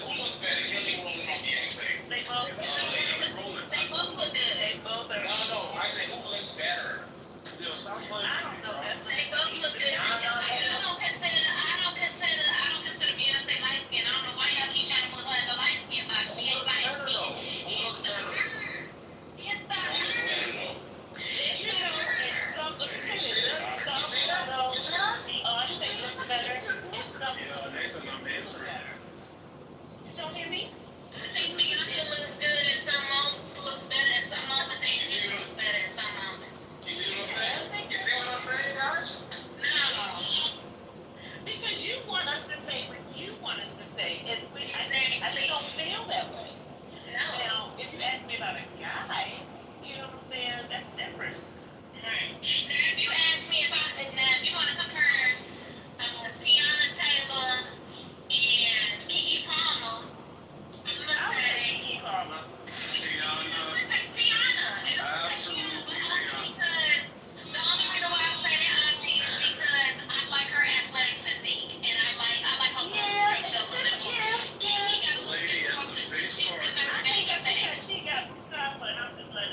this? Who looks better? Kelly Rowland or Beyonce? They both look good. They both look good. They both are. No. I say who looks better? Yo, stop playing. I don't know. They both look good. I don't consider Beyonce light skin. I don't know why y'all keep trying to put her in the light skin box. She ain't light skin. Who looks better? It's the Who looks better though? it's something. You see that? You see that? Beyonce looks better. It's something. Yeah, Nathan, I'm answering that. You don't hear me? I think Beyonce looks good in some moments, looks better in some moments, and she looks better in some moments. You see what I'm saying? You see what I'm saying, guys? No. Because you want us to say what you want us to say, and I don't feel that way. No. Now, if you ask me about a guy, you know what I'm saying, that's different. Right. Now, if you ask me if you want to compare Tiana Taylor and Keke Palmer, I'm gonna say Keke Palmer. Tiana. And I'm gonna say Tiana because the only reason why I say that, Auntie, is because I like her athletic physique, and I like her bone structure a little bit more. Keke got a little bit more of the she's still got her mega fat. She got stuff, and I'm just like,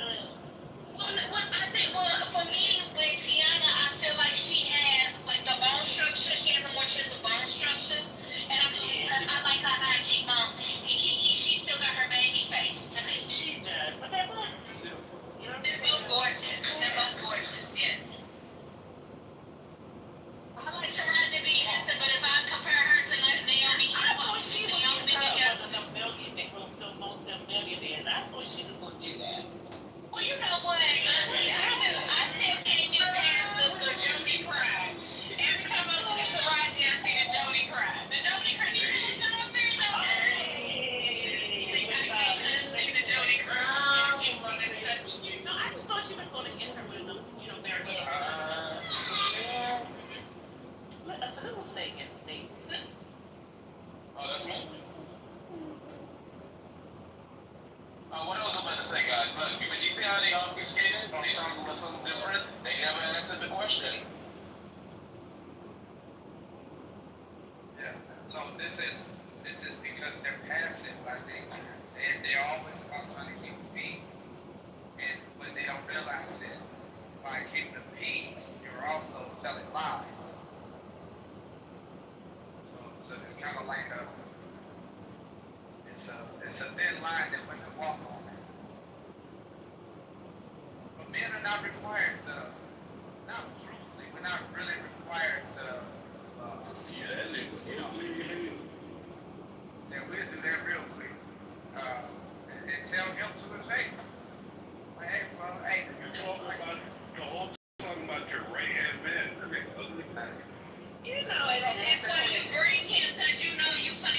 for me, with Tiana, I feel like she has like the bone structure. She has a more chiseled bone structure, and I like her high cheekbones. And Keke, she still got her baby face to me. she does, but they're both beautiful. You know, They're both gorgeous. They're both gorgeous. Yes. I like Taraji B. Henson, but if I compare her to Naomi I thought she would Campbell, give her one of the multi-millionaires. I thought she was going to do that. well, you know what? I still can't get past the Jody cry. Every time I look at Taraji, I see the Jody cry. The Jody cry. You know what I mean? I can't see the Jody cry. No, I just thought she was going to get her with them, you know, marry her. Who was singing? Oh, that's me. What else I'm about to say, guys? Look, you see how they obfuscated? They talking about something different? They never answered the question. Yeah. So this is because they're passive. Like they're always about trying to keep the peace, and when they don't realize it, by keeping the peace, you're also telling lies. So it's kind of like it's a thin line that women walk on. But men are not required to, not truthfully, we're not really required to. Yeah, that nigga. Yeah, we'll do that real quick. And tell him to his face. Like, hey, bro, hey. You talking about the whole talking about your right hand man. That nigga ugly. You know it. That's why you bring him, because you know you finna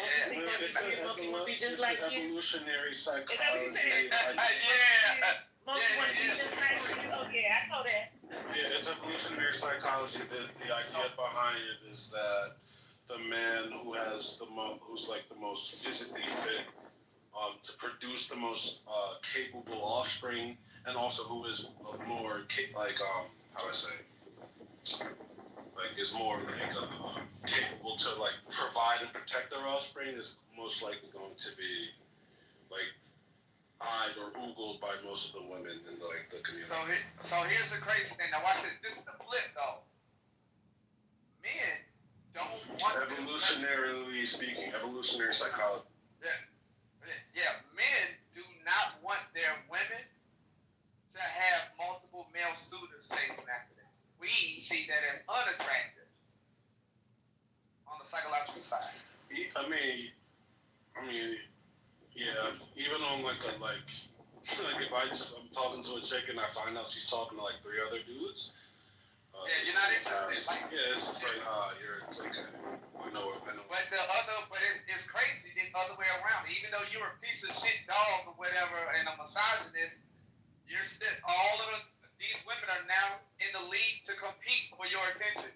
Most people think that people would be just like you. Evolutionary Is that what you psychology. said? Most would be just like you. Oh yeah, I know that. Yeah, it's evolutionary psychology. The idea behind it is that the man who has who's like the most physically fit, to produce the most capable offspring, and also who is more how I say, like is more like capable to like provide and protect their offspring is most likely going to be like eyed or oogled by most of the women in like the community. So here's the crazy thing. Now watch this. This is the flip though. Men don't want Evolutionarily speaking, evolutionary psychology. Yeah, men do not want their women to have multiple male suitors chasing after them. We see that as unattractive on the psychological side. I mean, yeah. Even on like if I'm talking to a chick and I find out she's talking to like 3 other dudes. You're not interested. It's just like it's okay. I know. But it's crazy the other way around. Even though you're a piece of shit dog or whatever and a misogynist, you're still these women are now in the league to compete for your attention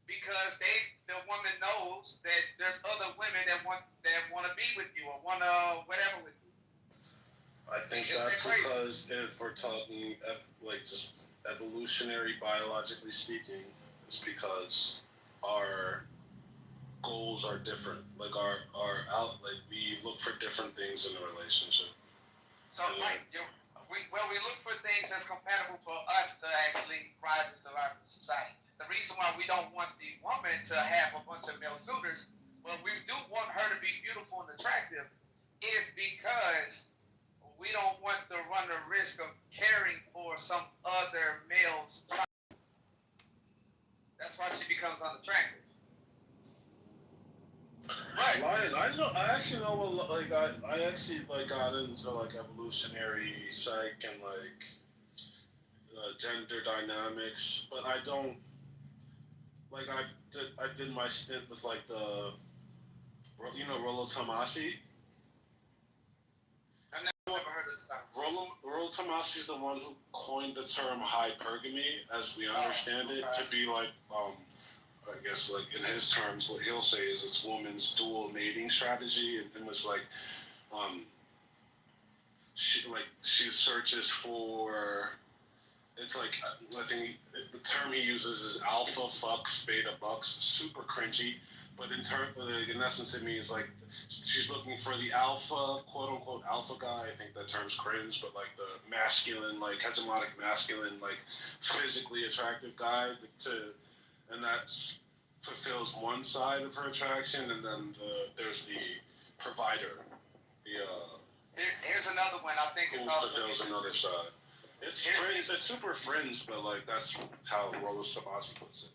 because the woman knows that there's other women that want to be with you or want to whatever with you. I think that's because if we're talking just evolutionary biologically speaking, it's because our goals are different. Like we look for different things in a relationship. So we look for things that's compatible for us to actually thrive and survive in society. The reason why we don't want the woman to have a bunch of male suitors, but we do want her to be beautiful and attractive, is because we don't want to run the risk of caring for some other male's child. That's why she becomes unattractive. Right. I actually know I actually got into like evolutionary psych and like gender dynamics, but I don't like I did my stint with like the Rollo Tomassi. I've never heard of this stuff. Rollo Tomassi is the one who coined the term hypergamy, as we understand it, to be like I guess like in his terms, what he'll say is it's woman's dual mating strategy, and was like, she searches for. It's like I think the term he uses is alpha fucks, beta bucks, super cringy, but in essence it means like she's looking for the alpha, quote unquote alpha guy. I think that term's cringe, but like the masculine, like hegemonic masculine, like physically attractive guy and that fulfills one side of her attraction, and then there's the provider, Here's another one. I think who fulfills another side. It's fringe. It's super fringe, but like that's how Rollo Tomassi puts it.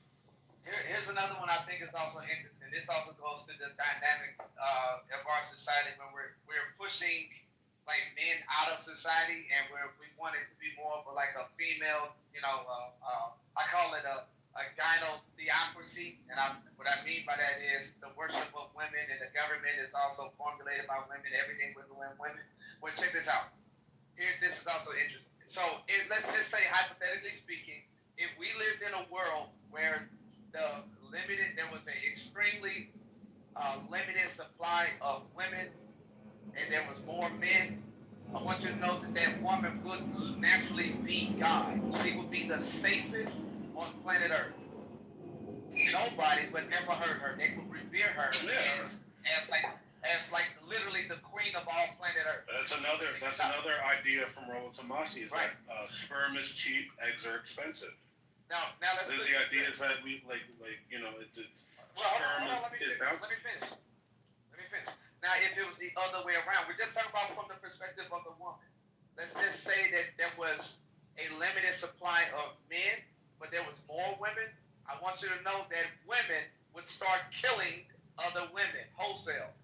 Here's another one I think is also interesting. This also goes to the dynamics of our society when we're pushing like men out of society and we want it to be more of like a female, I call it a gynotheocracy, and what I mean by that is the worship of women, and the government is also formulated by women. Everything with women. Well, check this out. This is also interesting. So let's just say, hypothetically speaking, if we lived in a world where there was an extremely limited supply of women, and there was more men, I want you to know that woman would naturally be God. She would be the safest on planet Earth. Nobody would ever hurt her. They would revere her as like literally the queen of all planet Earth. That's another idea from Rollo Tomassi. Is right. That sperm is cheap, eggs are expensive. Now let's. The idea is that we sperm is bounty. Let me finish. Now, if it was the other way around, we're just talking about from the perspective of the woman. Let's just say that there was a limited supply of men, but there was more women. I want you to know that women would start killing other women wholesale.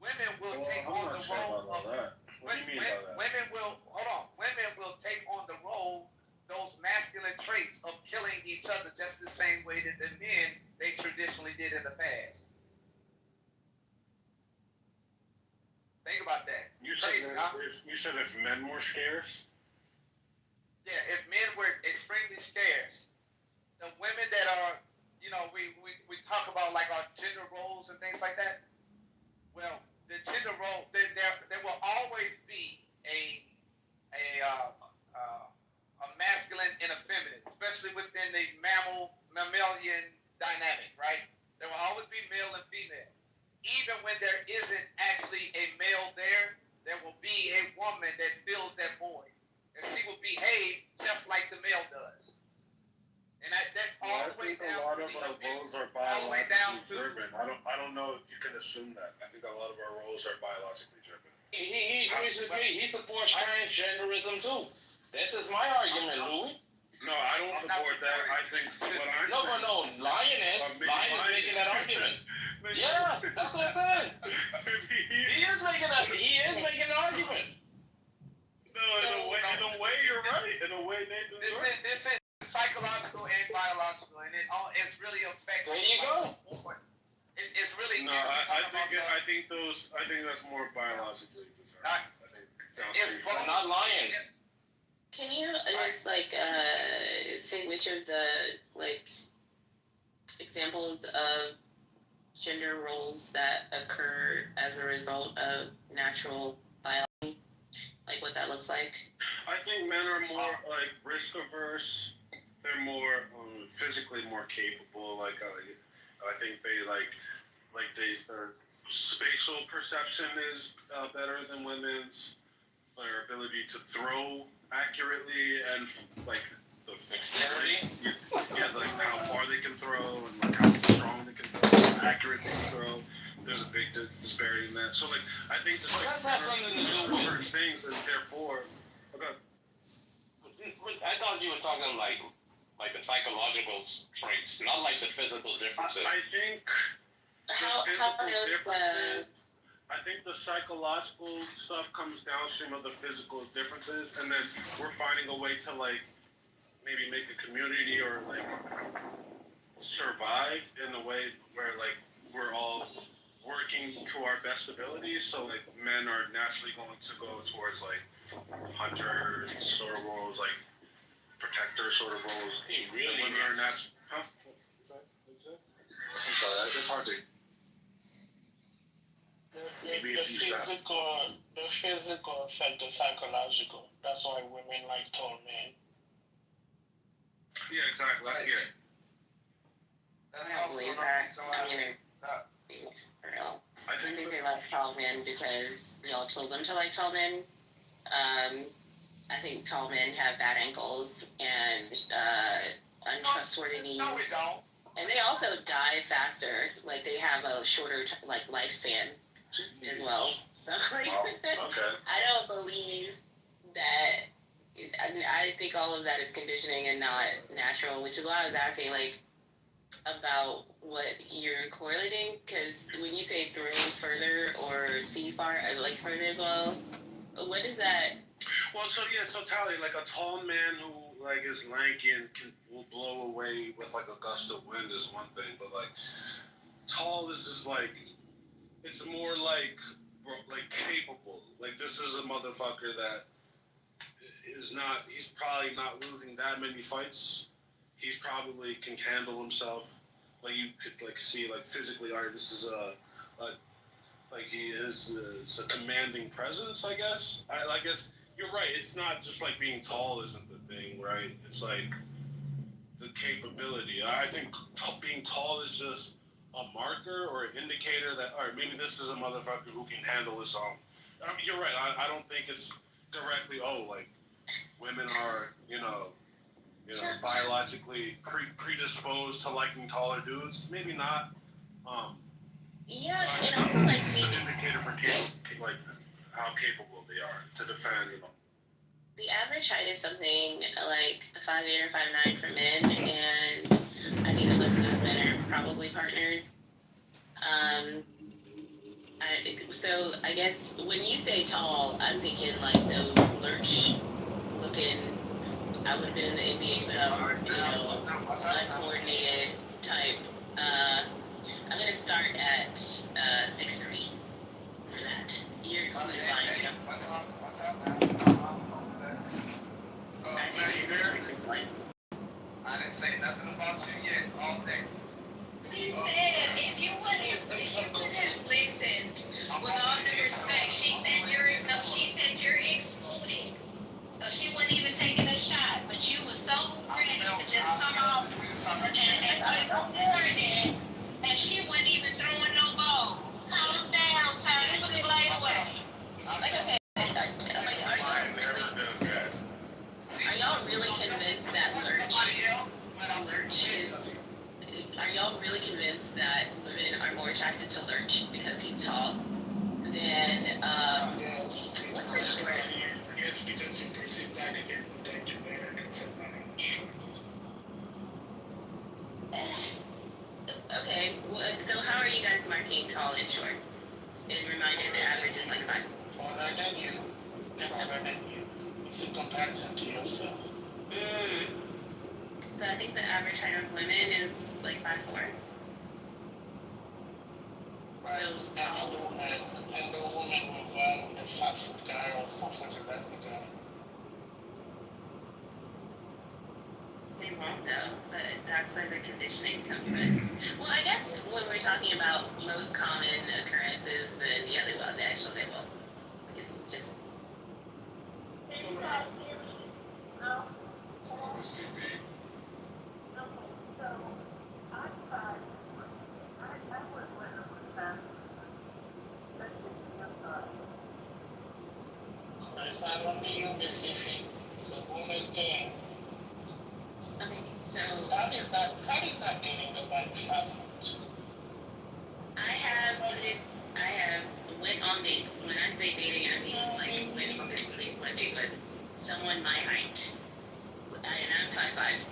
Women will take on the role of that. What do you mean by that? Women will take on the role, those masculine traits of killing each other just the same way that the men they traditionally did in the past. Think about that. You said Crazy, huh? if men were scarce. Yeah, if men were extremely scarce, the women that are, you know, we talk about like our gender roles and things like that. Well, the gender role, there will always be a masculine and a feminine, especially within the mammalian dynamic, right? There will always be male and female. Even when there isn't actually a male there, there will be a woman that fills that void. And she will behave just like the male does. And that's all the way down a lot to of the our roles are all the way down biologically driven. I don't know if you can assume that. I think a lot of our roles are biologically driven. He agrees with me. He supports transgenderism too. This is my argument, Louis. No, I don't support that. I think what I'm saying. No, Lion is making that argument. Yeah, that's what I'm saying. He is making an argument. No, in a way, you're right. In a way, Nathan's right. This is psychological and biological, and it's really affecting. There you go. It's really. No, I think that's more biologically determined. I think it's not lying. Can you just say which of the examples of gender roles that occur as a result of natural biology, like what that looks like? I think men are more risk averse. They're more physically more capable. I think their spatial perception is better than women's. Their ability to throw accurately and the dexterity, how far they can throw and how strong they can throw, how accurate they can throw. There's a big disparity in that. So I think that's not something to do with things, and therefore, I thought you were talking like the psychological traits, not like the physical differences. I think I think the psychological stuff comes downstream of the physical differences, and then we're finding a way to maybe make the community or survive in a way where we're all working to our best abilities. So men are naturally going to go towards hunter sort of roles, protector sort of roles. Really? Women are naturally. Huh? I'm sorry, it's hard to. The physical affect the psychological. That's why women like tall men. Yeah, exactly. I don't believe that. I think they like tall men because y'all told them to like tall men. I think tall men have bad ankles and untrustworthy knees. No, we don't. And they also die faster. They have a shorter lifespan as well. So okay. I don't believe that. I think all of that is conditioning and not natural, which is why I was asking about what you're correlating. Because when you say throw further or see far, further as well, what is that? Well, so Tally, a tall man who is lanky and will blow away with a gust of wind is one thing, but tall is just it's more capable. This is a motherfucker that is not. He's probably not losing that many fights. He's probably can handle himself. You could see physically. All right, this is he is it's a commanding presence. I guess. I guess you're right. It's not just being tall isn't the thing, right? It's the capability. I think being tall is just a marker or an indicator that, all right, maybe this is a motherfucker who can handle his own. You're right. I don't think it's directly, women are, biologically predisposed to liking taller dudes. Maybe not. Yeah, it's an indicator for how capable they are to defend. The average height is something 5'8" or 5'9" for men, and I think that most of those men are probably partnered. So I guess when you say tall, I'm thinking those lurch looking. I would have been in the NBA, but uncoordinated type. I'm gonna start at 6'3" for that. You're and reminded the average is like 5. Taller than you, taller than you. It's in comparison to yourself. So I think the average height of women is like 5'4". Right. So tall. And the woman will go out with a 5-foot guy or 4-foot guy. They won't though, but that's where the conditioning comes in. Well, I guess when we're talking about most common occurrences, then yeah, they will. They will. It's just. I don't need you specific. It's a woman thing. Okay, so That is not dating nobody 5 foot. I have went on dates. When I say dating, I mean like went on dates with someone my height. And I'm 5'5".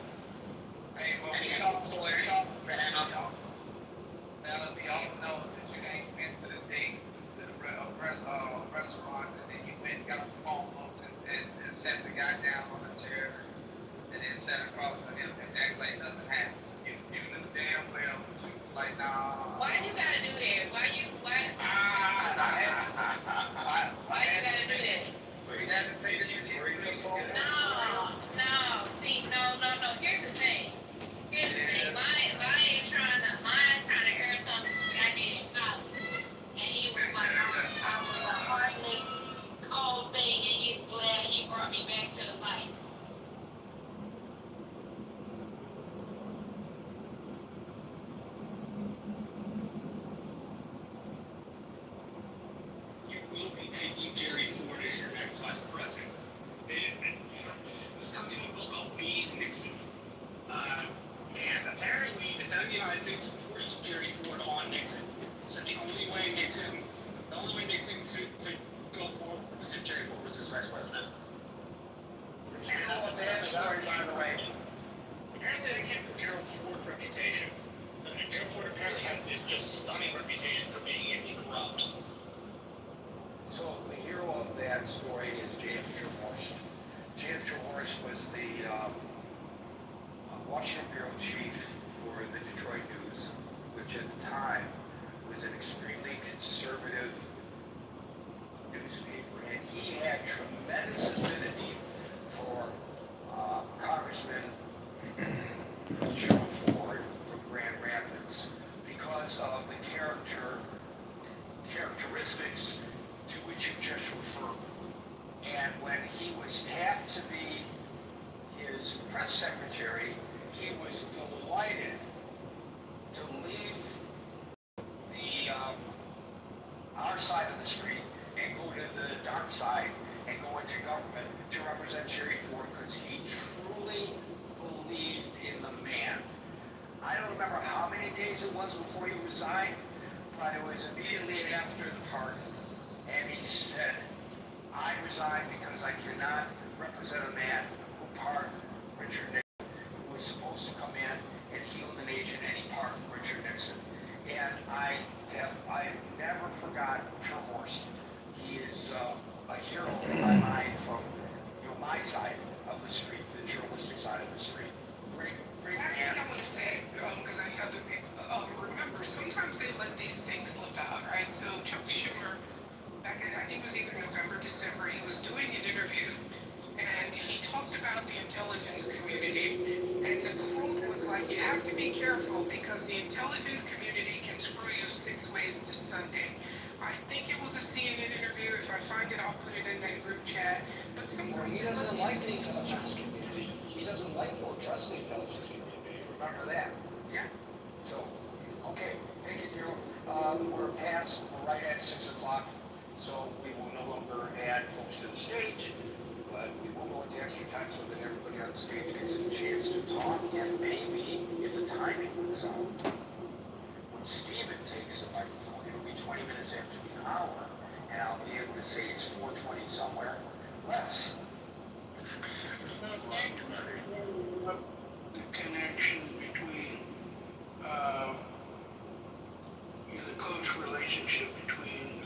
Hey, well, I mean, we I'm all 6'4", but I'm also. Now, we all know that you ain't been to the date, to the restaurant, and then you went and got the phone books and sat the guy down on the chair, and then sat across from him and act like nothing happened. You knew damn well, you was like, nah. Why you gotta do that? Why you gotta do that? Bring the phone. No. See, no. Here's the thing. Mine trying to air something I did in college. And he was like, I was a heartless, cold thing, and he's glad he brought me back to the light. You will be taking Jerry Ford as your next vice president. This company will called B. Nixon. And apparently the Senate of the United States forced Jerry Ford on Nixon. So the only way Nixon could go forward was if Jerry Ford was his vice president. Sorry, by the way. Apparently that came from Gerald Ford's reputation. Gerald Ford apparently had this just stunning reputation for being anti-corrupt. So the hero of that story is James Horst. James Horst was the Washington bureau chief for the Detroit News, which at the time was an extremely conservative newspaper, and he had tremendous affinity for Congressman Gerald Ford from Grand Rapids because of the characteristics to which you just referred. And when he was tapped to be his press secretary, he was delighted to leave our side of the street and go to the dark side and go into government to represent Jerry Ford because he truly believed in the man. I don't remember how many days it was before he resigned, but it was immediately after the pardon. And he said, I resign because I cannot represent a man who pardoned Richard Nixon, who was supposed to come in and heal the nation, and he pardoned Richard Nixon. And I have never forgotten Horst. He is a hero in my mind from my side of the street, the journalistic side of the street. Great Last thing man. I want to say, because I hear other people, remember, sometimes they let these things slip out, right? So Chuck Schumer, back in, I think it was either November, December, he was doing an interview, and he talked about the intelligence community, and the quote was like, you have to be careful because the intelligence community can screw you 6 ways to Sunday. I think it was a CNN interview. If I find it, I'll put it in that group chat. But Well, he doesn't like the intelligence community. He doesn't like or trust the intelligence community. Remember that. Yeah. So, okay, thank you, Drew. We're right at 6 o'clock, so we will no longer add folks to the stage, but we will go into extra time so that everybody on the stage gets a chance to talk, and maybe, if the timing works out, when Steven takes the microphone, it'll be 20 minutes after the hour, and I'll be able to say it's 4:20 somewhere. Let's. The connection between, the close relationship between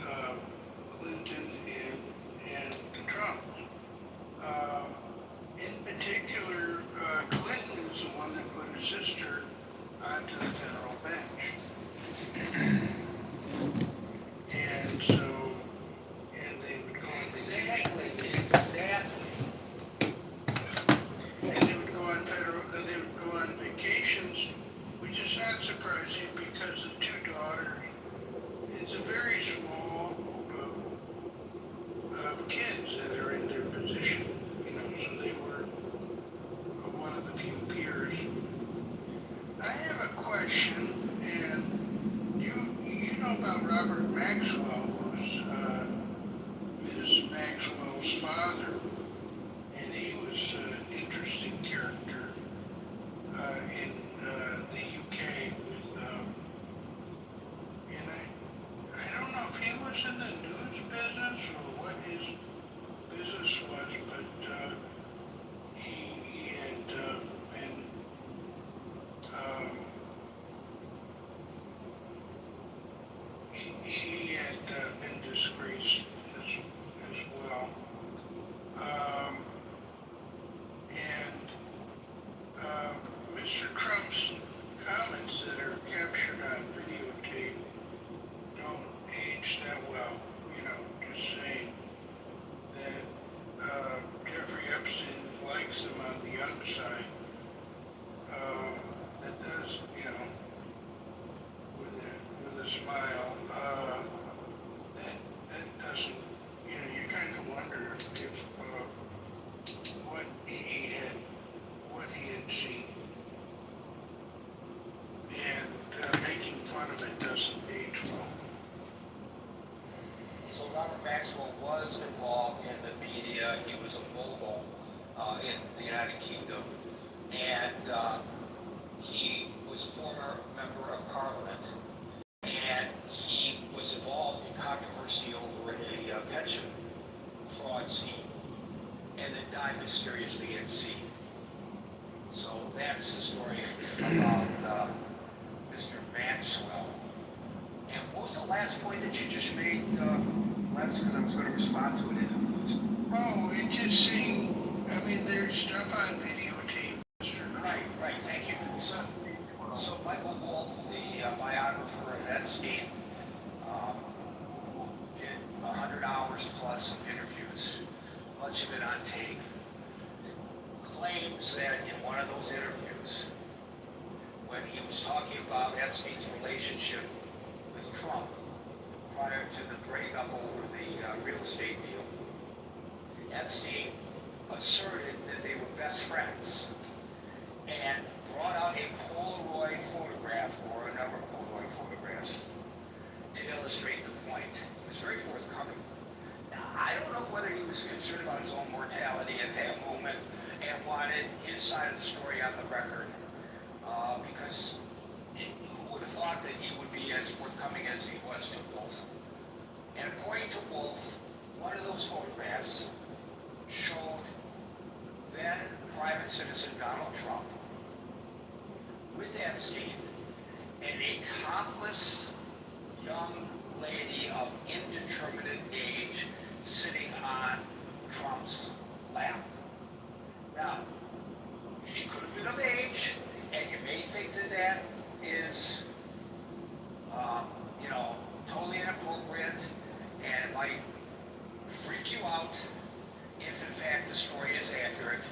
business or what his business was, but he had been he had been disgraced as well. Mr. Trump's comments that are captured on videotape don't age that well, you know, just saying that Jeffrey Epstein likes him on the young side. That does, you know, with a smile, that doesn't, you know, you kind of wonder if what he had seen. And making fun of it doesn't age well. So Robert Maxwell was involved in the media. He was a mogul in the United Kingdom, and he was a former member of Parliament, and he was involved in controversy over a pension fraud scheme, and then died mysteriously at sea. So that's the story about Mr. Maxwell. And what was the last point that you just made, Les? Because I was going to respond to it. Oh, it just seemed, I mean, there's stuff on videotape. Right, thank you. So Michael Wolff, the biographer of Epstein, who did 100 hours plus of interviews, much of it on tape, claims that in one of those interviews, when he was talking about Epstein's relationship with Trump prior to the breakup over the real estate deal, Epstein asserted that they were best friends and brought out a Polaroid photograph or a number of Polaroid photographs to illustrate the point. It was very forthcoming. Now, I don't know whether he was concerned about his own mortality at that moment and wanted his side of the story on the record, because who would have thought that he would be as forthcoming as he was to Wolff? And according to Wolff, one of those photographs showed then private citizen Donald Trump with Epstein and a topless young lady of indeterminate age sitting on Trump's lap. Now, she could have been of age, and you may think that that is, you know, totally inappropriate, and it might freak you out if in fact the story is accurate.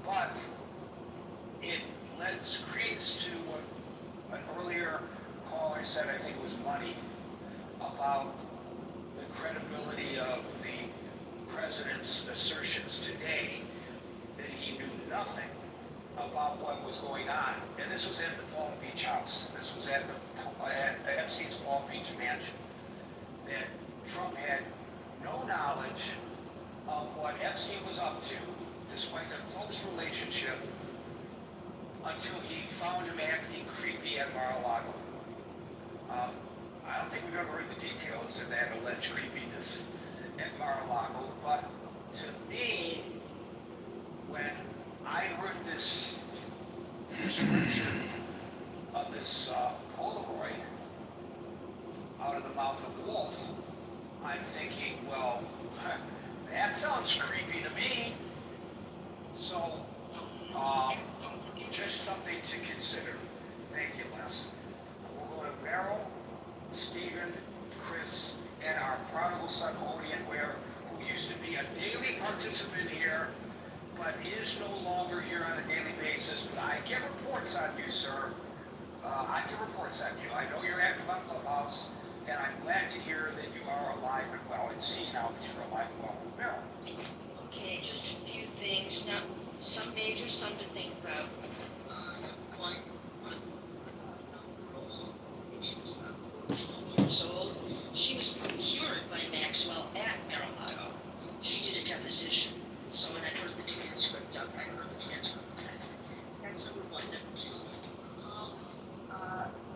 But it lends credence to what an earlier caller said, I think it was Money, about the credibility of the president's assertions today that he knew nothing about what was going on. And this was at the Palm Beach house. This was at Epstein's Palm Beach mansion. That Trump had no knowledge of what Epstein was up to, despite their close relationship, until he found him acting creepy at Mar-a-Lago. I don't think we've ever heard the details of that alleged creepiness at Mar-a-Lago, but to me, when I heard this description of this Polaroid out of the mouth of Wolff, I'm thinking, well, that sounds creepy to me. So, just something to consider. Thank you, Les. We'll go to Merrill, Stephen, Chris, and our prodigal son, Odin Ware, who used to be a daily participant here, but is no longer here on a daily basis. But I get reports on you, sir. I get reports on you. I know you're active on Clubhouse, and I'm glad to hear that you are alive and well, and see now that you're alive and well. Merrill. Okay, just a few things. Now, some major, some to think about. One girl, she was about 12 years old. She was procured by Maxwell at Mar-a-Lago. She did a deposition. So when I heard the transcript of that, that's number one. Number two,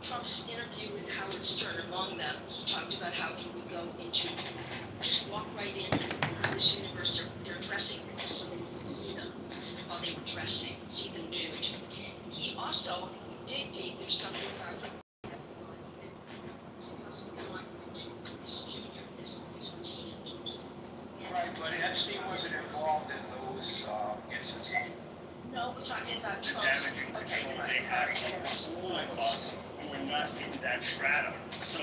Trump's interview with Howard Stern, among them, he talked about how he would go in Epstein wasn't involved in those instances. No, we're talking about Trump's. Okay, you're right. They have control of us who are not in that strata. So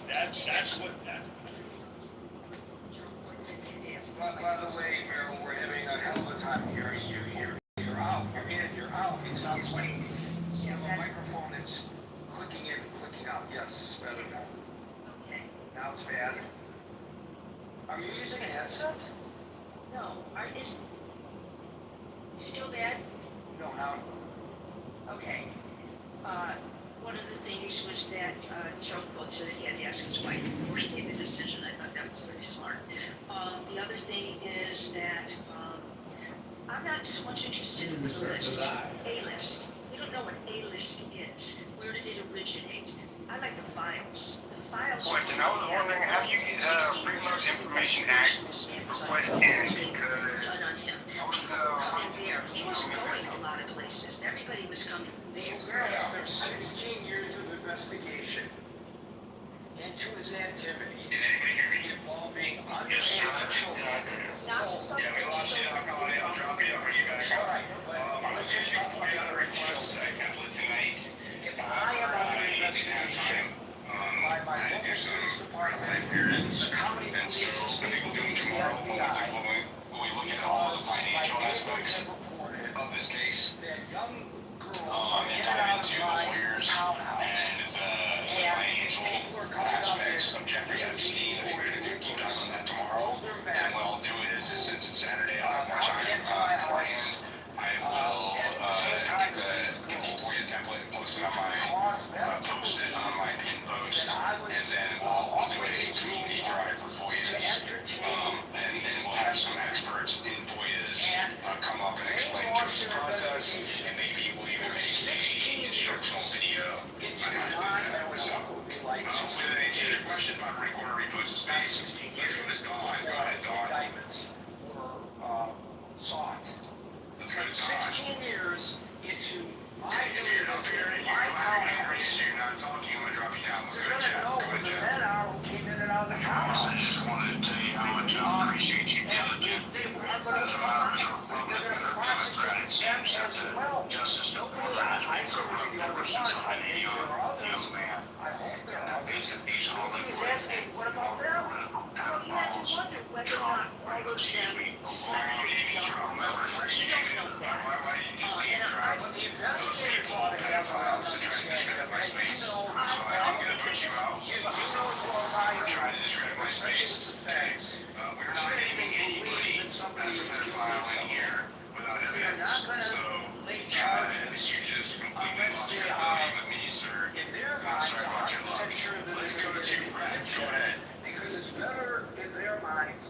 that's what. By the way, Meryl, we're having a hell of a time hearing you. You're out. You're in. You're out. It sounds like you have a microphone that's clicking in, clicking out. Yes, better now. Okay. Now it's bad. Are you using a headset? No, is still bad? No, now. Okay. One of the things was that Joe thought that he had to ask his wife before he made the decision. I thought that was very smart. The other thing is that I'm not so much interested in the list. A-list. We don't know what A-list is. Where did it originate? I like the files. The files. Question, I was wondering, have you Freedom of Information Act request in because done on him. Coming there, he wasn't going a lot of places. Everybody was coming there. After 16 years of investigation into his activities involving underage children. Not just Yeah, we lost you. I'll call you. I'll drop you. I'll bring you back. All right, but let's just talk about underage children. If I am under investigation by my local police department, the county police, the state police, the FBI, because my neighbors have reported that young girls are in and out of my townhouse, and people are coming up there looking for older men. And what I'll do is since it's Saturday, I'll have more time Into my house. I will get the FOIA template and post it on my pin post, and then we'll do a community drive for FOIAs, and then we'll have some experts in FOIAs come up and explain to us the process, and maybe we'll even make an instructional video on how to do that. So, to answer your question about recorder repost of space, let's go to Dawn. Go ahead, Dawn. Indictments were sought. Let's go to Dawn. 16 years into my If you're up here and you don't have any race, you're not talking, I'm gonna drop you down. Let's They're go to gonna Jeff. know Go who ahead, the Jeff. men are who came in and out of the county. I just wanted to tell you how much I appreciate you doing it. They were gonna prosecute them as well. Justice Nobody, I certainly the only one, I mean, there are others. I hope there are others. Nobody's asking, what about them? Well, you have to wonder whether or not all those men slept with the young girls. You don't know that. And I But the investigators ought to have an understanding of it. You know, you know as well as I do, especially with the facts. We're not naming anybody as a pedophile in here without evidence. So, Lay you charges just completely unless lost they your are, ability with me, sir. in their minds, Sorry about your 100% luck. sure that Let's they're go going to to get Brad. Go conviction. ahead. Because it's better in their minds.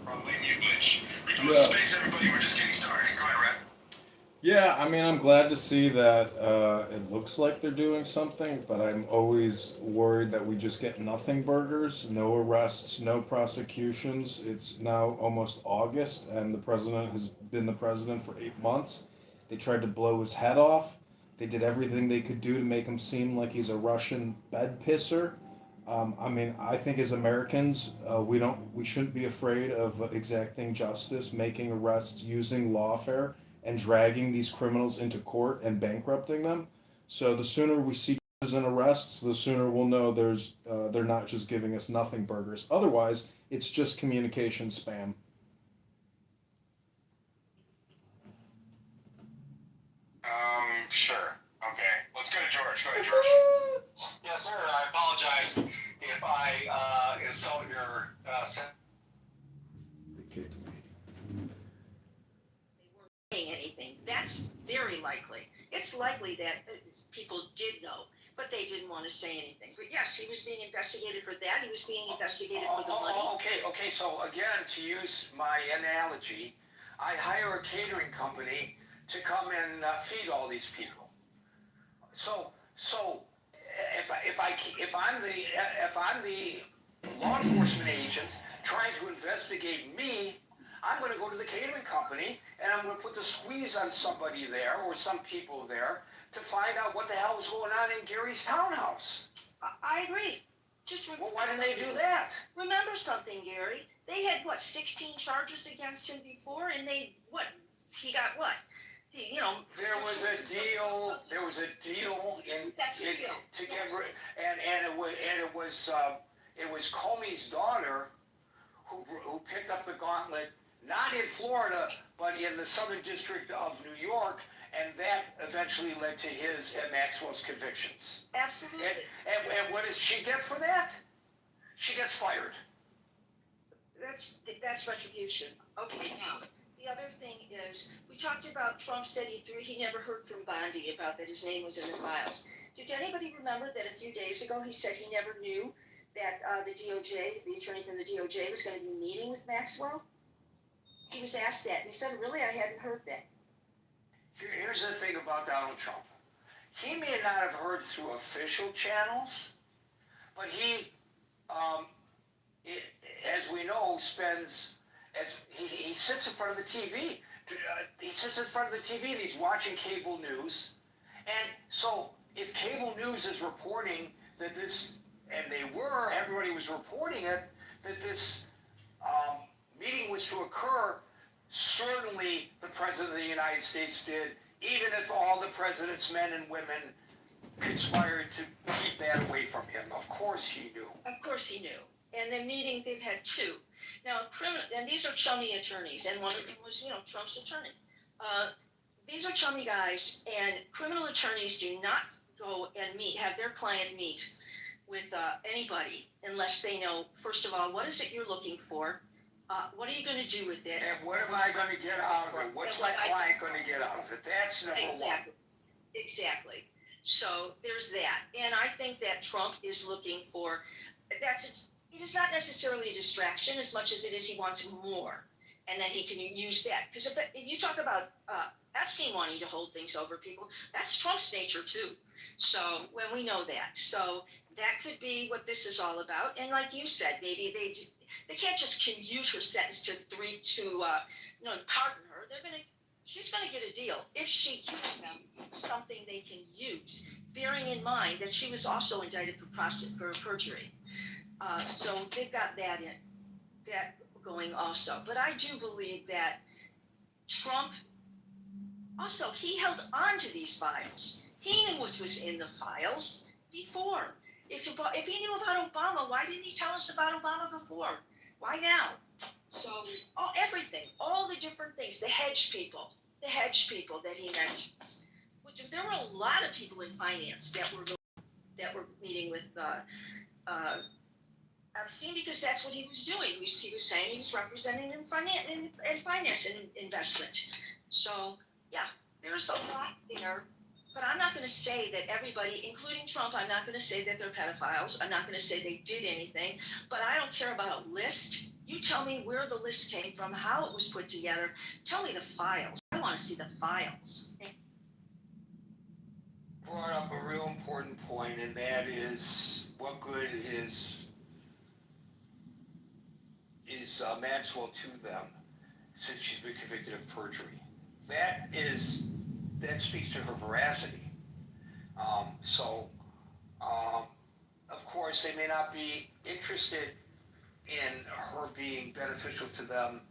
Probably mute glitch. Repost space, everybody. We're just getting started. Go ahead, Brad. Yeah, I mean, I'm glad to see that it looks like they're doing something, but I'm always worried that we just get nothing burgers, no arrests, no prosecutions. It's now almost August, and the president has been the president for 8 months. They tried to blow his head off. They did everything they could do to make him seem like he's a Russian bed pisser. I mean, I think as Americans, we shouldn't be afraid of exacting justice, making arrests, using lawfare, and dragging these criminals into court and bankrupting them. So the sooner we see and arrests, the sooner we'll know they're not just giving us nothing burgers. Otherwise, it's just communication spam. Sure. Okay. Let's go to George. Go ahead, George. Yes, sir. I apologize if I insult your saying anything. That's very likely. It's likely that people did know, but they didn't want to say anything. But yes, he was being investigated for that. He was being investigated for the money. Okay. So again, to use my analogy, I hire a catering company to come and feed all these people. So if I'm the law enforcement agent trying to investigate me, I'm going to go to the catering company and I'm going to put the squeeze on somebody there or some people there to find out what the hell was going on in Gary's townhouse. I agree. Just Well, why didn't they do that? remember something, Gary. They had what 16 charges against him before, and he got what? There was a deal That's the deal. to get rid, and it was Comey's daughter who picked up the gauntlet, not in Florida, but in the Southern District of New York, and that eventually led to his and Maxwell's convictions. Absolutely. And what does she get for that? She gets fired. That's retribution. Okay, now the other thing is we talked about Trump said he never heard from Bondi about that his name was in the files. Did anybody remember that a few days ago he said he never knew that the attorney from the DOJ was going to be meeting with Maxwell? He was asked that, and he said, "Really, I hadn't heard that." Here's the thing about Donald Trump. He may not have heard through official channels, but he, as we know, he sits in front of the TV. He sits in front of the TV and he's watching cable news. And so if cable news is reporting that this, and everybody was reporting it, that this meeting was to occur, certainly the President of the United States did, even if all the President's men and women conspired to keep that away from him. Of course he knew. Of course he knew. And the meeting, they've had two. Now, and these are chummy attorneys, and one of them was, Trump's attorney. These are chummy guys, and criminal attorneys do not go and have their client meet with anybody unless they know, first of all, what is it you're looking for? What are you going to do with it? And what am I going to get out of it? What's my client going to get out of it? That's number one. Exactly. So there's that. And I think that Trump is looking for, it is not necessarily a distraction as much as it is he wants more. And then he can use that. Because if you talk about Epstein wanting to hold things over people, that's Trump's nature too. So when we know that. So that could be what this is all about. And like you said, maybe they can't just commute her sentence to pardon her. She's gonna get a deal if she gives them something they can use, bearing in mind that she was also indicted for perjury. So they've got that going also. But I do believe that Trump also, he held on to these files. He knew what was in the files before. If he knew about Obama, why didn't he tell us about Obama before? Why now? So everything, all the different things, the hedge people that he mentions. There were a lot of people in finance that were meeting with Epstein because that's what he was doing. He was saying he was representing in finance and investment. So yeah, there's a lot there. But I'm not going to say that everybody, including Trump, I'm not going to say that they're pedophiles. I'm not going to say they did anything. But I don't care about a list. You tell me where the list came from, how it was put together. Tell me the files. I want to see the files. Brought up a real important point, and that is what good is Maxwell to them since she's been convicted of perjury. That speaks to her veracity. Of course, they may not be interested in her being beneficial to them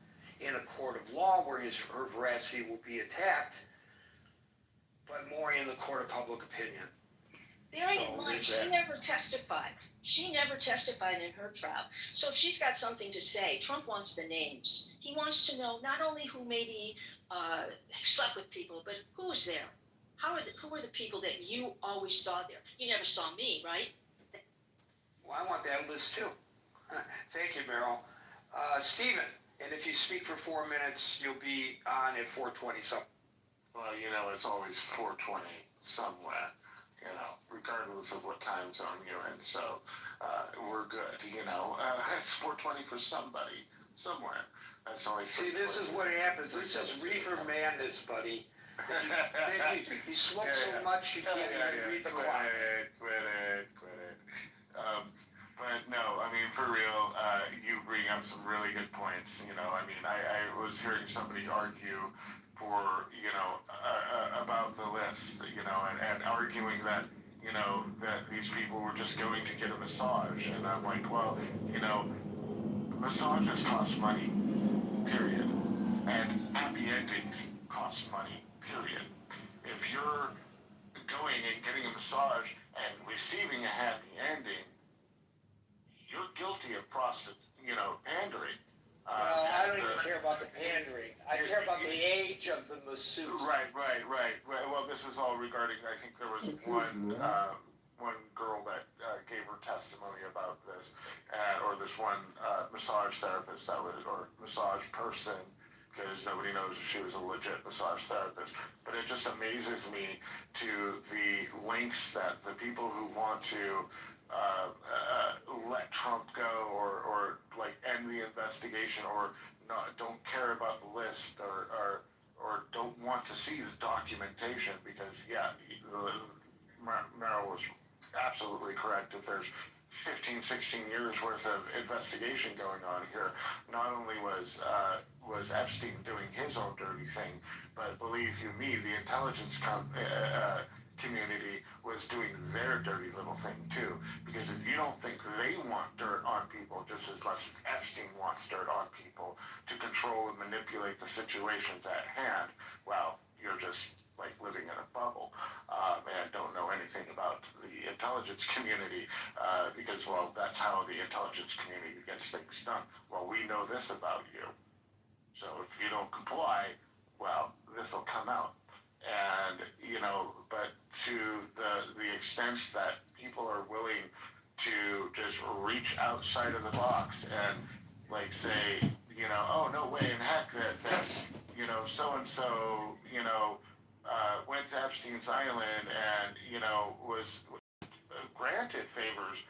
in a court of law where her veracity will be attacked, but more in the court of public opinion. Bearing in mind, she never testified. She never testified in her trial. So if she's got something to say, Trump wants the names. He wants to know not only who maybe slept with people, but who was there. Who were the people that you always saw there? You never saw me, right? Well, I want that list too. Thank you, Meryl. Stephen, and if you speak for 4 minutes, you'll be on at 4:20 something. Well, it's always 4:20 somewhere, regardless of what time zone you're in. So we're good, It's 4:20 for somebody, somewhere. That's always. See, this is what happens. This is reefer madness, buddy. You smoke so much you can't even read the clock. Quit it. But no, for real, you bring up some really good points. I was hearing somebody argue for, about the list, and arguing that, that these people were just going to get a massage. And I'm like, well, massages cost money, period. And happy endings cost money, period. If you're going and getting a massage and receiving a happy ending, you're guilty of pandering. Well, I don't even care about the pandering. I care about the age of the masseuse. Right. Well, this was all regarding, I think there was one girl that gave her testimony about this, or this one massage therapist or massage person, because nobody knows if she was a legit massage therapist. But it just amazes me to the lengths that the people who want to let Trump go or like end the investigation or don't care about the list or don't want to see the documentation, because Meryl was absolutely correct. If there's 15, 16 years worth of investigation going on here, not only was Epstein doing his own dirty thing, but believe you me, the intelligence community was doing their dirty little thing too. Because if you don't think they want dirt on people just as much as Epstein wants dirt on people to control and manipulate the situations at hand, well, you're just like living in a bubble and don't know anything about the intelligence community because, well, that's how the intelligence community gets things done. Well, we know this about you. So if you don't comply, well, this will come out. And, but to the extent that people are willing to just reach outside of the box and like say, oh, no way in heck that so-and-so, went to Epstein's Island and, was granted favors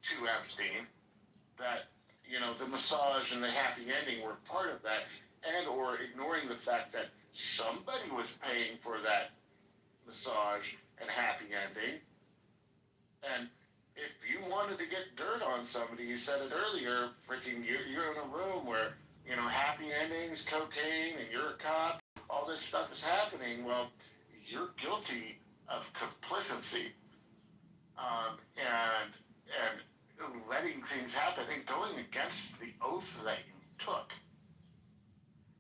to Epstein, that, the massage and the happy ending were part of that, and or ignoring the fact that somebody was paying for that massage and happy ending. And if you wanted to get dirt on somebody, you said it earlier, freaking you're in a room where, happy endings, cocaine, and you're a cop, all this stuff is happening, well, you're guilty of complicity and letting things happen and going against the oath that you took.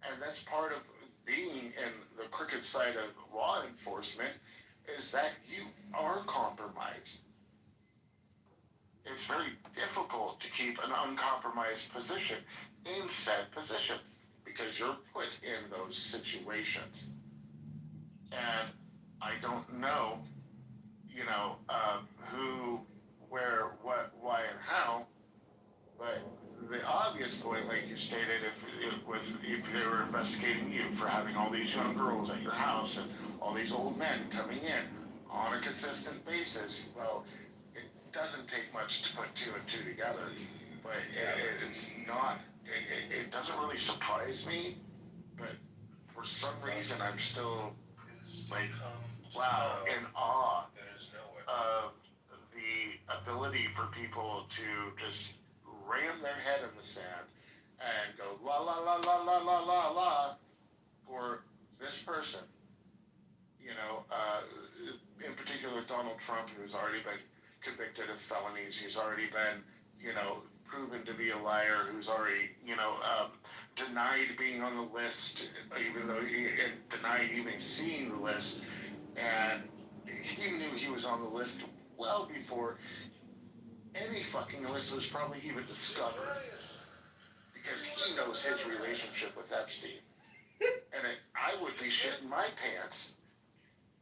And that's part of being in the crooked side of law enforcement, is that you are compromised. It's very difficult to keep an uncompromised position in said position because you're put in those situations. And I don't know, who, where, what, why, and how, but the obvious point, like you stated, if they were investigating you for having all these young girls at your house and all these old men coming in on a consistent basis, well, it doesn't take much to put two and two together. But it's not. It doesn't really surprise me, but for some reason I'm still like, wow, in awe of the ability for people to just ram their head in the sand and go la la la la la la la la for this person. In particular Donald Trump, who's already been convicted of felonies, he's already been, proven to be a liar, who's already, denied being on the list, even though he denied even seeing the list, and he knew he was on the list well before any fucking list was probably even discovered, because he knows his relationship with Epstein. And I would be shitting my pants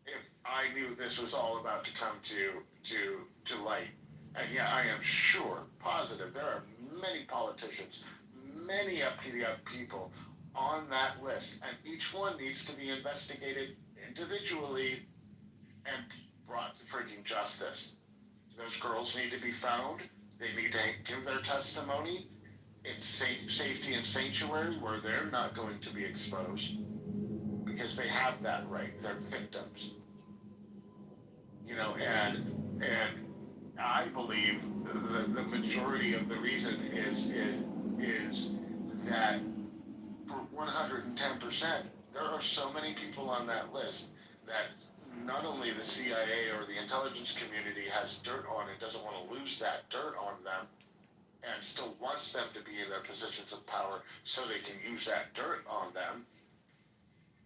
if I knew this was all about to come to light. And yeah, I am sure, positive, there are many politicians, many up people on that list, and each one needs to be investigated individually and brought to freaking justice. Those girls need to be found. They need to give their testimony in safety and sanctuary where they're not going to be exposed, because they have that right. They're victims. And I believe the majority of the reason is that for 110%, there are so many people on that list that not only the CIA or the intelligence community has dirt on it, doesn't want to lose that dirt on them, and still wants them to be in their positions of power so they can use that dirt on them.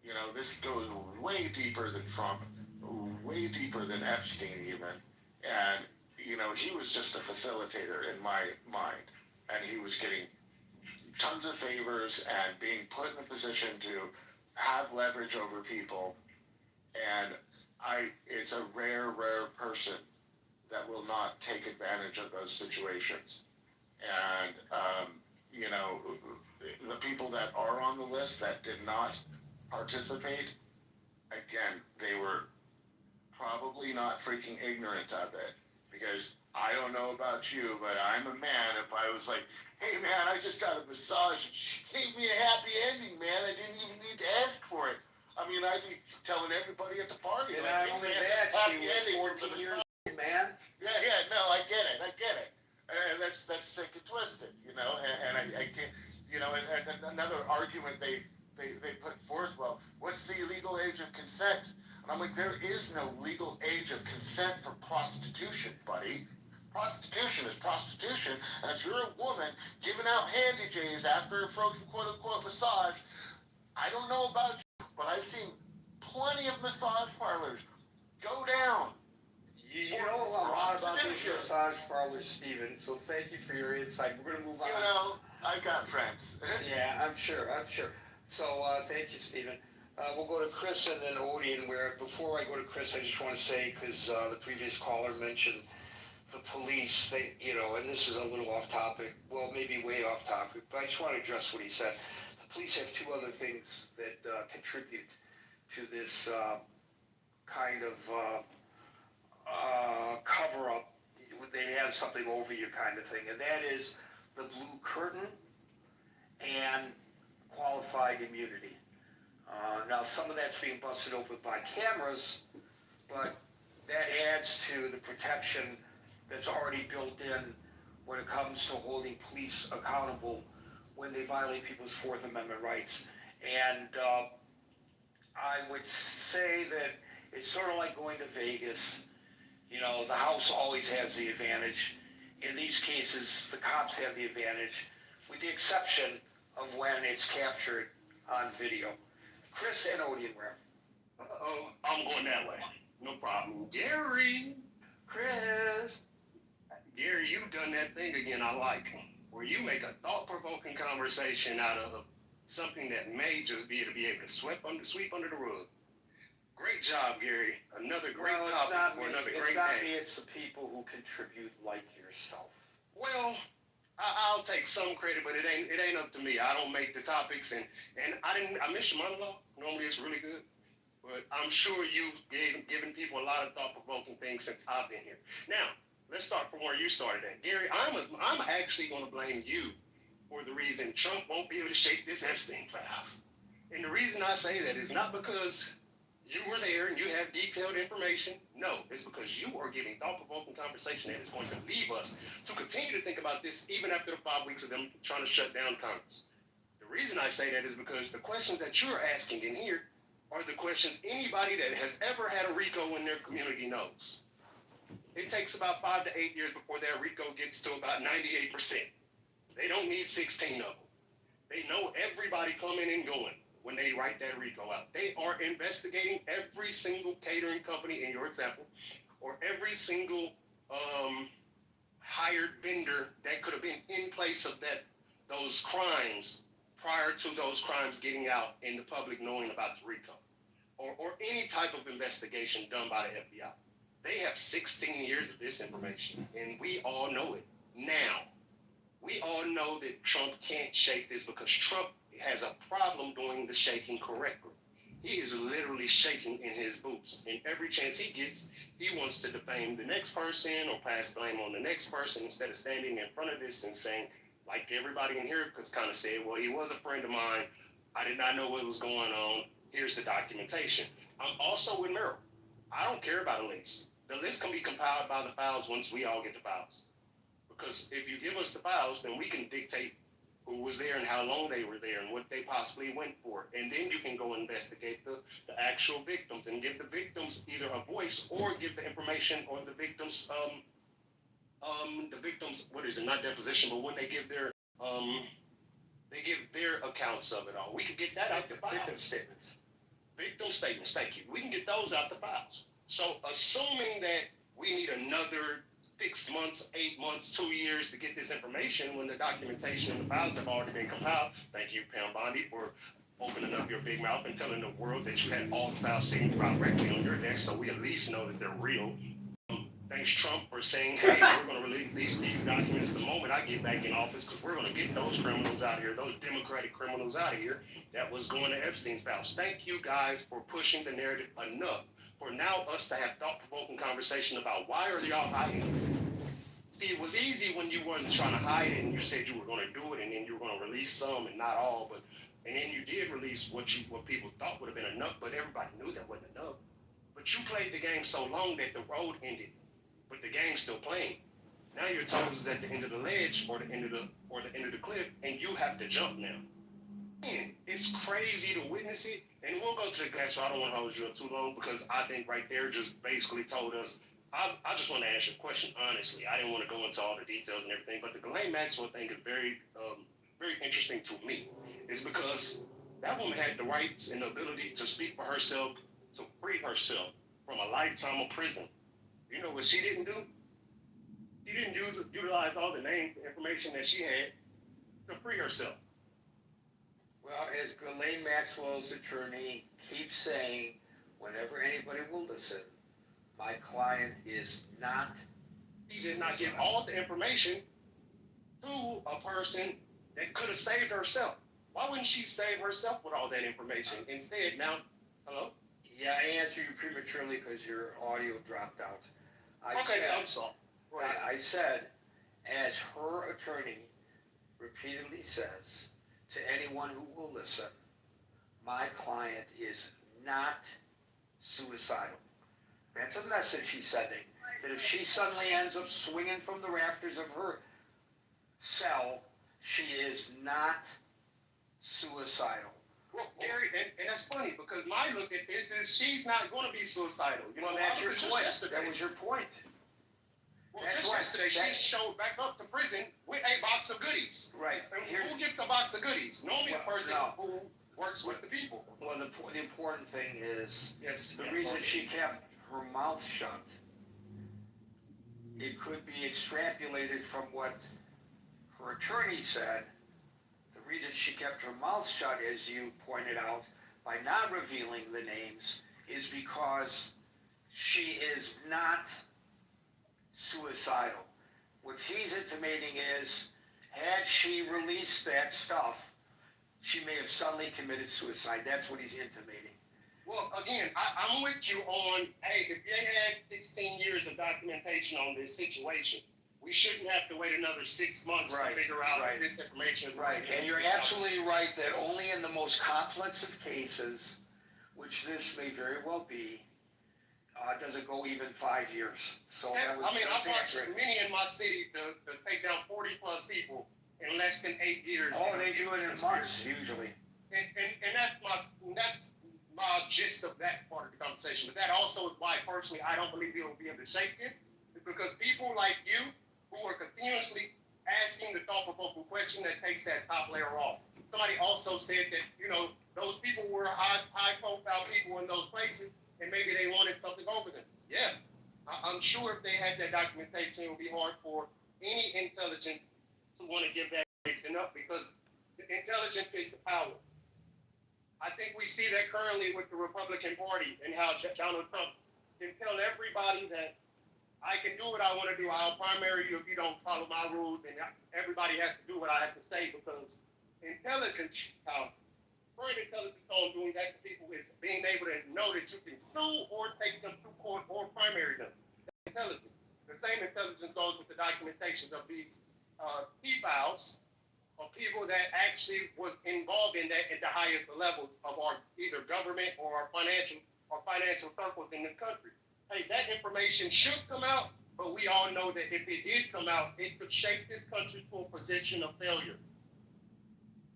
You know, this goes way deeper than Trump, way deeper than Epstein even. And, you know, he was just a facilitator in my mind. And he was getting tons of favors and being put in a position to have leverage over people. And it's a rare person that will not take advantage of those situations. And, you know, the people that are on the list that did not participate, again, they were probably not freaking ignorant of it. Because I don't know about you, but I'm a man. If I was like, hey man, I just got a massage and she gave me a happy ending, man. I didn't even need to ask for it. I mean, I'd be telling everybody at the party. And like, not only hey, man, that, she happy was ending 14 years old, man. Yeah, no, I get it. And that's sick and twisted, you know, and I can't, you know, and another argument they put forth, well, what's the legal age of consent? And I'm like, there is no legal age of consent for prostitution, buddy. Prostitution is prostitution, and if you're a woman giving out handy J's after a broken quote-unquote massage, I don't know about you, but I've seen plenty of massage parlors go down. You know a lot about these massage parlors, Steven, so thank you for your insight. We're going to move on. You know, I got friends. Yeah, I'm sure. So, thank you, Steven. We'll go to Chris and then Odin, where before I go to Chris, I just want to say, because the previous caller mentioned the police, they, you know, and this is a little off topic, well, maybe way off topic, but I just want to address what he said. The police have two other things that contribute to this kind of cover-up. They have something over you kind of thing, and that is the blue curtain and qualified immunity. Now, some of that's being busted open by cameras, but that adds to the protection that's already built in when it comes to holding police accountable when they violate people's Fourth Amendment rights. And I would say that it's sort of like going to Vegas. You know, the House always has the advantage. In these cases, the cops have the advantage, with the exception of when it's captured on video. Chris and Odin, where? Uh-oh, I'm going that way. No problem. Gary! Chris! Gary, you've done that thing again I like, where you make a thought-provoking conversation out of something that may just be to be able to sweep under the rug. Great job, Gary. Another great topic for another great day. It's not me, it's the people who contribute like yourself. Well, I'll take some credit, but it ain't up to me. I don't make the topics, and I missed your monologue. Normally it's really good, but I'm sure you've given people a lot of thought-provoking things since I've been here. Now, let's start from where you started at. Gary, I'm actually going to blame you for the reason Trump won't be able to shake this Epstein files. And the reason I say that is not because you were there and you have detailed information. No, it's because you are giving thought-provoking conversation that is going to leave us to continue to think about this even after the 5 weeks of them trying to shut down Congress. The reason I say that is because the questions that you're asking in here are the questions anybody that has ever had a RICO in their community knows. It takes about 5 to 8 years before that RICO gets to about 98%. They don't need 16 of them. They know everybody coming and going when they write that RICO out. They are investigating every single catering company in your example, or every single hired vendor that could have been in place of those crimes prior to those crimes getting out in the public knowing about the RICO, or any type of investigation done by the FBI. They have 16 years of this information, and we all know it. Now, we all know that Trump can't shake this because Trump has a problem doing the shaking correctly. He is literally shaking in his boots. And every chance he gets, he wants to defame the next person or pass blame on the next person instead of standing in front of this and saying, like everybody in here has kind of said, well, he was a friend of mine. I did not know what was going on. Here's the documentation. I'm also with Merrill. I don't care about a list. The list can be compiled by the files once we all get the files. Because if you give us the files, then we can dictate who was there and how long they were there and what they possibly went for. And then you can go investigate the actual victims and give the victims either a voice or give the information on the victims, what is it, not deposition, but when they give their accounts of it all. We could get that out the files. Victim statements. Victim statements, thank you. We can get those out the files. So assuming that we need another 6 months, 8 months, 2 years to get this information when the documentation and the files have already been compiled. Thank you, Pam Bondi, for opening up your big mouth and telling the world that you had all the files sitting directly on your desk, so we at least know that they're real. Thanks, Trump, for saying, hey, we're going to release these documents the moment I get back in office, because we're going to get those criminals out of here, those Democratic criminals out of here that was going to Epstein's files. Thank you guys for pushing the narrative enough for now us to have thought-provoking conversation about why are y'all hiding. See, it was easy when you wasn't trying to hide it and you said you were going to do it and then you were going to release some and not all, and then you did release what people thought would have been enough, but everybody knew that wasn't enough. But you played the game so long that the road ended, but the game's still playing. Now your toes is at the end of the ledge or the end of the cliff, and you have to jump now. Man, it's crazy to witness it, and we'll go to the class, so I don't want to hold you up too long, because I think right there just basically told us. I just want to ask you a question honestly. I didn't want to go into all the details and everything, but the Ghislaine Maxwell thing is very interesting to me. It's because that woman had the rights and the ability to speak for herself, to free herself from a lifetime of prison. You know what she didn't do? She didn't utilize all the information that she had to free herself. Well, as Ghislaine Maxwell's attorney keeps saying, whenever anybody will listen, my client is not. She did not give all the information to a person that could have saved herself. Why wouldn't she save herself with all that information? Instead, now, hello? Yeah, I answered you prematurely because your audio dropped out. I'm sorry. I said, as her attorney repeatedly says to anyone who will listen, my client is not suicidal. That's a message she's sending. That if she suddenly ends up swinging from the rafters of her cell, she is not suicidal. Well, Gary, and that's funny, because my look at this is she's not going to be suicidal. You know, that's your point. Yesterday. That was your point. Well, just yesterday, she showed back up to prison with a box of goodies. Right. And who gets a box of goodies? Normally a person who works with the people. Well, the important thing is the reason she kept her mouth shut. It could be extrapolated from what her attorney said. The reason she kept her mouth shut, as you pointed out, by not revealing the names, is because she is not suicidal. What she's intimating is, had she released that stuff, she may have suddenly committed suicide. That's what he's intimating. Well, again, I'm with you on, hey, if they had 16 years of documentation on this situation, we shouldn't have to wait another 6 months to figure out if this information is right. And you're absolutely right that only in the most complex of cases, which this may very well be, does it go even 5 years. So that was, I've watched many in my city to take down 40 plus people in less than 8 years. Oh, they do it in months usually. And that's my gist of that part of the conversation. But that also is why personally I don't believe you'll be able to shake this, is because people like you who are continuously asking the thought-provoking question that takes that top layer off. Somebody also said that, you know, those people were high-profile people in those places, and maybe they wanted something over them. Yeah, I'm sure if they had that documentation, it would be hard for any intelligence to want to give that enough, because the intelligence is the power. I think we see that currently with the Republican Party and how Donald Trump can tell everybody that I can do what I want to do. I'll primary you if you don't follow my rules, and everybody has to do what I have to say, because intelligence, current intelligence on doing that to people is being able to know that you can sue or take them to court or primary them. That's intelligence. The same intelligence goes with the documentations of these key files of people that actually was involved in that at the highest levels of our either government or our financial circles in the country. Hey, that information should come out, but we all know that if it did come out, it could shape this country to a position of failure.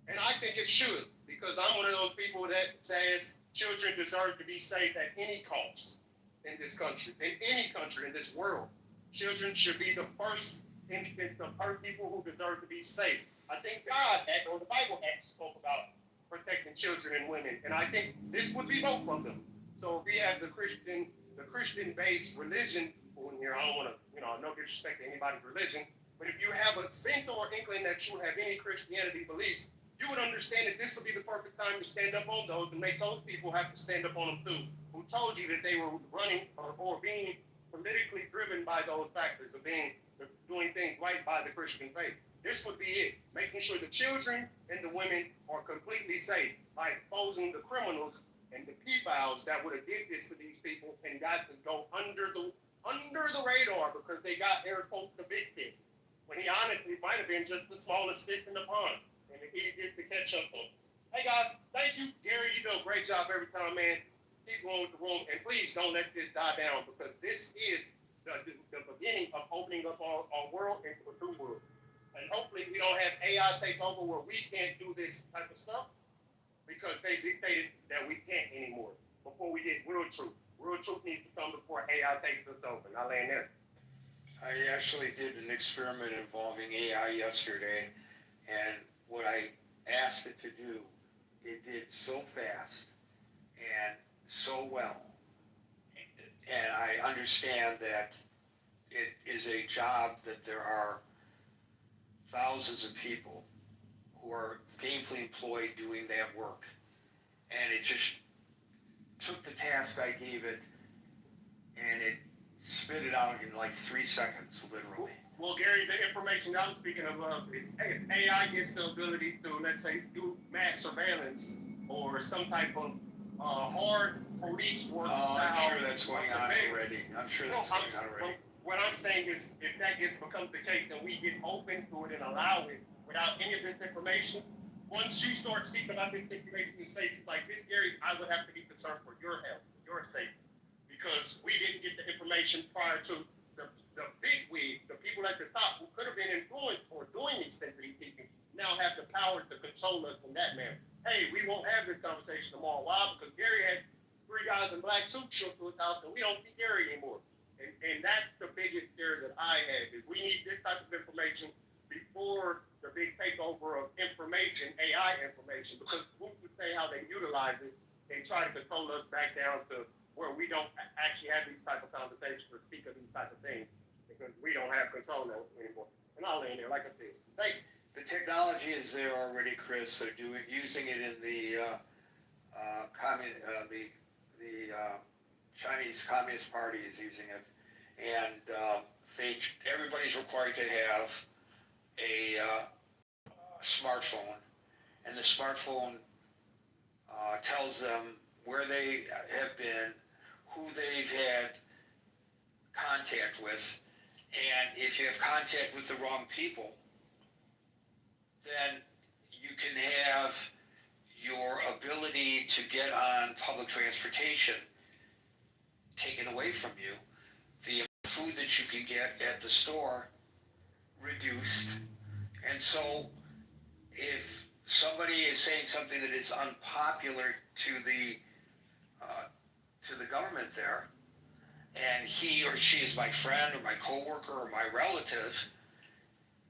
And I think it should, because I'm one of those people that says children deserve to be safe at any cost in this country, in any country in this world. Children should be the first instance of hurt people who deserve to be safe. I think God, or the Bible actually spoke about protecting children and women, and I think this would be both of them. So if we have the Christian-based religion here, I don't want to, no disrespect to anybody's religion, but if you have a sense or inkling that you have any Christianity beliefs, you would understand that this would be the perfect time to stand up on those and make those people have to stand up on them too, who told you that they were running or being politically driven by those factors of doing things right by the Christian faith. This would be it, making sure the children and the women are completely safe by exposing the criminals and the pedophiles that would have did this to these people and got to go under the radar because they got air quotes the big fish, when he honestly might have been just the smallest fish in the pond, and he did to catch up on. Hey guys, thank you, Gary. You do a great job every time, man. Keep going with the room, and please don't let this die down, because this is the beginning of opening up our world into a new world. And hopefully we don't have AI take over where we can't do this type of stuff, because they dictated that we can't anymore before we get real truth. Real truth needs to come before AI takes us over. I'll land there. I actually did an experiment involving AI yesterday, and what I asked it to do, it did so fast and so well. And I understand that it is a job that there are thousands of people who are gainfully employed doing that work. And it just took the task I gave it and it spit it out in like 3 seconds, literally. Well, Gary, the information I'm speaking of is AI gets the ability to, let's say, do mass surveillance or some type of hard police work style. I'm sure that's going on already. What I'm saying is, if that becomes the case, then we get open to it and allow it without any of this information. Once you start seeking out this information in spaces like this, Gary, I would have to be concerned for your health, your safety, because we didn't get the information prior to the big wig, the people at the top who could have been influenced or doing these things to these people, now have the power to control us in that manner. Hey, we won't have this conversation tomorrow. Why? Because Gary had 3 guys in black suits shook to his house, and we don't see Gary anymore. And that's the biggest fear that I have, is we need this type of information before the big takeover of information, AI information, because who's to say how they utilize it and try to control us back down to where we don't actually have these type of conversations or speak of these type of things, because we don't have control of it anymore. And I'll end there, like I said. Thanks. The technology is there already, Chris. They're using it in the Chinese Communist Party is using it, and everybody's required to have a smartphone, and the smartphone tells them where they have been, who they've had contact with, and if you have contact with the wrong people, then you can have your ability to get on public transportation taken away from you, the food that you can get at the store reduced. And so if somebody is saying something that is unpopular to the government there, and he or she is my friend or my coworker or my relative,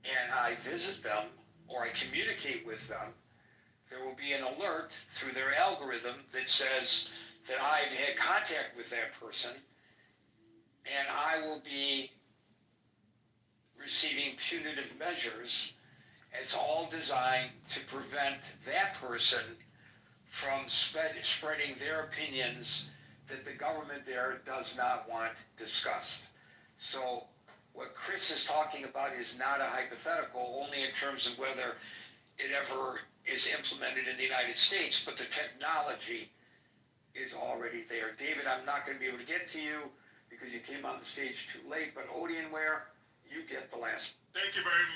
and I visit them or I communicate with them, there will be an alert through their algorithm that says that I've had contact with that person, and I will be receiving punitive measures. It's all designed to prevent that person from spreading their opinions that the government there does not want discussed. So what Chris is talking about is not a hypothetical, only in terms of whether it ever is implemented in the United States, but the technology is already there. David, I'm not going to be able to get to you because you came on the stage too late, but Odianware, you get the last. Thank you very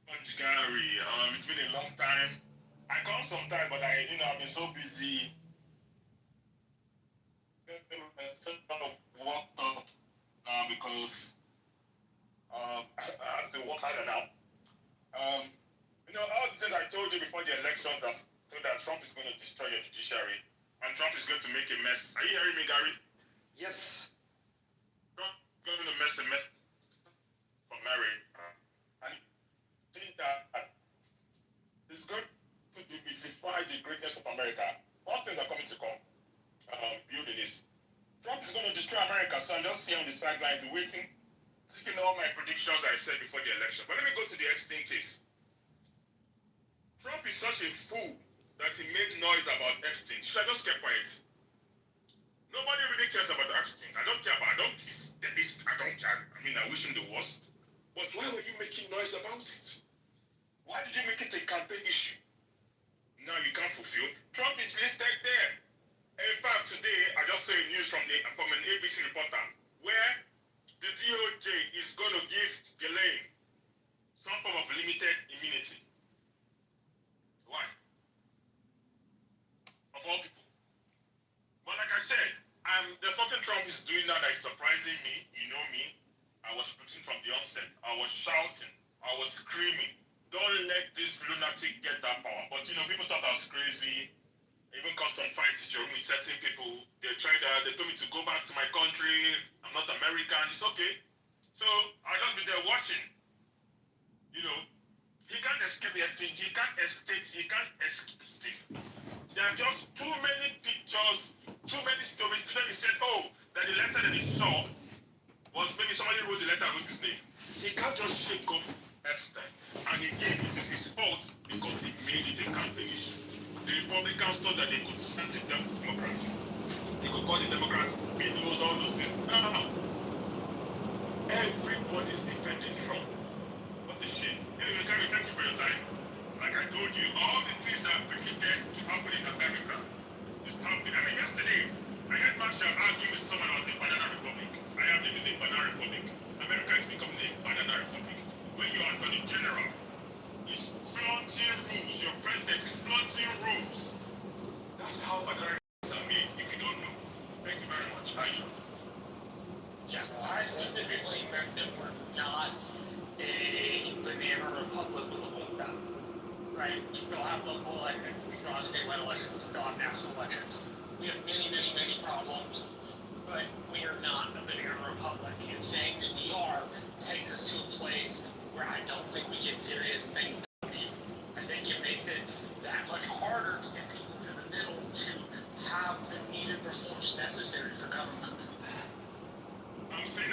much, Gary. It's been a long time. I come sometimes, but I've been so busy. Because I have to work harder now. All the things I told you before the election going to destroy your judiciary, and Trump is going to make a mess. Are you hearing me, Gary? Yes. Trump is going to mess for America. And I think that it's going to demystify the greatness of America. All things are coming to come. Building this. Trump is going to destroy America, so I'm just here on the sideline waiting, taking all my predictions I said before the election. But let me go to the Epstein case. Trump is such a fool that he made noise about Epstein. Should I just keep quiet? Nobody really cares about Epstein. I don't care. I don't care. I mean, I wish him the worst. But why were you making noise about it? Why did you make it a campaign issue? Now you can't fulfill. Trump is listed there. In fact, today I just saw a news from an ABC reporter where the DOJ is going to give Ghislaine some form of limited immunity. Why? Of all people. But like I said, there's nothing Trump is doing now that is surprising me. You know me. I was putting from the onset. I was shouting. I was screaming. Don't let this lunatic get that power. But people thought I was crazy. Even caused some fights with certain people. They told me to go back to my country. I'm not American. It's okay. So I'll just be there watching. He can't escape the thing. He can't escape. There are just too many pictures, too many stories. Today he said, that the letter that he saw was maybe somebody wrote the letter and wrote his name. He can't just shake off Epstein. And again, it is his fault because he made it a campaign issue. The Republicans thought that they could send the Democrats. They could call the Democrats videos, all those things. No. Everybody's defending Trump. What a shame. Anyway, Gary, thank you for your time. Like I told you, all the things that are predicted to happen in America is happening. I mean, yesterday, I had Marshall arguing with someone about the Banana Republic. I am living in the Banana Republic. America is becoming a Banana Republic. When you are Attorney General, it's flaunting rules. Your president is flaunting rules. That's how Banana Republics are made, if you don't know. Thank you very much. Yeah, I specifically meant that we're not a banana republic with junta, right? We still have local elections, we still have statewide elections, we still have national elections. We have many, many, many problems, but we are not a banana republic. And saying that we are takes us to a place where I don't think we get serious things done. I think it makes it that much harder to get people to the middle to have the needed reforms necessary for government. I'm saying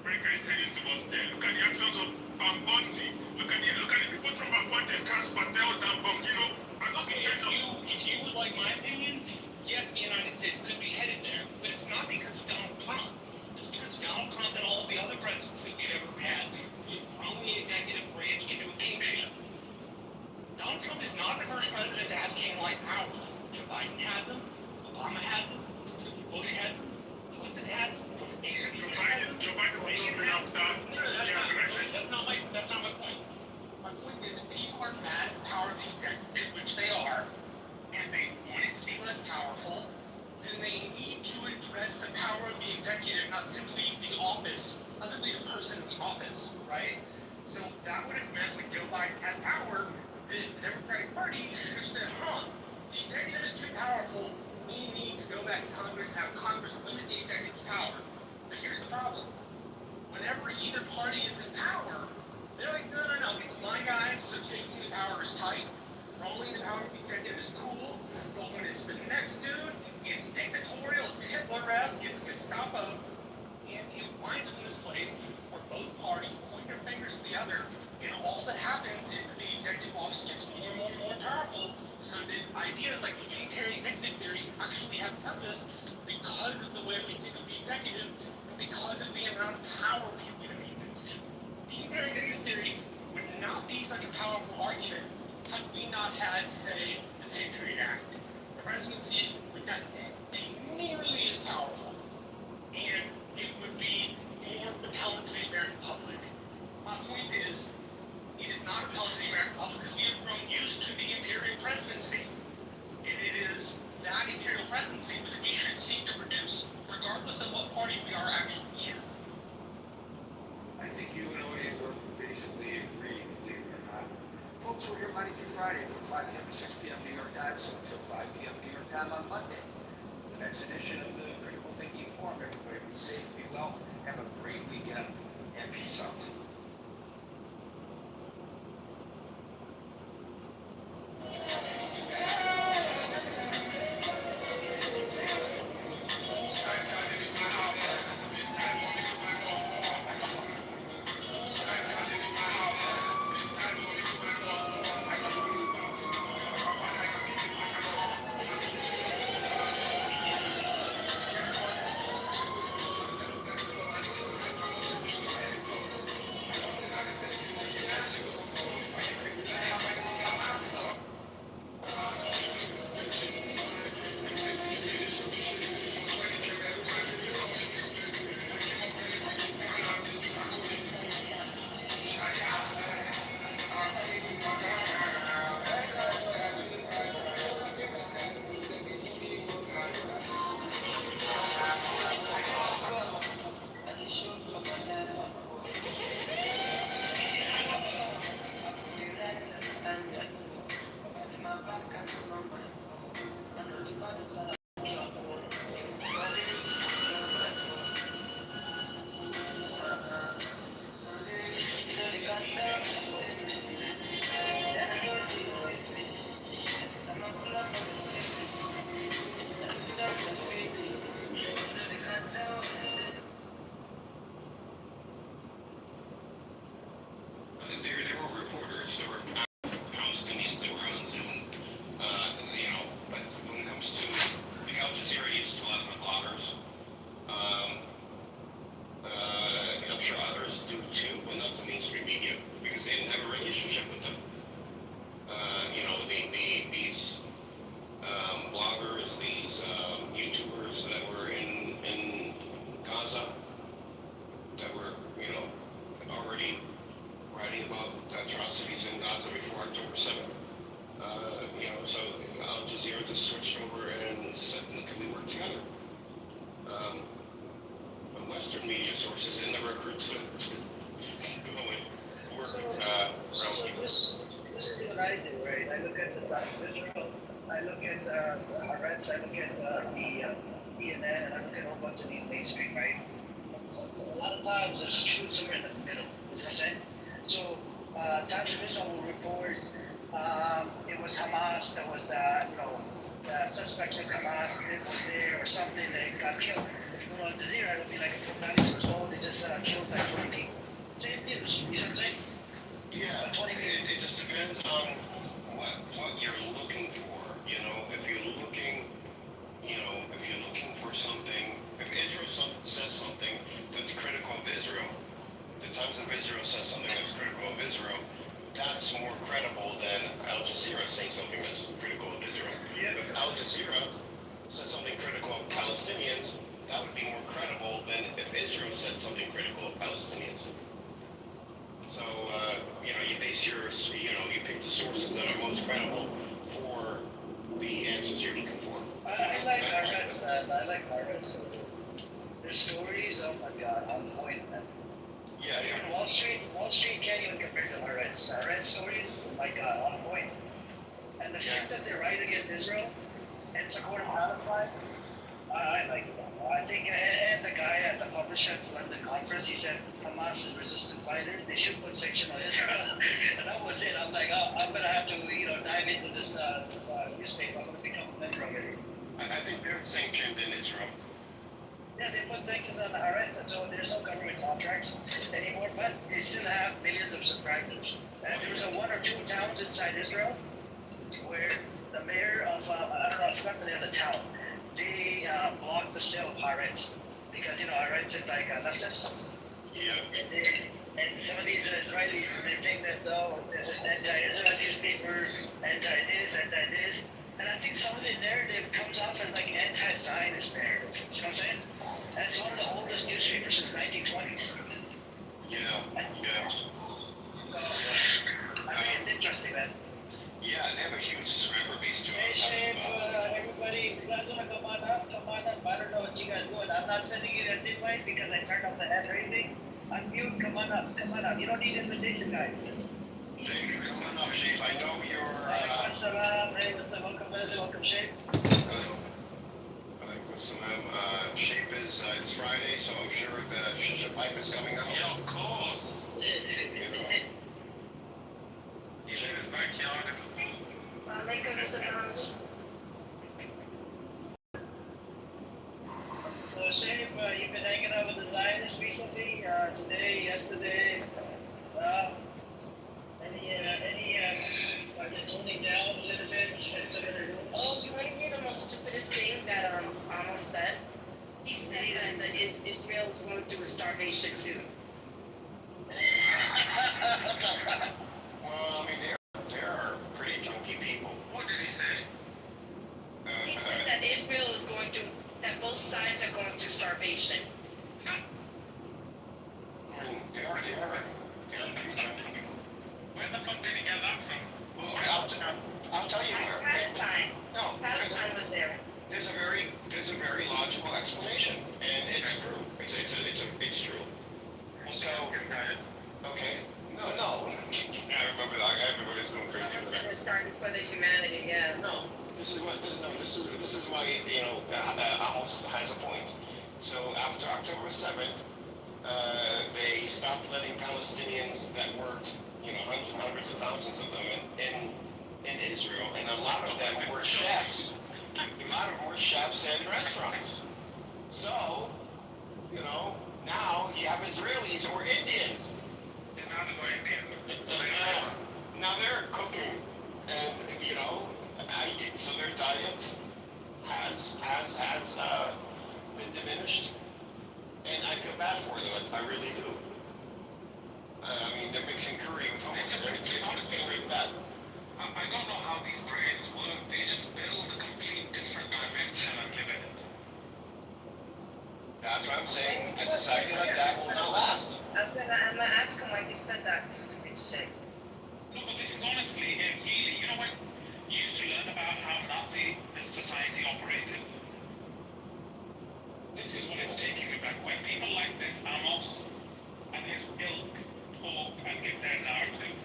America is heading towards there. Look at the actions of Bounty. Look at the people from appointed Cash Patel and Bongino. If you would like my opinion, yes, the United States could be headed there, but it's not because of Donald Trump. It's because of Donald Trump and all of the other presidents that we've ever had. We've grown the executive branch into a kingship. Donald Trump is not the first president to have king-like powers. Joe Biden had them, Obama had them, Bush had them, Clinton had them. That's not my point. My point is that people are mad at the power of the executive, which they are, and they want it to be less powerful, then they need to address the power of the executive, not simply the office, not simply the person in the office, right? So that would have meant when Joe Biden had power, the Democratic Party should have said, the executive is too powerful, we need to go back to Congress and have Congress limit the executive's power. But here's the problem. Whenever either party is in power, they're like, no, it's my guys, so taking the power is tight. Rolling the power of the executive is cool. But when it's the next dude, it's dictatorial, it's Hitler-esque, it's Gestapo. And you wind up in this place where both parties point their fingers to the other, and all that happens is that the executive office gets more and more and more powerful, so that ideas like the unitary executive theory actually have purpose because of the way we think of the executive, and because of the amount of power we give the executive. The unitary executive theory would not be such a powerful argument had we not had, say, the Patriot Act. The presidency would not be nearly as powerful, and it would be more repellent to the American public. My point is, it is not repellent to the American public because we have grown used to the imperial presidency. And it is that imperial presidency which we should seek to reduce, regardless of what party we are actually in. I think you and Odie basically agree, believe it or not. Folks, we're here Monday through Friday from 5 p.m. to 6 p.m. New York time, so until 5 p.m. New York time on Monday. The next edition of the Critical Thinking Forum. Everybody be safe, be well, have a great weekend, and peace out. There were reporters, there were Palestinians that were on Zoom, but when it comes to, like Al Jazeera used a lot of the bloggers, I'm sure others do too, but not the mainstream media, because they didn't have a relationship with them. These bloggers, these YouTubers that were in Gaza, that were, already writing about atrocities in Gaza before October 7th. So Al Jazeera just switched over and said, can we work together? Western media sources and the recruits that go and work So this is what I do, right? I look at the Times of Israel, I look at Haaretz, I look at the CNN, and I look at a whole bunch of these mainstream, right? So a lot of times there's truth somewhere in the middle. You see what I'm saying? So Times of Israel will report it was Hamas that was the suspect of Hamas that was there or something that got killed. Al Jazeera, it'll be like a 90 years old, they just killed like 20 people. Same news, you see what I'm saying? Yeah, it just depends on what you're looking for. If you're looking for something, if Israel says something that's critical of Israel, the Times of Israel says something that's critical of Israel, that's more credible than Al Jazeera saying something that's critical of Israel. Yeah. If Al Jazeera says something critical of Palestinians, that would be more credible than if Israel said something critical of Palestinians. So, you base you pick the sources that are most credible for the answers you're looking for. I like Haaretz, man. I like Haaretz. Their stories, oh my god, on point, man. Yeah. Even Wall Street can't even compare to Haaretz. Haaretz stories, oh my god, on point. And the shit that they write against Israel and supporting Palestine, I like it. I think, and the guy at the publisher at the London conference, he said Hamas is resistant fighters. They should put section on Israel, and that was it. I'm like, oh, I'm gonna have to, dive into this newspaper. I'm gonna become a member of it. I think they're sanctioned in Israel. Yeah, they put sanctions on the Haaretz, and so there's no government contracts anymore. But they still have millions of subscribers. And there's one or two towns inside Israel where the mayor of I don't know, I forgot the name of the town. They blocked the sale of Haaretz because Haaretz is like leftist. Yeah. And some of these Israelis, they think that there's an anti-Israel newspaper, anti-this, anti-this, and I think some of the narrative comes off as like anti-Zionist narrative. You know what I'm saying? And it's one of the oldest newspapers since 1920s. Yeah. So, it's interesting, man. Yeah, they have a huge subscriber base too. Hey, Shane, everybody, you guys wanna come on up? I don't know what you guys doing. I'm not sending you guys invite because I turned off the hand raising. Unmute, come on up. You don't need invitation, guys. Jake, come on up, Shape. I know Welcome, Shape. Shape is, it's Friday, so I'm sure the shisha pipe is coming out. Yeah, of course. He's in his backyard in the pool. Make us announce. So, Shape, you've been hanging out with the Zionists recently, today, yesterday. Are they toning down a little bit? Oh, you want to hear the most stupidest thing that Amos said? He said that Israel was going through a starvation too. Well, I mean, they're pretty chunky people. What did he say? He said that Israel is going through, that both sides are going through starvation. I mean, they are pretty chunky people. Where the fuck did he get that from? Well, I'll tell you where. Palestine. No, Palestine was there. there's a very logical explanation, and it's true. It's true. So, okay. No. I remember that. Everybody's going crazy with that. They're starting for the humanity, yeah. No, this is why Amos has a point. So after October 7th, they stopped letting Palestinians that worked, hundreds of thousands of them in Israel, and a lot of them were chefs. A lot of them were chefs and restaurants. So, now you have Israelis or Indians. They're not Indians. Now they're cooking, and so their diet has been diminished, and I feel bad for them. I really do. I mean, they're mixing curry with hummus. It's really bad. I don't know how these brains work. They just build a complete different dimension and live in it. That's what I'm saying. A society like that will not last. I'm gonna ask him why he said that stupid shit. No, but this is honestly and really, when you used to learn about how Nazi society operated? This is what it's taking me back. When people like this, Amos and his ilk, talk and give their narrative,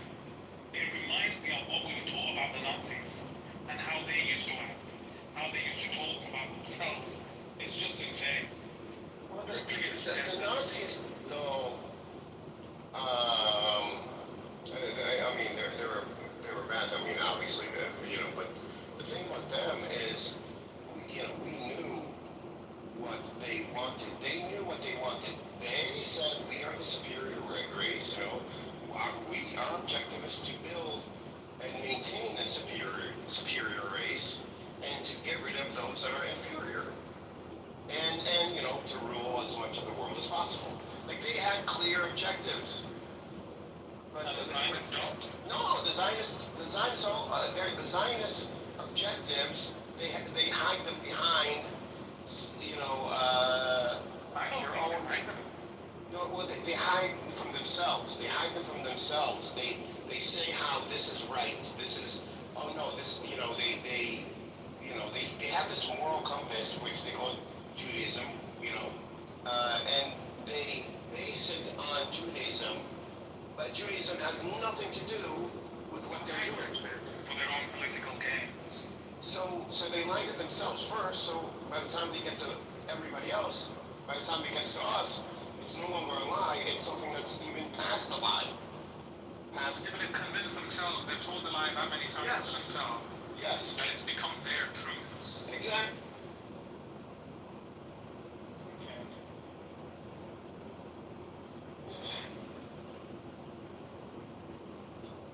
it reminds me of what we were taught about the Nazis and how they used to act, how they used to talk about themselves. It's just insane. Well, the Nazis, though, I mean, they were bad. I mean, obviously, but the thing about them is, we knew what they wanted. They knew what they wanted. They said, we are the superior race, our objective is to build and maintain a superior race and to get rid of those that are inferior. And to rule as much of the world as possible. Like, they had clear objectives. But the Zionists don't. No, the Zionists the Zionist objectives, they hide them behind, their own. No, well, they hide from themselves. They hide them from themselves. They say how this is right. This is, oh no, this, they have this moral compass, which they call Judaism, and they base it on Judaism, but Judaism has nothing to do with what they're doing. For their own political gains. So they lie to themselves first, so by the time they get to everybody else, by the time it gets to us, it's no longer a lie, it's something that's even past a lie. If they've convinced themselves, they've told the lie that many times themselves. Yes. And it's become their truth. Exactly.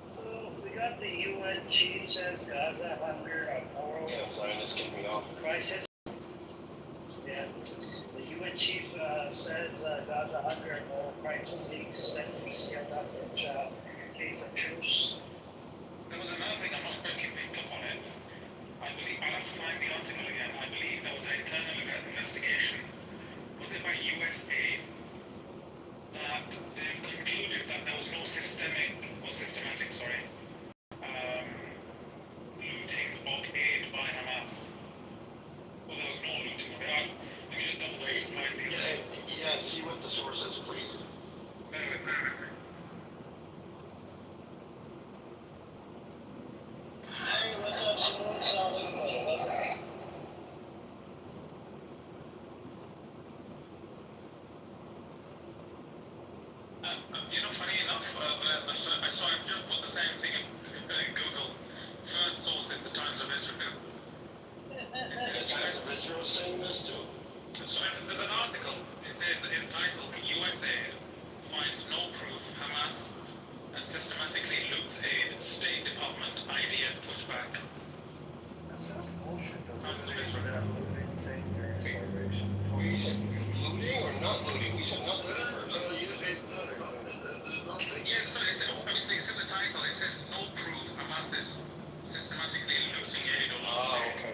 So, we got the UN chief says Gaza hunger, a moral Zionists kick me off. crisis. Yeah. The UN chief says Gaza hunger and moral crisis leading to sentencing scaled up in case of truce. There was another thing, I'm not sure if you picked up on it. I believe, I'll have to find the article again. I believe there was an internal investigation. Was it by USA that they've concluded that there was no systematic, looting of aid by Hamas? Well, there was no looting of aid. Let me just double check and find the article. Yeah, see what the source is, please. Bear with me. We said looting or not looting? We said not looting first. Yeah, so it said, obviously it's in the title, it says no proof Hamas is systematically looting aid or Oh, okay.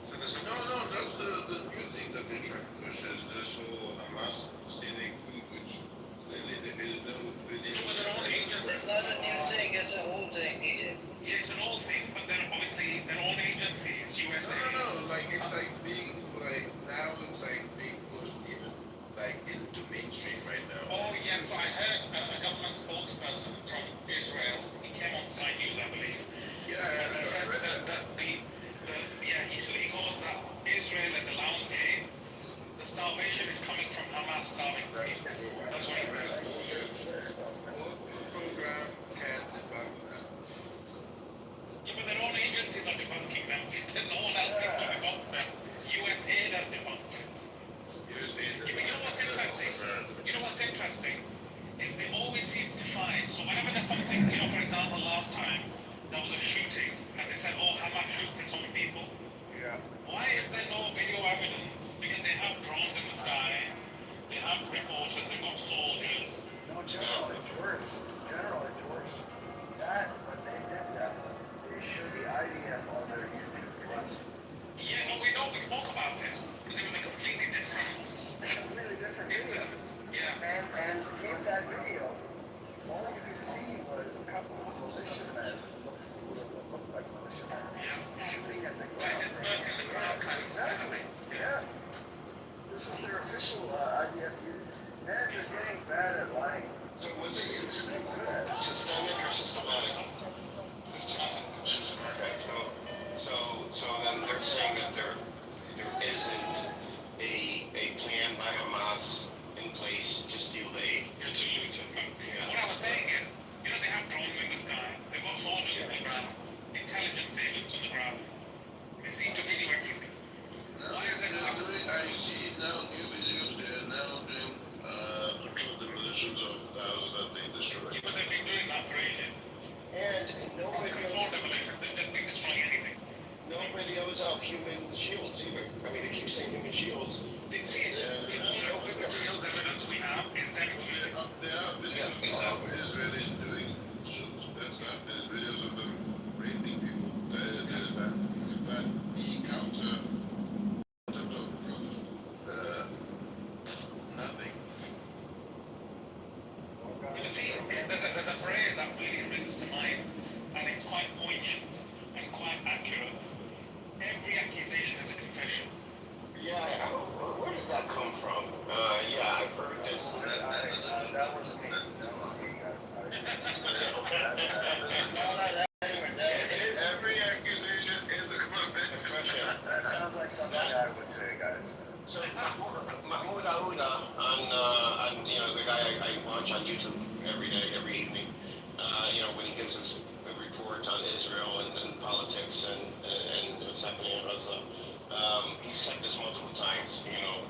So there's No, that's the new thing that they're trying to push is this whole Hamas stealing food, which clearly there is no video. But their own agents. It's not a new thing, it's an old thing, DJ. Yeah, it's an old thing, but then obviously their own agencies, USA. No, like it's like being like now it's like being pushed even like into mainstream right now. Oh yeah, so I heard a government spokesperson from Israel. He came on Sky News, I believe. Yeah, And he I said read that. that he calls that Israel is allowing aid. The starvation is coming from Hamas starving people. That's what he said. Program can debunk that. Yeah, but their own agencies are debunking them. No one else needs to debunk them. USA does debunk them. Yeah, but you know what's interesting? You know what's interesting? Is they always seem to find, so whenever there's something, you know, for example, last time there was a shooting and they said, oh, Hamas shoots its own people. Yeah. Why is there no video evidence? Because they have drones in the sky, they have reporters, they've got soldiers. No, General, it's worse. General, it's worse. That, when they did that, they showed the IDF on their YouTube clips. Yeah, no, we spoke about it, because it was a completely different Video. Yeah. And in that video, all you could see was a couple of militiamen who looked like militiamen shooting at the ground. Dispersing the crowd kind of Exactly. Yeah. This was their official IDF unit. Man, they're getting bad at lying. So what's it? They're good at it. Systemic or systematic? Systematic. Okay, so then they're saying that there isn't a plan by Hamas in place to steal the aid. To loot it. What I was saying is, you know, they have drones in the sky, they've got soldiers on the ground, intelligence agents on the ground. They seem to video everything. Why is that happening? I see now new videos. They are now doing control demolitions of houses that they destroyed. Yeah, but they've been doing that for ages. And no Control demolition, they've just been destroying anything. no videos of human shields either. I mean, they keep saying human shields. They see it. They don't show The videos. real evidence we have is them doing it. There are videos of Israelis doing shields. That's not. There's videos of them raping people. There's that. But the counter of nothing. You see, there's a phrase that really rings to mind, and it's quite poignant and quite accurate. Every accusation is a confession. Yeah, where did that come from? Yeah, I've heard this. That was me. That was me, guys. Every accusation is a confession. That sounds like something I would say, guys. So Mahmoud Aouda, on you know, the guy I watch on YouTube every day, every evening, you know, when he gives us a report on Israel and politics and what's happening in Gaza, he's said this multiple times. You know,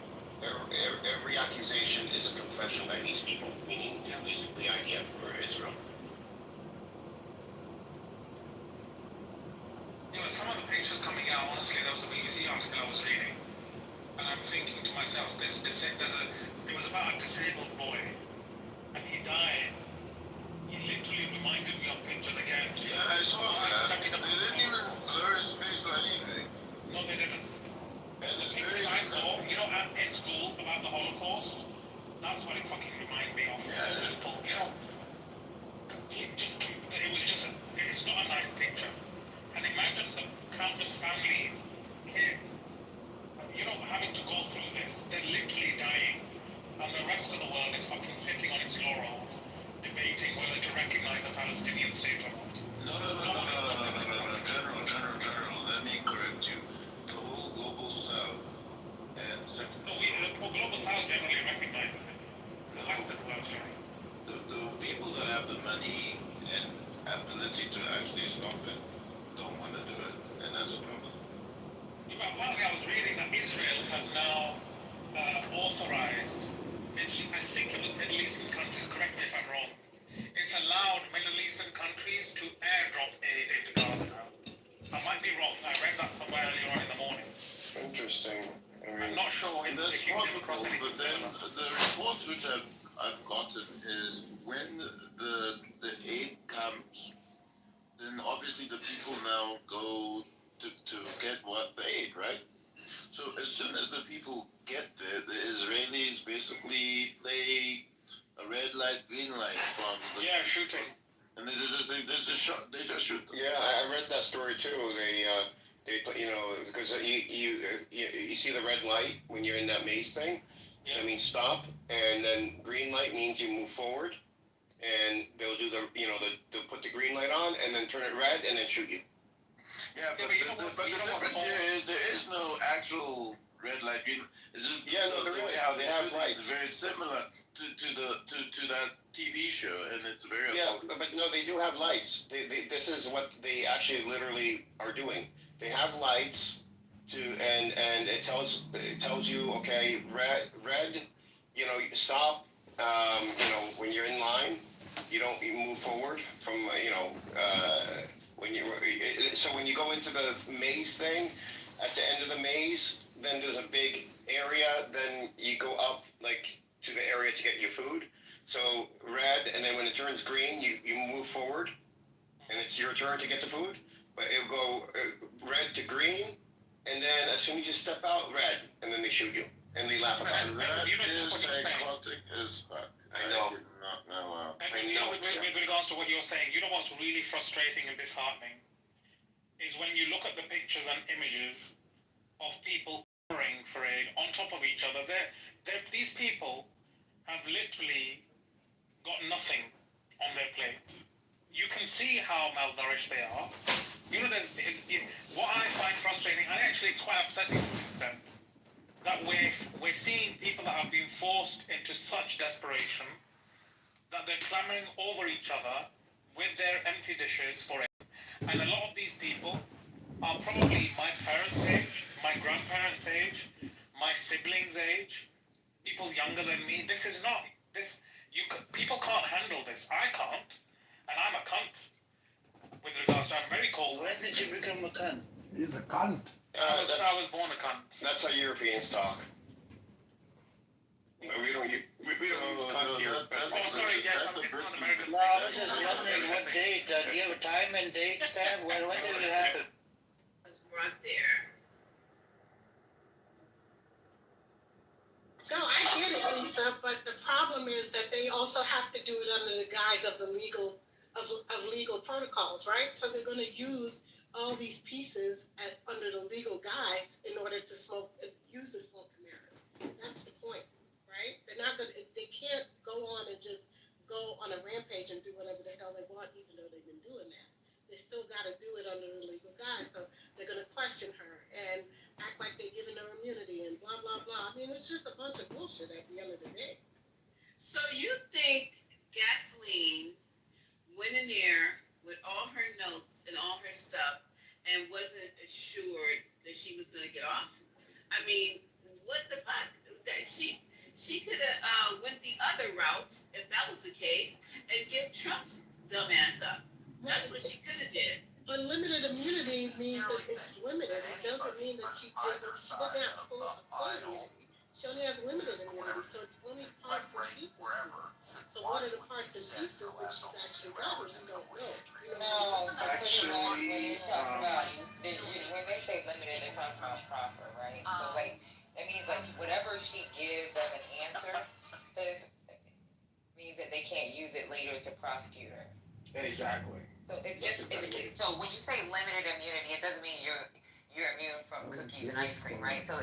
every accusation is a confession by these people, meaning you know, the IDF or Israel. You know, some of the pictures coming out, honestly, there was a BBC article I was reading, and I'm thinking to myself, it was about a disabled boy, and he died. He literally reminded me of pictures again. Yeah, I saw that. They didn't even blur his face or anything. No, they didn't. And The it's pictures very I saw, you know, in school about the Holocaust, that's what it fucking reminded me of. Yeah. You know, it's not a nice picture. And imagine the countless families, kids, you know, having to go through this. They're literally dying. And the rest of the world is fucking sitting on its laurels, debating whether to recognize a Palestinian state or not. No. General, let me correct you. The whole global south and The global south generally recognizes it. The Western world, sorry. the people that have the money and ability to actually stop it don't want to do it, and that's a problem. Apparently, I was reading that Israel has now authorized, I think it was Middle Eastern countries, correct me if I'm wrong, it's allowed Middle Eastern countries to airdrop aid into Gaza now. interesting. I'm not sure if That's you came across possible, anything but then similar. the reports which I've gotten is when the aid comes, then obviously the people now go to get what the aid, right? So as soon as the people get there, the Israelis basically play a red light, green light from the shooting. And they just shoot them. Yeah, I read that story too. They put, because you see the red light when you're in that maze thing. Yeah. That means stop, and then green light means you move forward, and they'll do they'll put the green light on, and then turn it red, and then shoot you. Yeah, but the difference here is there is no actual red light, green. It's just the way how they have lights is very similar to that TV show, and it's very but no, they do have lights. This is what they actually literally are doing. They have lights and it tells you, okay, red, stop. When you're in line, you move forward from when you go into the maze thing, at the end of the maze, then there's a big area. Then you go up to the area to get your food. So red, and then when it turns green, you move forward, and it's your turn to get the food. But it'll go red to green, and then as soon as you step out, red, and then they shoot you, and they laugh about it. That is psychotic as fuck. I know. With regards to what you're saying, what's really frustrating and disheartening is when you look at the pictures and images of people clamoring for aid on top of each other. These people have literally got nothing on their plate. You can see how malnourished they are. What I find frustrating, and actually it's quite upsetting to an extent, that we're seeing people that have been forced into such desperation that they're clamoring over each other with their empty dishes for it. And a lot of these people are probably my parents' age, my grandparents' age, my siblings' age, people younger than me. People can't handle this. I can't, and I'm a cunt. With regards to, I'm very cold. When did you become a cunt? He's a cunt. I was born a cunt. That's how Europeans talk. We don't use cunt here. Oh, sorry, it's not American. No, I was just wondering what date. Do you have a time and date stamp? When did it happen? Was brought there. No, I get it, Lisa, but the problem is that they also have to do it under the guise of the legal protocols, right? So they're going to use all these pieces under the legal guise in order to use the smoke mirrors. That's the point, right? They can't go on and just go on a rampage and do whatever the hell they want, even though they've been doing that. They still got to do it under the legal guise. So they're going to question her and act like they're giving her immunity and blah, blah, blah. I mean, it's just a bunch of bullshit at the end of the day. So you think Gasoline went in there with all her notes and all her stuff and wasn't assured that she was going to get off? I mean, what the fuck? She could have went the other route, if that was the case, and give Trump's dumbass up. That's what she could have did. Unlimited immunity means that it's limited. It doesn't mean that she doesn't have full immunity. She only has limited immunity, so it's only parts and pieces. So what are the parts and pieces that she's actually got, we don't know. No, actually, when you talk about, when they say limited, they're talking about proffer, right? So it means whatever she gives as an answer, so this means that they can't use it later to prosecute her. Exactly. So so when you say limited immunity, it doesn't mean you're immune from cookies and ice cream, right? So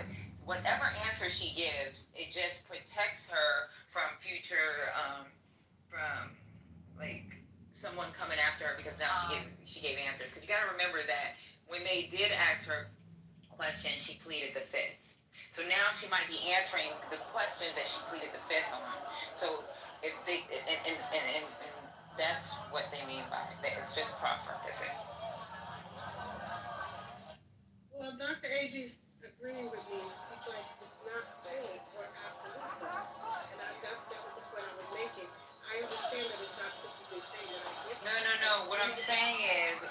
whatever answer she gives, it just protects her from future, from someone coming after her because now she gave answers. Because you got to remember that when they did ask her questions, she pleaded the fifth. So now she might be answering the questions that she pleaded the fifth on. So if they and that's what they mean by it. It's just proffer. That's it. Well, Dr. Agee's agreeing with me. She's like, it's not full or absolute. And that was the point I was making. I understand that it's not cookies and cream, and I get No. What I'm saying is,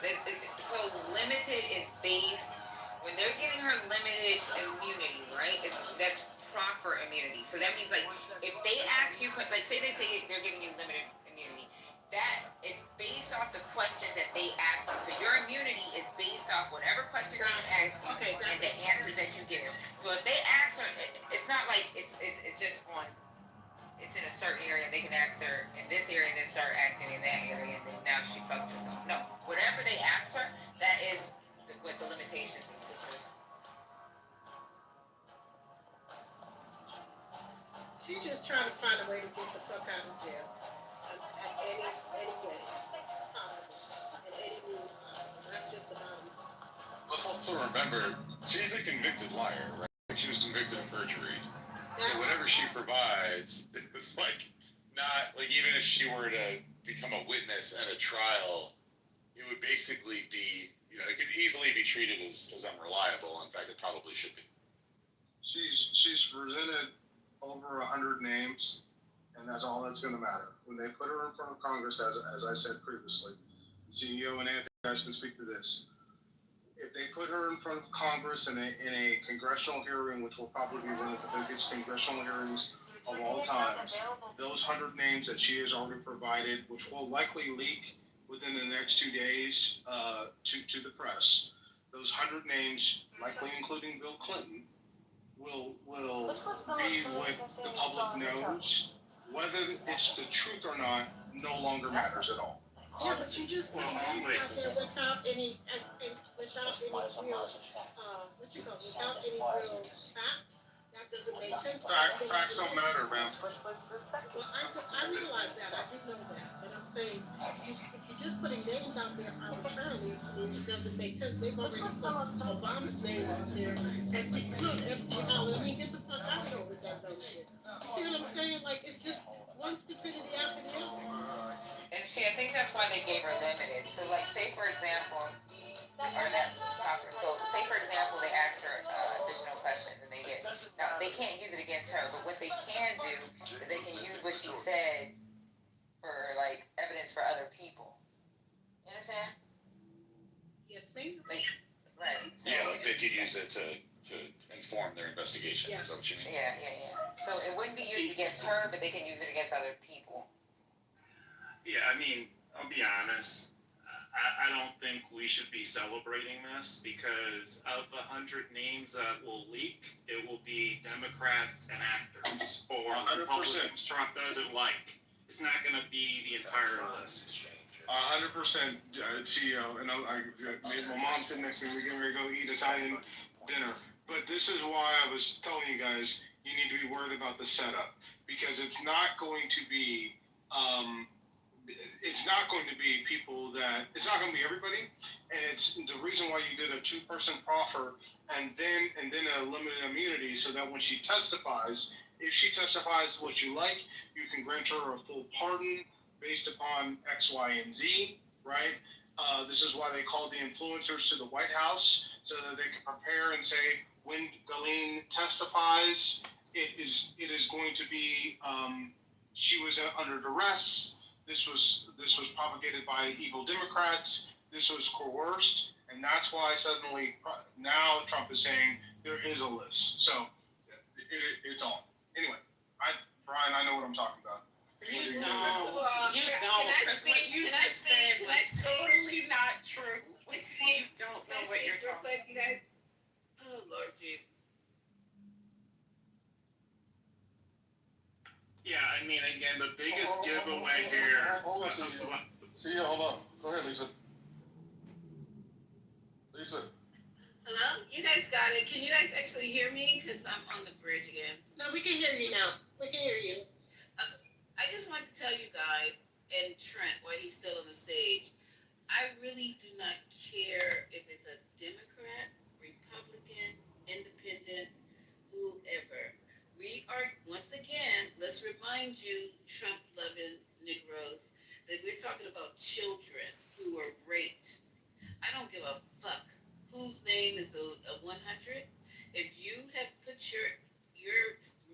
so limited is based when they're giving her limited immunity, right? That's proper immunity. So that means like if they ask you, like say they're giving you limited immunity, that is based off the questions that they ask you. So your immunity is based off whatever questions they ask you and the answers that you give. So if they ask her, it's not like it's just on. It's in a certain area. They can ask her in this area and then start asking in that area, and then now she fucked herself. No, whatever they ask her, that is what the limitations is. She's just trying to find a way to get the fuck out of jail. At any way possible. At any means possible. That's just the bottom. Let's also remember, she's a convicted liar, right? She was convicted of perjury. So whatever she provides, it's like not like even if she were to become a witness at a trial, it would basically be, it could easily be treated as unreliable. In fact, it probably should be. She's presented over 100 names, and that's all that's going to matter. When they put her in front of Congress, as I said previously, the CEO and Anthony guys can speak to this. If they put her in front of Congress in a congressional hearing, which will probably be one of the biggest congressional hearings of all times, those 100 names that she has already provided, which will likely leak within the next 2 days to the press, those 100 names, likely including Bill Clinton, will be what the public knows. Whether it's the truth or not no longer matters at all. Yeah, but you just put names out there without any real, without any real facts. That doesn't make sense. Facts don't matter, man. Well, I realize that. I do know that. But I'm saying, if you're just putting names out there arbitrarily, it doesn't make sense. They've already put Obama's name out there. And look, let me get the fuck out of here with that dumb shit. You see what I'm saying? Like, it's just one stupidity after the other. And see, I think that's why they gave her limited. So, like, say for example, or that conference. So, say for example, they asked her additional questions, and they get. Now, they can't use it against her, but what they can do is they can use what she said for like evidence for other people. You understand? Yes, ma'am. Like, right. So, Yeah, like they could use it to inform their investigation. Is that what you mean? Yeah. So it wouldn't be used against her, but they can use it against other people. Yeah, I mean, I'll be honest. I don't think we should be celebrating this because of the 100 names that will leak, it will be Democrats and actors or 100%. Republicans Trump doesn't like. It's not going to be the entire list. 100% CEO, and my mom's sitting next to me. We're getting ready to go eat Italian dinner. But this is why I was telling you guys you need to be worried about the setup because it's not going to be. It's not going to be people that. It's not going to be everybody, and it's the reason why you did a 2-person proffer and then a limited immunity, so that when she testifies, if she testifies what you like, you can grant her a full pardon based upon X, Y, and Z, right? This is why they called the influencers to the White House so that they can prepare and say when Ghislaine testifies, it is going to be she was under duress. This was propagated by evil Democrats. This was coerced, and that's why suddenly now Trump is saying there is a list. So it's on. Anyway, Brian, I know what I'm talking about. You don't. Because what you just said was totally not true. You don't know what you're talking about. You guys. Oh, Lord Jesus. Yeah, I mean, again, the biggest giveaway here. Hold on, CEO, hold on. Go ahead, Lisa. Lisa. Hello? You guys got it. Can you guys actually hear me? Because I'm on the bridge again. No, we can hear you now. We can hear you. I just want to tell you guys, and Trent, while he's still on the stage, I really do not care if it's a Democrat, Republican, Independent, whoever. We are, once again, let's remind you, Trump-loving Negroes, that we're talking about children who were raped. I don't give a fuck whose name is a 100. If you have put your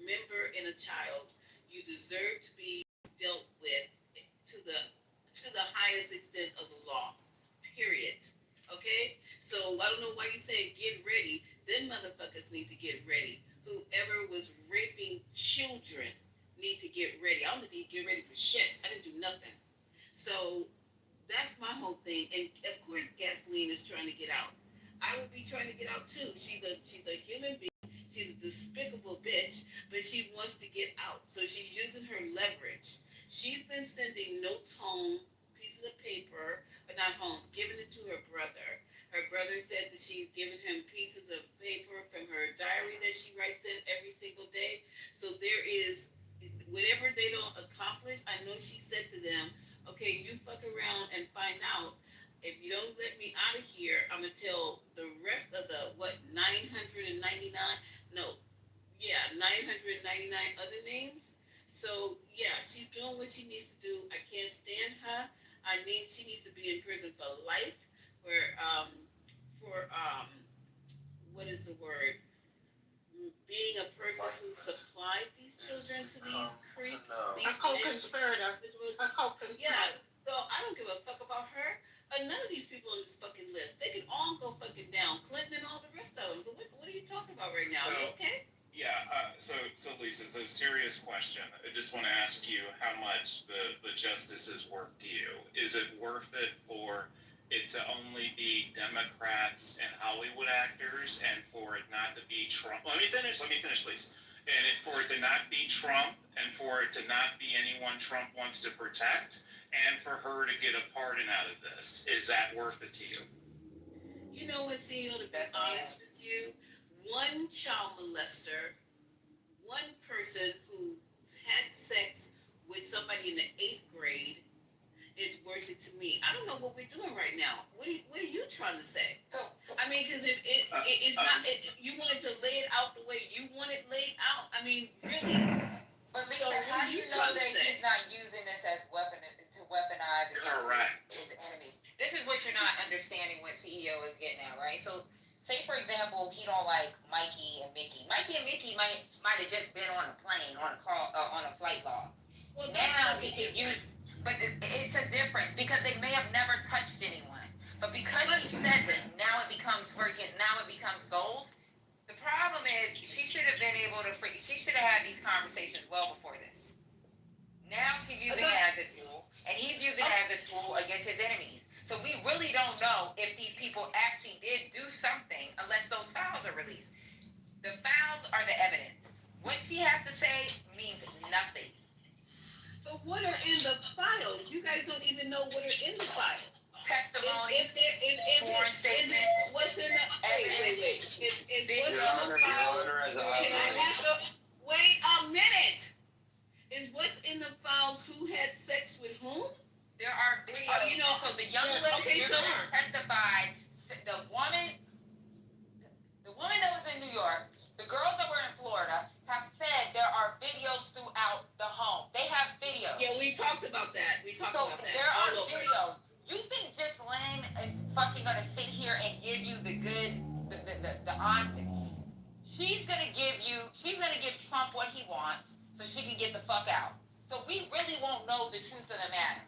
member in a child, you deserve to be dealt with to the highest extent of the law. Period. Okay? So So I don't know why you say get ready. Them motherfuckers need to get ready. Whoever was raping children need to get ready. I don't need to get ready for shit. I didn't do nothing. So that's my whole thing. And of course, Gasoline is trying to get out. I would be trying to get out too. She's a human being. She's a despicable bitch, but she wants to get out. So she's using her leverage. She's been sending notes home, pieces of paper, but not home, giving it to her brother. Her brother said that she's giving him pieces of paper from her diary that she writes in every single day. So there is, whatever they don't accomplish, I know she said to them, okay, you fuck around and find out. If you don't let me out of here, I'm going to tell the rest of the, 999? No. Yeah, 999 other names. So, yeah, she's doing what she needs to do. I can't stand her. She needs to be in prison for life for what is the word? Being a person who supplied these children to these creeps. A co-conspirator. A co-conspirator. Yeah, so I don't give a fuck about her. None of these people on this fucking list. They can all go fucking down. Clinton and all the rest of them. So what are you talking about right now? Are you okay? Yeah, so Lisa, so serious question. I just want to ask you how much the justice is worth to you. Is it worth it for it to only be Democrats and Hollywood actors, and for it not to be Trump? Let me finish, please. And for it to not be Trump, and for it to not be anyone Trump wants to protect, and for her to get a pardon out of this. Is that worth it to you? You know what, CEO, to be honest with you, one child molester, one person who had sex with somebody in the 8th grade is worth it to me. I don't know what we're doing right now. What are you trying to say? I mean, because it's not, you wanted to lay it out the way you want it laid out. I mean, really. But Lisa, how do you know that he's not using this as to weaponize against his enemies? This is what you're not understanding what CEO is getting at, right? So, say for example, he don't like Mikey and Mickey. Mikey and Mickey might have just been on a plane, on a flight log. Well, now he can use, but it's a difference because they may have never touched anyone. But because he says it, now it becomes gold. The problem is she should have been able to. She should have had these conversations well before this. Now she's using it as a tool, and he's using it as a tool against his enemies. So we really don't know if these people actually did do something unless those files are released. The files are the evidence. What she has to say means nothing. But what are in the files? You guys don't even know what are in the files. Testimonies, foreign statements, what's in the wait. Is what's in the files? Can I have to wait a minute? Is what's in the files who had sex with whom? There are videos. So the young lady testified. The woman that was in New York, the girls that were in Florida, have said there are videos throughout the home. They have videos. Yeah, we talked about that. There are videos. You think just Lynn is fucking gonna sit here and give you the on? She's gonna give Trump what he wants so she can get the fuck out. So we really won't know the truth of the matter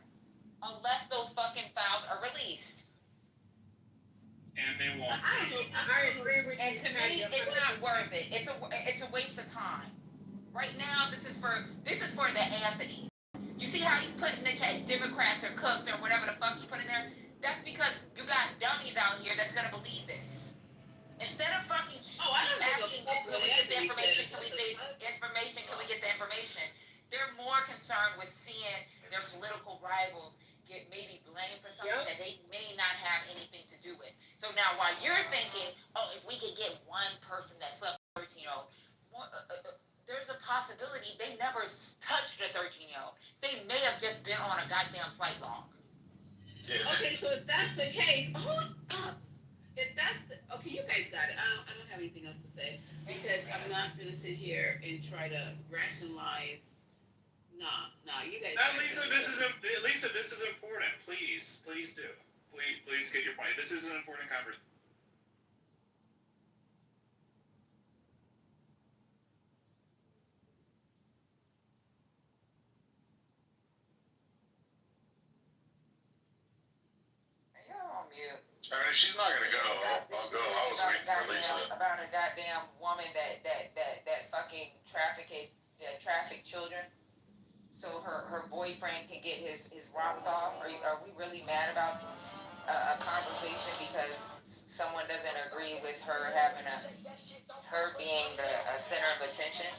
unless those fucking files are released. And they won't. I agree with you. And to me, it's not worth it. It's a waste of time. Right now, this is for the Anthony. You see how you put in the Democrats are cooked or whatever the fuck you put in there? That's because you got dummies out here that's gonna believe this. Instead of fucking asking, can we get the information? Can we get the information? They're more concerned with seeing their political rivals get maybe blamed for something that they may not have anything to do with. So now while you're thinking, oh, if we could get one person that slept with a 13-year-old, there's a possibility they never touched a 13-year-old. They may have just been on a goddamn flight log. Yeah. Okay, so if that's the case, hold up. If that's okay, you guys got it. I don't have anything else to say because I'm not gonna sit here and try to rationalize. Nah, you guys. Lisa, this is important. Please do. Please get your point. This is an important conversation. You're on mute. I mean, if she's not gonna go, I'll go. I was waiting for Lisa. About a goddamn woman that fucking traffic children, so her boyfriend can get his rocks off. Are we really mad about a conversation because someone doesn't agree with her being the center of attention?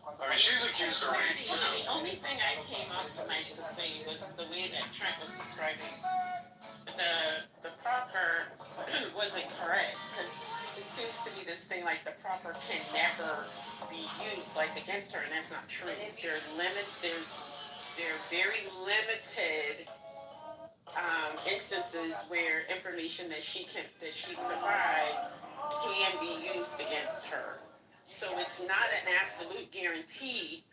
I mean, she's accused of rape too. The only thing I came off the mic to say was the way that Trent was describing the proffer wasn't correct, because it seems to be this thing like the proffer can never be used like against her, and that's not true. There are very limited instances where information that she provides can be used against her. So it's not an absolute guarantee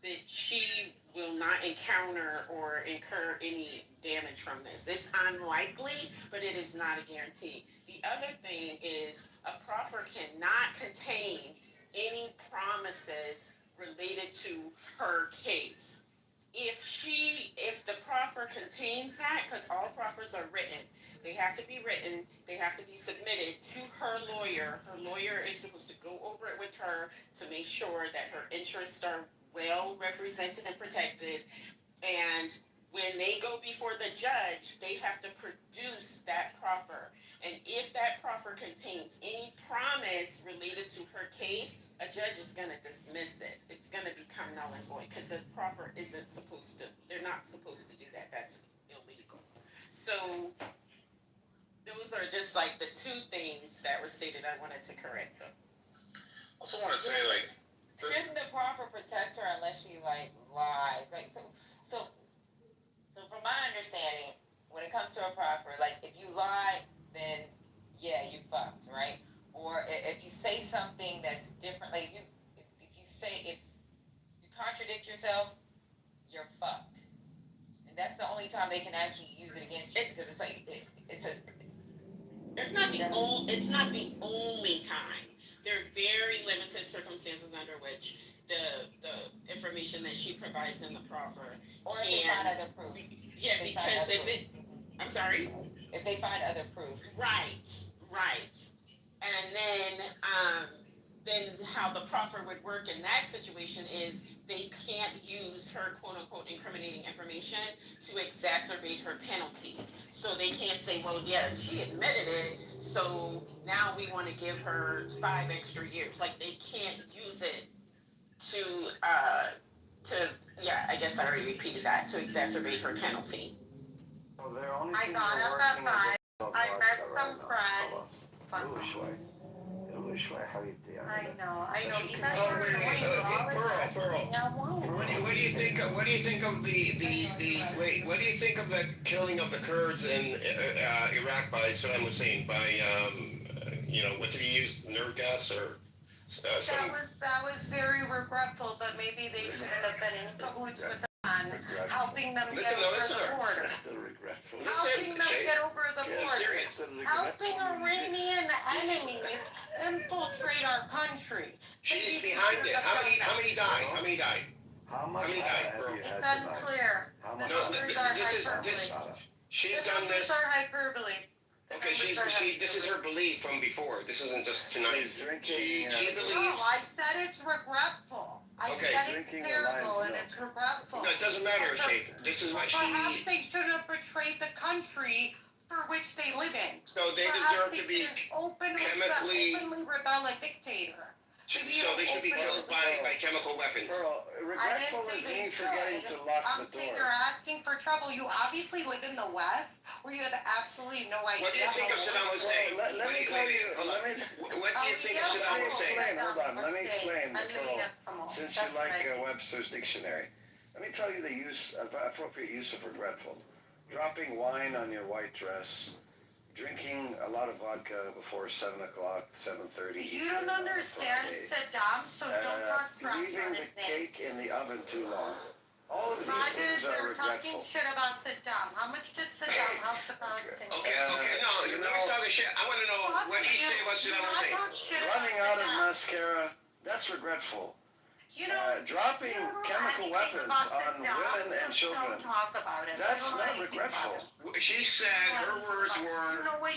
that she will not encounter or incur any damage from this. It's unlikely, but it is not a guarantee. The other thing is a proffer cannot contain any promises related to her case. If the proffer contains that, because all proffers are written, they have to be written, they have to be submitted to her lawyer. Her lawyer is supposed to go over it with her to make sure that her interests are well represented and protected. And when they go before the judge, they have to produce that proffer. And if that proffer contains any promise related to her case, a judge is going to dismiss it. It's going to become null and void, because the proffer isn't supposed to, they're not supposed to do that. That's illegal. So those are just like the two things that were stated. I wanted to correct them. I also want to say, like, Shouldn't the proffer protect her unless she like lies? Like so from my understanding, when it comes to a proffer, like if you lie, then yeah, you fucked, right? Or if you say something that's different, like if you contradict yourself, you're fucked. And that's the only time they can actually use it against you, because it's like it's not the only time. There are very limited circumstances under which the information that she provides in the proffer or if they find other proof. Yeah, because if it, I'm sorry? If they find other proof. Right. And then how the proffer would work in that situation is they can't use her quote unquote incriminating information to exacerbate her penalty. So they can't say, well, yeah, she admitted it, so now we want to give her 5 extra years. Like they can't use it to I guess I already repeated that, to exacerbate her penalty. I got up at 5. I met some friends. I know. You guys are doing all the Pearl. What do you think of the killing of the Kurds in Iraq by Saddam Hussein? What did he use? Nerve gas or? That was very regretful, but maybe they shouldn't have been in cahoots with Iran, helping them get over the border. Helping them get over the border. Helping Iranian enemies infiltrate our country. She's behind it. How many died? How many died? It's unclear. The numbers are hyperbole. She's done this. The numbers are hyperbole. Okay, this is her belief from before. This isn't just tonight. She believes. No, I said it's regretful. I said it's terrible and it's regretful. No, it doesn't matter, Kate. This is what she. Perhaps they should have betrayed the country for which they live in. So they deserve to be chemically rebel a dictator. So they should be killed by chemical weapons. Regretful is me forgetting to lock the door. You're asking for trouble. You obviously live in the West, where you have absolutely no idea. What do you think of Saddam Hussein? What do you think of Saddam Hussein? Hold on, let me explain, Pearl, since you like Webster's dictionary. Let me tell you the appropriate use of regretful. Dropping wine on your white dress, drinking a lot of vodka before 7 o'clock, 7:30. You don't understand Saddam, so don't talk trash on his name. Leaving the cake in the oven too long. All of these things are They're talking regretful. shit about Saddam. How much did Saddam help the Palestinians? Okay, no, nobody's talking shit. I want to know what he said about Saddam Hussein. Running out of mascara, that's regretful. Dropping chemical weapons on women and children. Don't talk about it. That's not regretful. She said her words were, Ali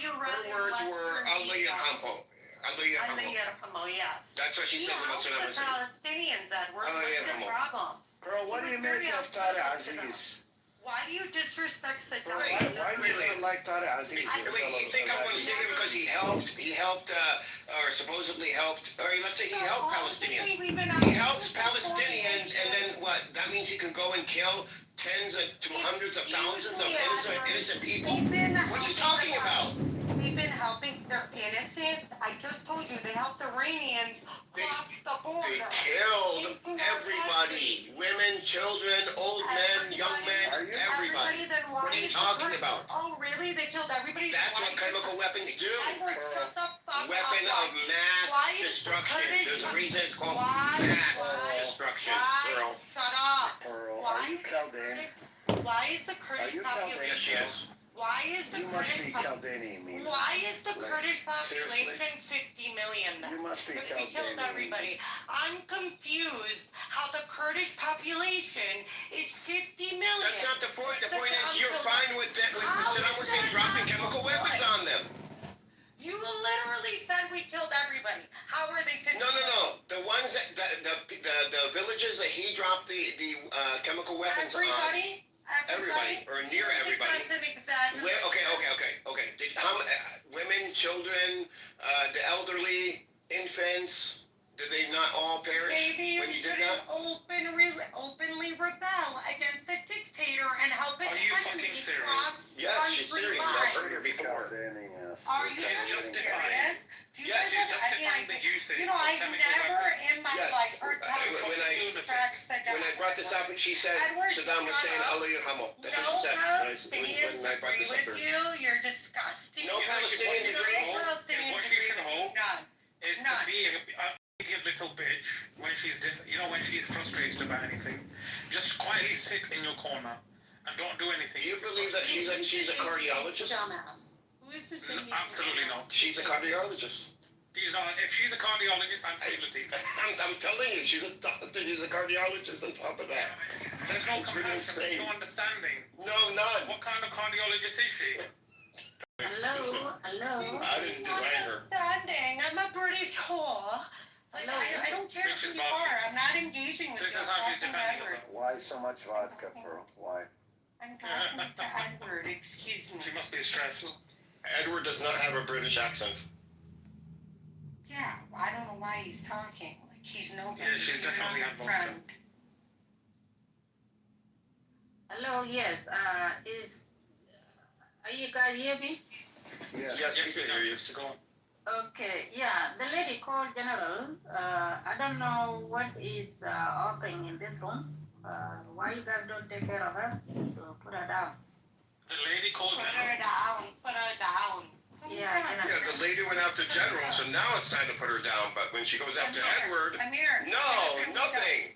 and Hampo. Ali and Hampo. Yes. That's what she says about Saddam The Hussein. Palestinians, Edward. Ali and What's the Hampo. problem? Girl, what do you make of Tariq Aziz? Why do you disrespect Saddam? Why do you even like Tariq Aziz? You think I want to say that because he helped, or supposedly helped, or let's say he helped Palestinians. He helps Palestinians, and then what? That means he can go and kill tens to hundreds of thousands of innocent people? What are you talking about? We've been helping, they're innocent. I just told you, they helped Iranians cross the border. They killed everybody. Women, children, old men, young men, everybody. What are you talking about? Oh, really? They killed everybody? That's what chemical weapons do. Edward, shut the fuck Weapon up. of mass destruction. There's a reason it's called mass destruction, girl. Shut up. Pearl, are you Chaldean? Why is the Kurdish population? Yes. Why is the You must Kurdish be Chaldean, Mina. Why is the Kurdish seriously? population 50 million then? You must be Because we killed Chaldean. everybody. I'm confused how the Kurdish population is 50 million. That's not the point. The point is you're fine with that, with Saddam Hussein dropping chemical weapons on them. You literally said we killed everybody. How are they 50 No. The ones that the villages that he dropped the chemical weapons on. Everybody, or near everybody. That's an exaggeration. Okay. Women, children, the elderly, infants, did they not all perish Maybe you when you did shouldn't that? openly rebel against the dictator and help it. Are you fucking serious? Yes, she's serious. I've heard her before. Are you justifying. serious? Yes, she's justifying the usage You know, of I've chemical never weapons. in my Yes. life heard When I brought this up, she said Saddam Hussein, Ali Hamo. That's what she said. Palestinians When I brought agree this up with here. you. You're disgusting. No Palestinians agree. No Palestinians What she agree should with you. hope None. is to be a little bitch when she's when she's frustrated about anything. Just quietly sit in your corner and don't do anything. Do you believe that she's a cardiologist? Dumbass. Who is this thing? Absolutely not. She's a cardiologist. She's not. If she's a cardiologist, I'm guilty. I'm telling you, she's a doctor. She's a cardiologist on top of that. There's no It's really compassion, insane. no understanding. No, none. What kind of cardiologist is she? Hello. I didn't design her. Understanding. I'm a British whore. Like, I don't care who you are. I'm not engaging with you. This is how she's I'm defending talking herself. Why so much vodka, Pearl? Why? I'm talking to Edward. Excuse me. She must be stressed. Edward does not have a British accent. Yeah, I don't know why he's talking. Like he's no Yeah, she's definitely my on vodka. friend. Hello, yes. Are you guys hear me? Yes, we can hear you. Go on. Okay, yeah. The lady called General. I don't know what is offering in this room. Why you guys don't take care of her? So put her down. The lady called Put her down. Put her down. Yeah, Yeah, the lady went after General, so now it's time to put her down. But when she goes after Edward, Amir. no, nothing.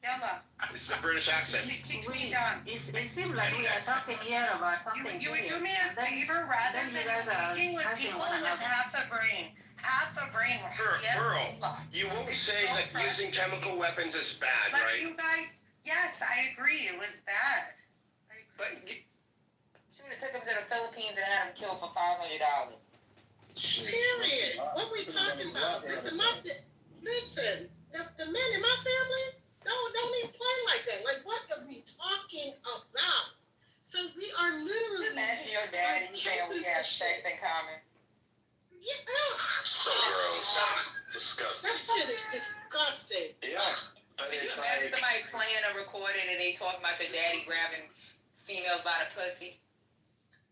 Yalla. It's a British accent. Kick me down. It seems like we are talking here about something. You would do me a serious. favor rather then you than guys are engaging with hashing people one with another. half a brain. Half a brain. Pearl, you won't say that using chemical weapons is bad, But right? you guys, yes, I agree. It was bad. But She would have took him to the Philippines and had him killed for $500. Period. What we talking about? Listen, the men in my family don't even play like that. Like, what are we talking about? So we are literally. Imagine your dad and saying we have sex in common. Yeah. So gross. Disgusting. That shit is disgusting. Yeah. But Can you it's imagine like, somebody playing a recording and they talking about your daddy grabbing females by the pussy?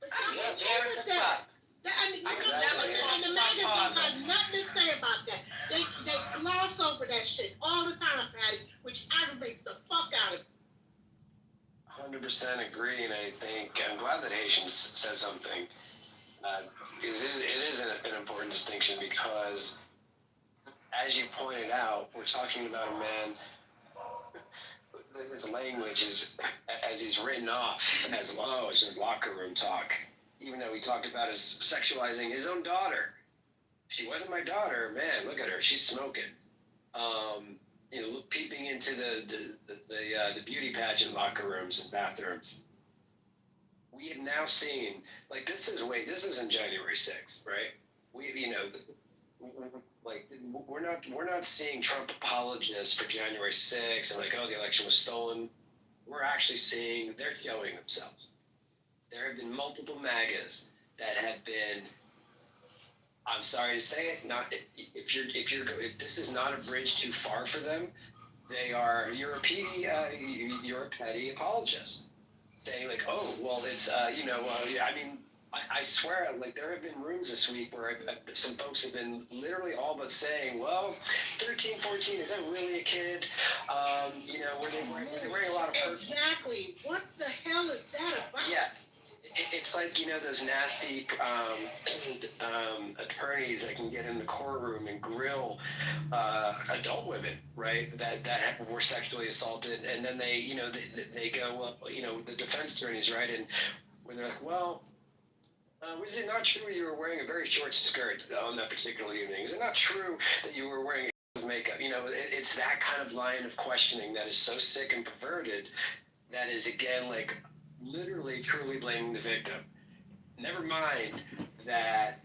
But y'all Yeah, okay with that? I mean, Exactly. and the maggots don't have nothing to say about that. They gloss over that shit all the time, Patty, which aggravates the fuck out of me. 100% agree, and I think I'm glad that Haitian said something. It is an important distinction because, as you pointed out, we're talking about a man. His language is, as he's written off as, oh, it's just locker room talk. Even though he talked about his sexualizing his own daughter. She wasn't my daughter. Man, look at her. She's smoking. peeping into the beauty pageant locker rooms and bathrooms. We have now seen, like, this isn't January 6th, right? We're not seeing Trump apologists for January 6th and like, oh, the election was stolen. We're actually seeing they're showing themselves. There have been multiple MAGAs that have been, I'm sorry to say it, if this is not a bridge too far for them, you're a petty apologist, saying like, oh, well, it's I swear, like, there have been rooms this week where some folks have been literally all but saying, well, 13, 14, is that really a kid? Were they wearing a lot of purse? Exactly. What the hell is that about? Yeah. It's like, those nasty attorneys that can get in the courtroom and grill adult women, right? That were sexually assaulted, and then they go up, the defense attorneys, right? And when they're like, well, was it not true you were wearing a very short skirt on that particular evening? Is it not true that you were wearing makeup? It's that kind of line of questioning that is so sick and perverted that is, again, like, literally truly blaming the victim. Never mind that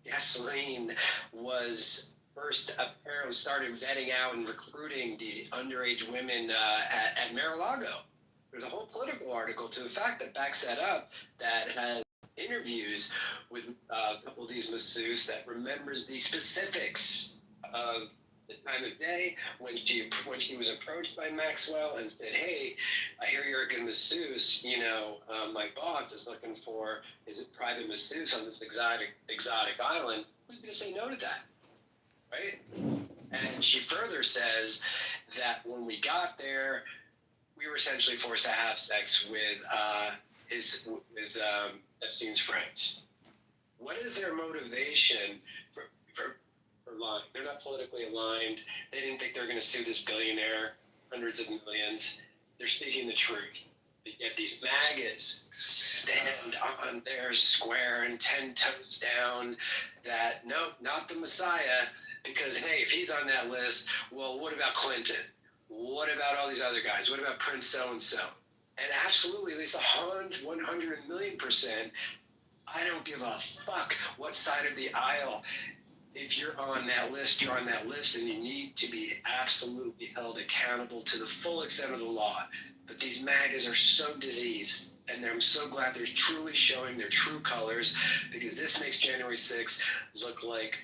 gasoline was first apparently started vetting out and recruiting these underage women at Mar-a-Lago. There's a whole political article to the fact that backs that up, that had interviews with a couple of these masseuses that remembers the specifics of the time of day when she was approached by Maxwell and said, hey, I hear you're a good masseuse, my boss is looking for his private masseuse on this exotic island. Who's going to say no to that, right? And she further says that when we got there, we were essentially forced to have sex with Epstein's friends. What is their motivation for lying? They're not politically aligned. They didn't think they're going to sue this billionaire, hundreds of millions. They're speaking the truth. Yet these MAGAs stand on their square and 10 toes down that, no, not the Messiah, because, hey, if he's on that list, well, what about Clinton? What about all these other guys? What about Prince so-and-so? And absolutely, at least 100 million %, I don't give a fuck what side of the aisle. If you're on that list, you're on that list, and you need to be absolutely held accountable to the full extent of the law. But these MAGAs are so diseased, and I'm so glad they're truly showing their true colors, because this makes January 6th look like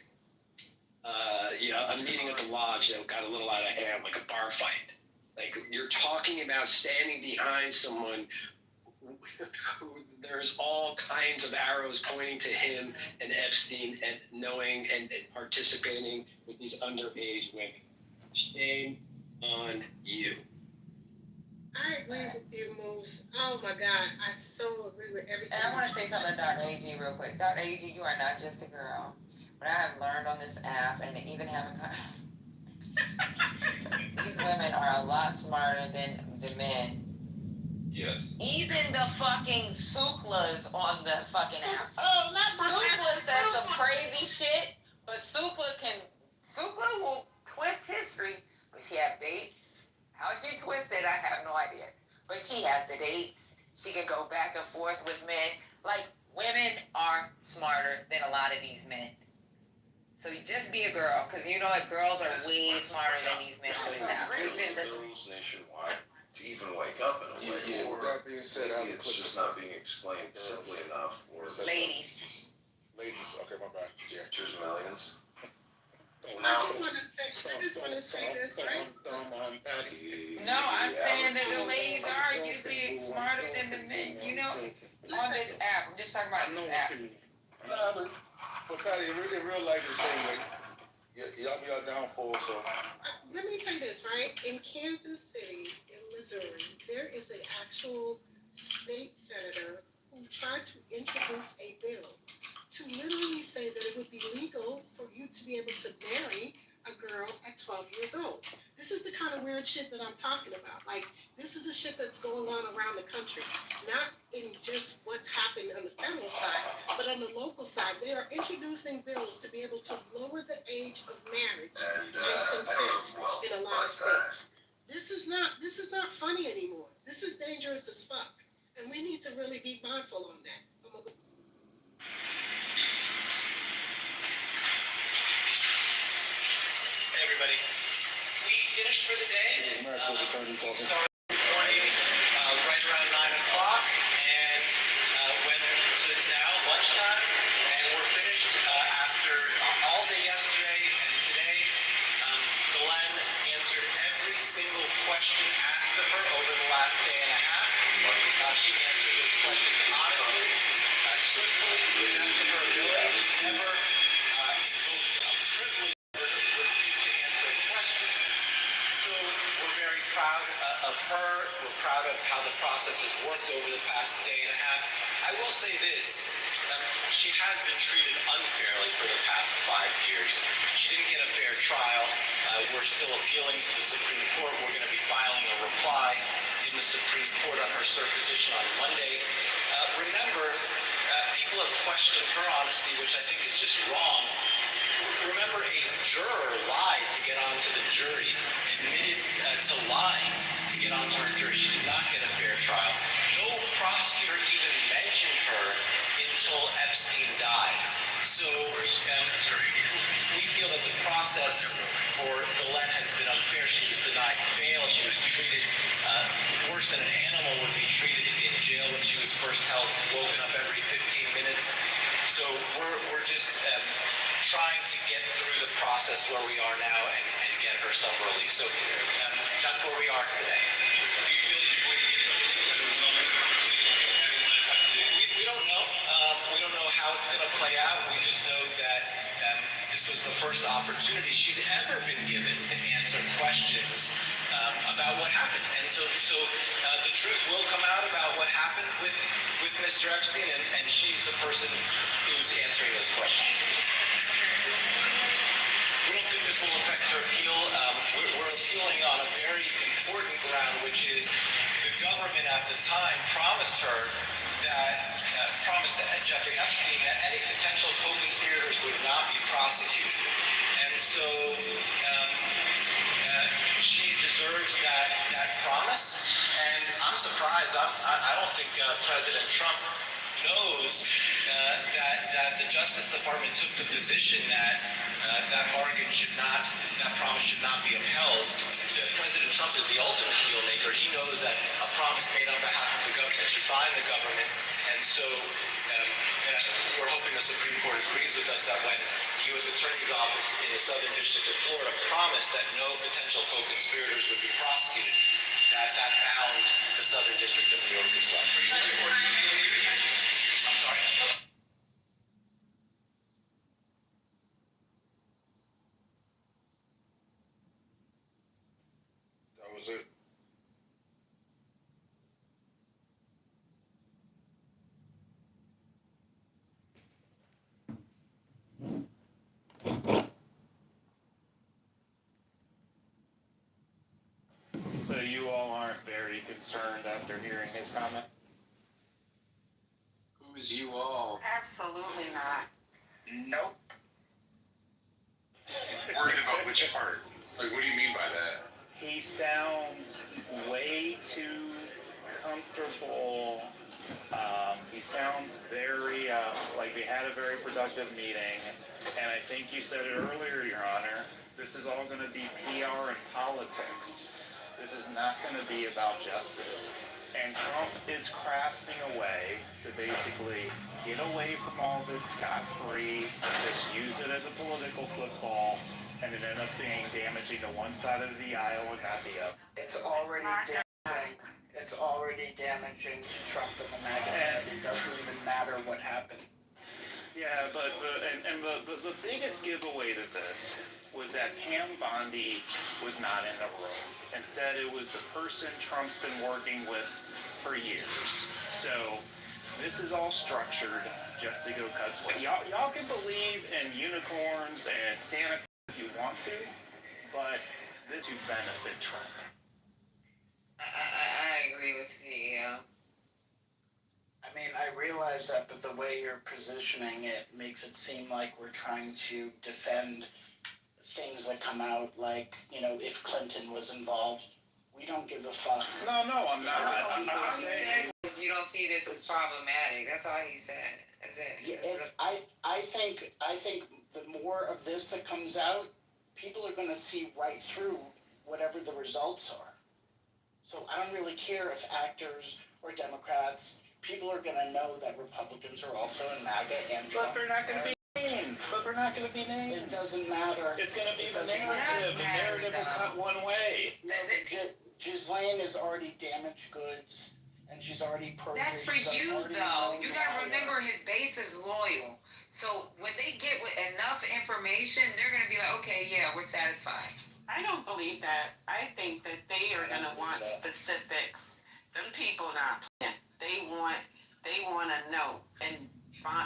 a meeting at the lodge that got a little out of hand, like a bar fight. Like, you're talking about standing behind someone who there's all kinds of arrows pointing to him and Epstein, and knowing and participating with these underage women. Shame on you. I agree with you, Moose. Oh my God, I so agree with everything. And I want to say something to Dr. AG real quick. Dr. AG, you are not just a girl. What I have learned on this app, and even having these women are a lot smarter than the men. Yes. Even the fucking Suklas on the fucking app. Oh, not my Sukla says some crazy shit, but Sukla will twist history, but she has dates. How she twisted, I have no idea. But she has the dates. She can go back and forth with men. Like, women are smarter than a lot of these men. So you just be a girl, because you know what, girls are way smarter than these men on this app. We've been this. Girls nationwide to even wake up in a way, or With that being said, I have a it's just not being explained simply enough, or Ladies. Okay, my bad. Yeah. Choose millions. I just want to say this, right? No, I'm saying that the ladies are usually smarter than the men. You know, on this app. I'm just talking about this app. But Patty, in real life, the same way. Y'all be our downfall, so. Let me say this, right? In Kansas City, in Missouri, there is an actual state senator who tried to introduce a bill to literally say that it would be legal for you to be able to marry a girl at 12 years old. This is the kind of weird shit that I'm talking about. Like, this is the shit that's going on around the country. Not in just what's happened on the federal side, but on the local side. They are introducing bills to be able to lower the age of marriage and consent. is not funny anymore. This is dangerous as fuck. And we need to really be mindful on that. Hey everybody, we finished for the day. We started this morning right around 9 o'clock and went to now lunchtime, and we're finished after all day yesterday and today. Glenn answered every single question asked of her over the last day and a half. She answered those questions honestly, truthfully, to the best of her ability. She's never invoked privilege or refused to answer a question. So we're very proud of her. We're proud of how the process has worked over the past day and a half. I will say this. She has been treated unfairly for the past 5 years. She didn't get a fair trial. We're still appealing to the Supreme Court. We're going to be filing a reply in the Supreme Court on her cert petition on Monday. Remember, people have questioned her honesty, which I think is just wrong. Remember, a juror lied to get onto the jury, admitted to lying to get onto her jury. She did not get a fair trial. No prosecutor even mentioned her until Epstein died. So we feel that the process for Ghislaine has been unfair. She was denied bail. She was treated worse than an animal would be treated in jail when she was first held, woken up every 15 minutes. So we're just trying to get through the process where we are now and get her some relief. So that's where we are today. Do you feel you're going to get something from the development conversation that everyone has to do? We don't know. We don't know how it's going to play out. We just know that this was the first opportunity she's ever been given to answer questions about what happened. And so the truth will come out about what happened with Mr. Epstein, and she's the person who's answering those questions. We don't think this will affect her appeal. We're appealing on a very important ground, which is the government at the time promised Jeffrey Epstein that any potential co-conspirators would not be prosecuted. And so she deserves that promise. And I'm surprised. I don't think President Trump knows that the Justice Department took the position that that promise should not be upheld. President Trump is the ultimate deal maker. He knows that a promise made on behalf of the government should bind the government. And so we're hoping the Supreme Court agrees with us that when the U.S. Attorney's Office in the Southern District of Florida promised that no potential co-conspirators would be prosecuted, that bound the Southern District of New York as well. I'm sorry. That was it. So you all aren't very concerned after hearing his comment? Who's you all? Absolutely not. Nope. Worried about which part? Like, what do you mean by that? He sounds way too comfortable. He sounds very, like we had a very productive meeting. And I think you said it earlier, Your Honor, this is all going to be PR and politics. This is not going to be about justice. And Trump is crafting a way to basically get away from all this scot-free, just use it as a political football, and it end up being damaging to one side of the aisle and not the other. It's already damaging to Trump and the magazine. It doesn't even matter what happened. Yeah, but the biggest giveaway to this was that Pam Bondi was not in the room. Instead, it was the person Trump's been working with for years. So this is all structured just to go cut sway. Y'all can believe in unicorns and Santa if you want to, but this would benefit Trump. I agree with you. I mean, I realize that, but the way you're positioning it makes it seem like we're trying to defend things that come out, like, if Clinton was involved, We don't give a fuck. No, I'm not. All I'm he saying. said was you don't see this as problematic. That's all he said. That's it. Yeah, I think the more of this that comes out, people are going to see right through whatever the results are. So I don't really care if actors or Democrats, people are going to know that Republicans are also in MAGA and Trump. But they're not going to be named. It doesn't matter. It's going to be the narrative. The narrative will cut one way. Ghislaine is already damaged goods, and she's already perjured. That's for you, though. You gotta remember his base is loyal. So when they get with enough information, they're gonna be like, okay, yeah, we're satisfied. I don't believe that. I think that they are gonna want specifics. Them people not playing. They want to know. And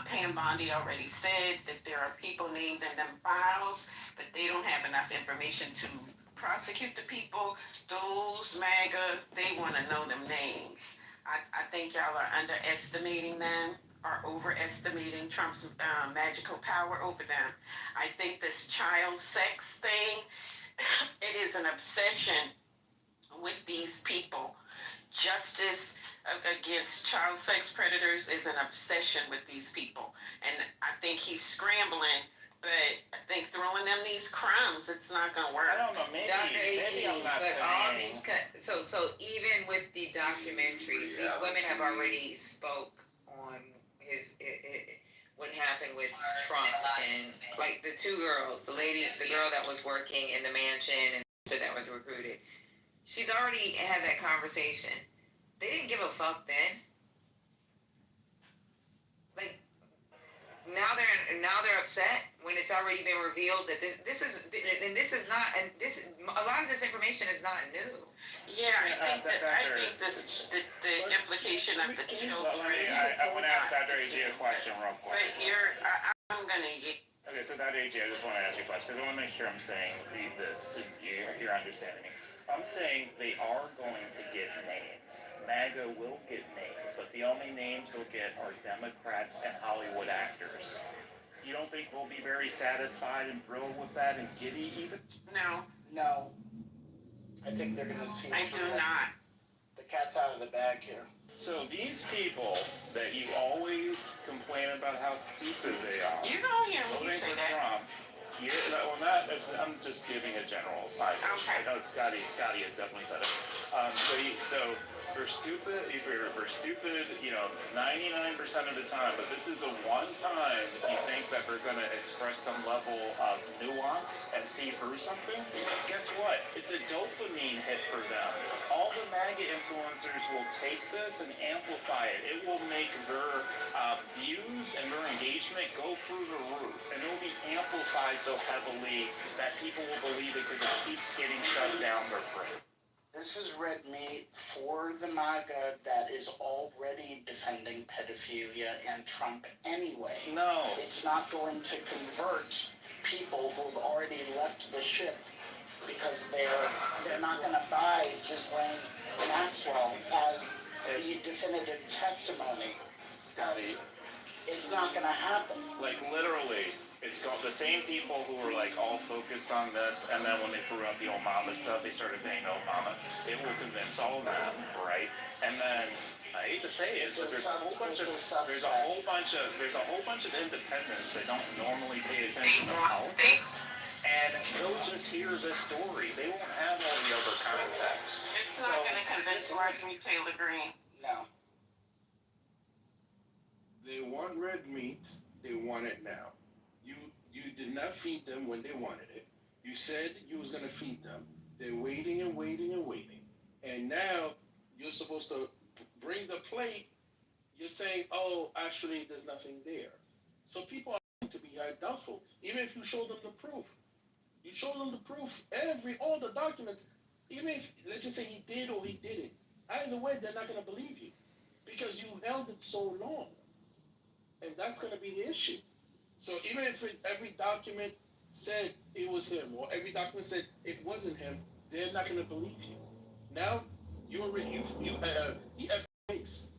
Pam Bondi already said that there are people named in them files, but they don't have enough information to prosecute the people. Those MAGA, they want to know them names. I think y'all are underestimating them or overestimating Trump's magical power over them. I think this child sex thing, it is an obsession with these people. Justice against child sex predators is an obsession with these people. And I think he's scrambling, but I think throwing them these crumbs, it's not going to work. I don't know, maybe I'm not But saying. all these, so even with the documentaries, these women have already spoke on what happened with Trump and like the two girls, the girl that was working in the mansion and that was recruited. She's already had that conversation. They didn't give a fuck then. Like now they're upset when it's already been revealed that this is not, and a lot of this information is not new. Yeah, I think the implication of the children. I want to ask Dr. AJ a question real quick. But I'm gonna. Okay, so Dr. AJ, I just want to ask you a question because I want to make sure I'm saying this. You're understanding me. I'm saying they are going to get names. MAGA will get names, but the only names they'll get are Democrats and Hollywood actors. You don't think we'll be very satisfied and thrilled with that and giddy even? No. I think they're going to see. I do not. The cat's out of the bag here. So these people that you always complain about how stupid they are. You don't hear me say that. Trump, I'm just giving a general advice. Okay. I know Scotty has definitely said it. So for stupid, 99% of the time, but this is the one time you think that they're going to express some level of nuance and see through something. Guess what? It's a dopamine hit for them. All the MAGA influencers will take this and amplify it. It will make their views and their engagement go through the roof, and it will be amplified so heavily that people will believe it because it keeps getting shoved down their throat. This is red meat for the MAGA that is already defending pedophilia and Trump anyway. No. It's not going to convert people who've already left the ship because they're not going to buy Ghislaine Maxwell as the definitive testimony. Scotty. It's not going to happen. Like literally. It's the same people who were like all focused on this, and then when they threw out the Obama stuff, they started saying Obama. It will convince all of them, right? And then I hate to say it, but there's a whole bunch of independents that don't normally pay attention to politics, and they'll just hear this story. They won't have all the other context. It's not going to convince Marjorie Taylor Greene. No. They want red meat. They want it now. You did not feed them when they wanted it. You said you was going to feed them. They're waiting and waiting and waiting. And now you're supposed to bring the plate. You're saying, oh, actually, there's nothing there. So people are going to be doubtful. Even if you show them the proof. You show them the proof. All the documents. Even if, let's just say he did or he didn't. Either way, they're not going to believe you. Because you held it so long. And that's going to be the issue. So even if every document said it was him, or every document said it wasn't him, they're not going to believe you. Now he effed the case.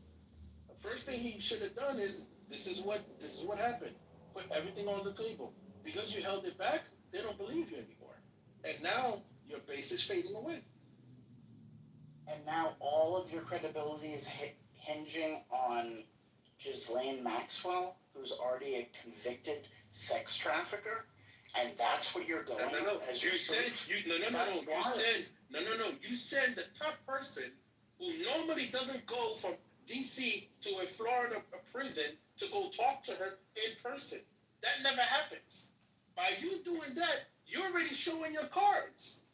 The first thing he should have done is this is what happened. Put everything on the table. Because you held it back, they don't believe you anymore. And now your base is fading away. And now all of your credibility is hinging on Ghislaine Maxwell, who's already a convicted sex trafficker, and that's what you're going. No. As You your said proof? you no. That's You wild. said no. You said the top person who normally doesn't go from D.C. to a Florida prison to go talk to her in person. That never happens. By you doing that, you're already showing your cards.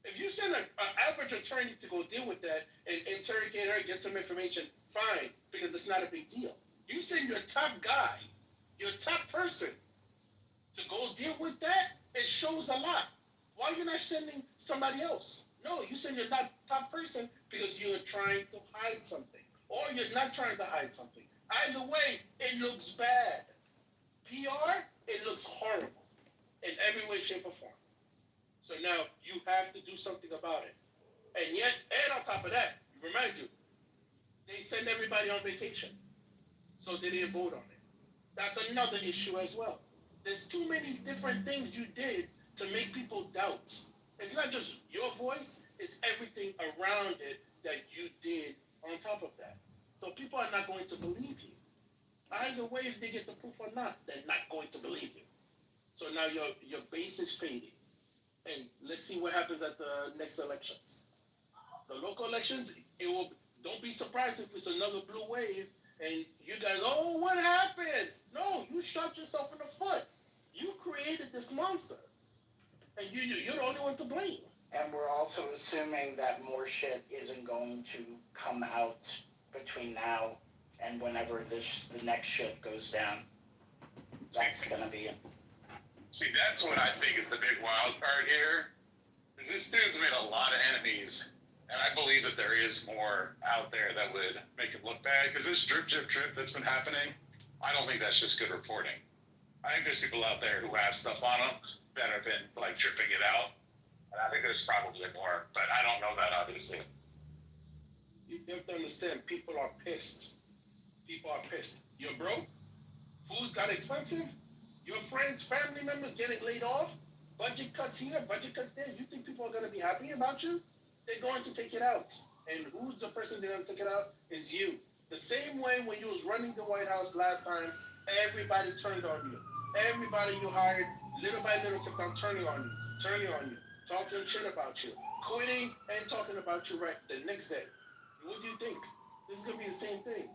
If you send an average attorney to go deal with that and interrogate her, get some information, fine, because it's not a big deal. You send your top guy, your top person, to go deal with that, it shows a lot. Why are you not sending somebody else? No, you send your top person because you're trying to hide something. Or you're not trying to hide something. Either way, it looks bad. PR, it looks horrible in every way, shape, or form. So now you have to do something about it. And yet, and on top of that, remind you, they send everybody on vacation. So they didn't vote on it. That's another issue as well. There's too many different things you did to make people doubt. It's not just your voice, it's everything around it that you did on top of that. So people are not going to believe you. Either way, if they get the proof or not, they're not going to believe you. So now your base is fading. And let's see what happens at the next elections. The local elections, don't be surprised if it's another blue wave and you guys, oh, what happened? No, you shot yourself in the foot. You created this monster. And you're the only one to blame. And we're also assuming that more shit isn't going to come out between now and whenever the next shit goes down. That's gonna be it. See, that's what I think is the big wild card here. Is this dude's made a lot of enemies, and I believe that there is more out there that would make it look bad. Because this drip that's been happening, I don't think that's just good reporting. I think there's people out there who have stuff on them that have been like tripping it out, and I think there's probably more, but I don't know that obviously. You have to understand, people are pissed. People are pissed. You're broke. Food got expensive. Your friends, family members getting laid off. Budget cuts here, budget cuts there. You think people are going to be happy about you? They're going to take it out. And who's the person they're going to take it out? Is you. The same way when you was running the White House last time, everybody turned on you. Everybody you hired, little by little, kept on turning on you, talking shit about you, quitting and talking about you right the next day. What do you think? This is going to be the same thing.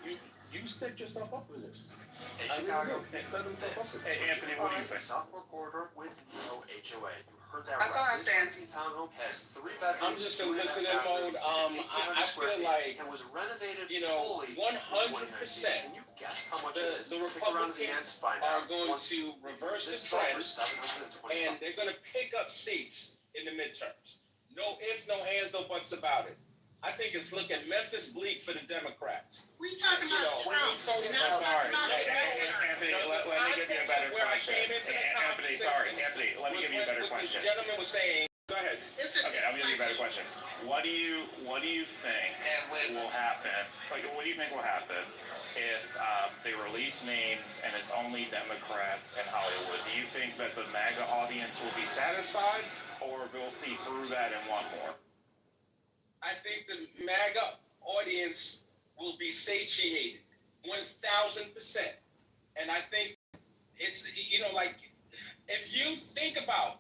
You set yourself up for this. Hey, Chicago. Hey, Anthony, what do you think? Southport corridor with no HOA. You heard that I'll go right. on, This Stan. 13 townhome has 3 bedrooms. I'm just in 2.5 listening mode. bathrooms, I 1,800 square feel feet, like, and was renovated you know, fully 100%. Can you guess how much it is? The Stick around to the end to Republicans find are out. going to reverse the This is all trend, for $725. and they're going to pick up seats in the midterms. No ifs, no ands, no buts about it. I think it's looking Memphis bleak for the Democrats. We talking about Trump. We're We're not talking about Anthony, let me give you a better question. Anthony, sorry, Anthony, let me give you a better question. The gentleman was saying, go ahead. Okay, I'll give you a better question. What do you think will happen? Like, what do you think will happen if they release names and it's only Democrats in Hollywood? Do you think that the MAGA audience will be satisfied, or we'll see through that and want more? I think the MAGA audience will be satiated, 1,000%. And I think it's, like, if you think about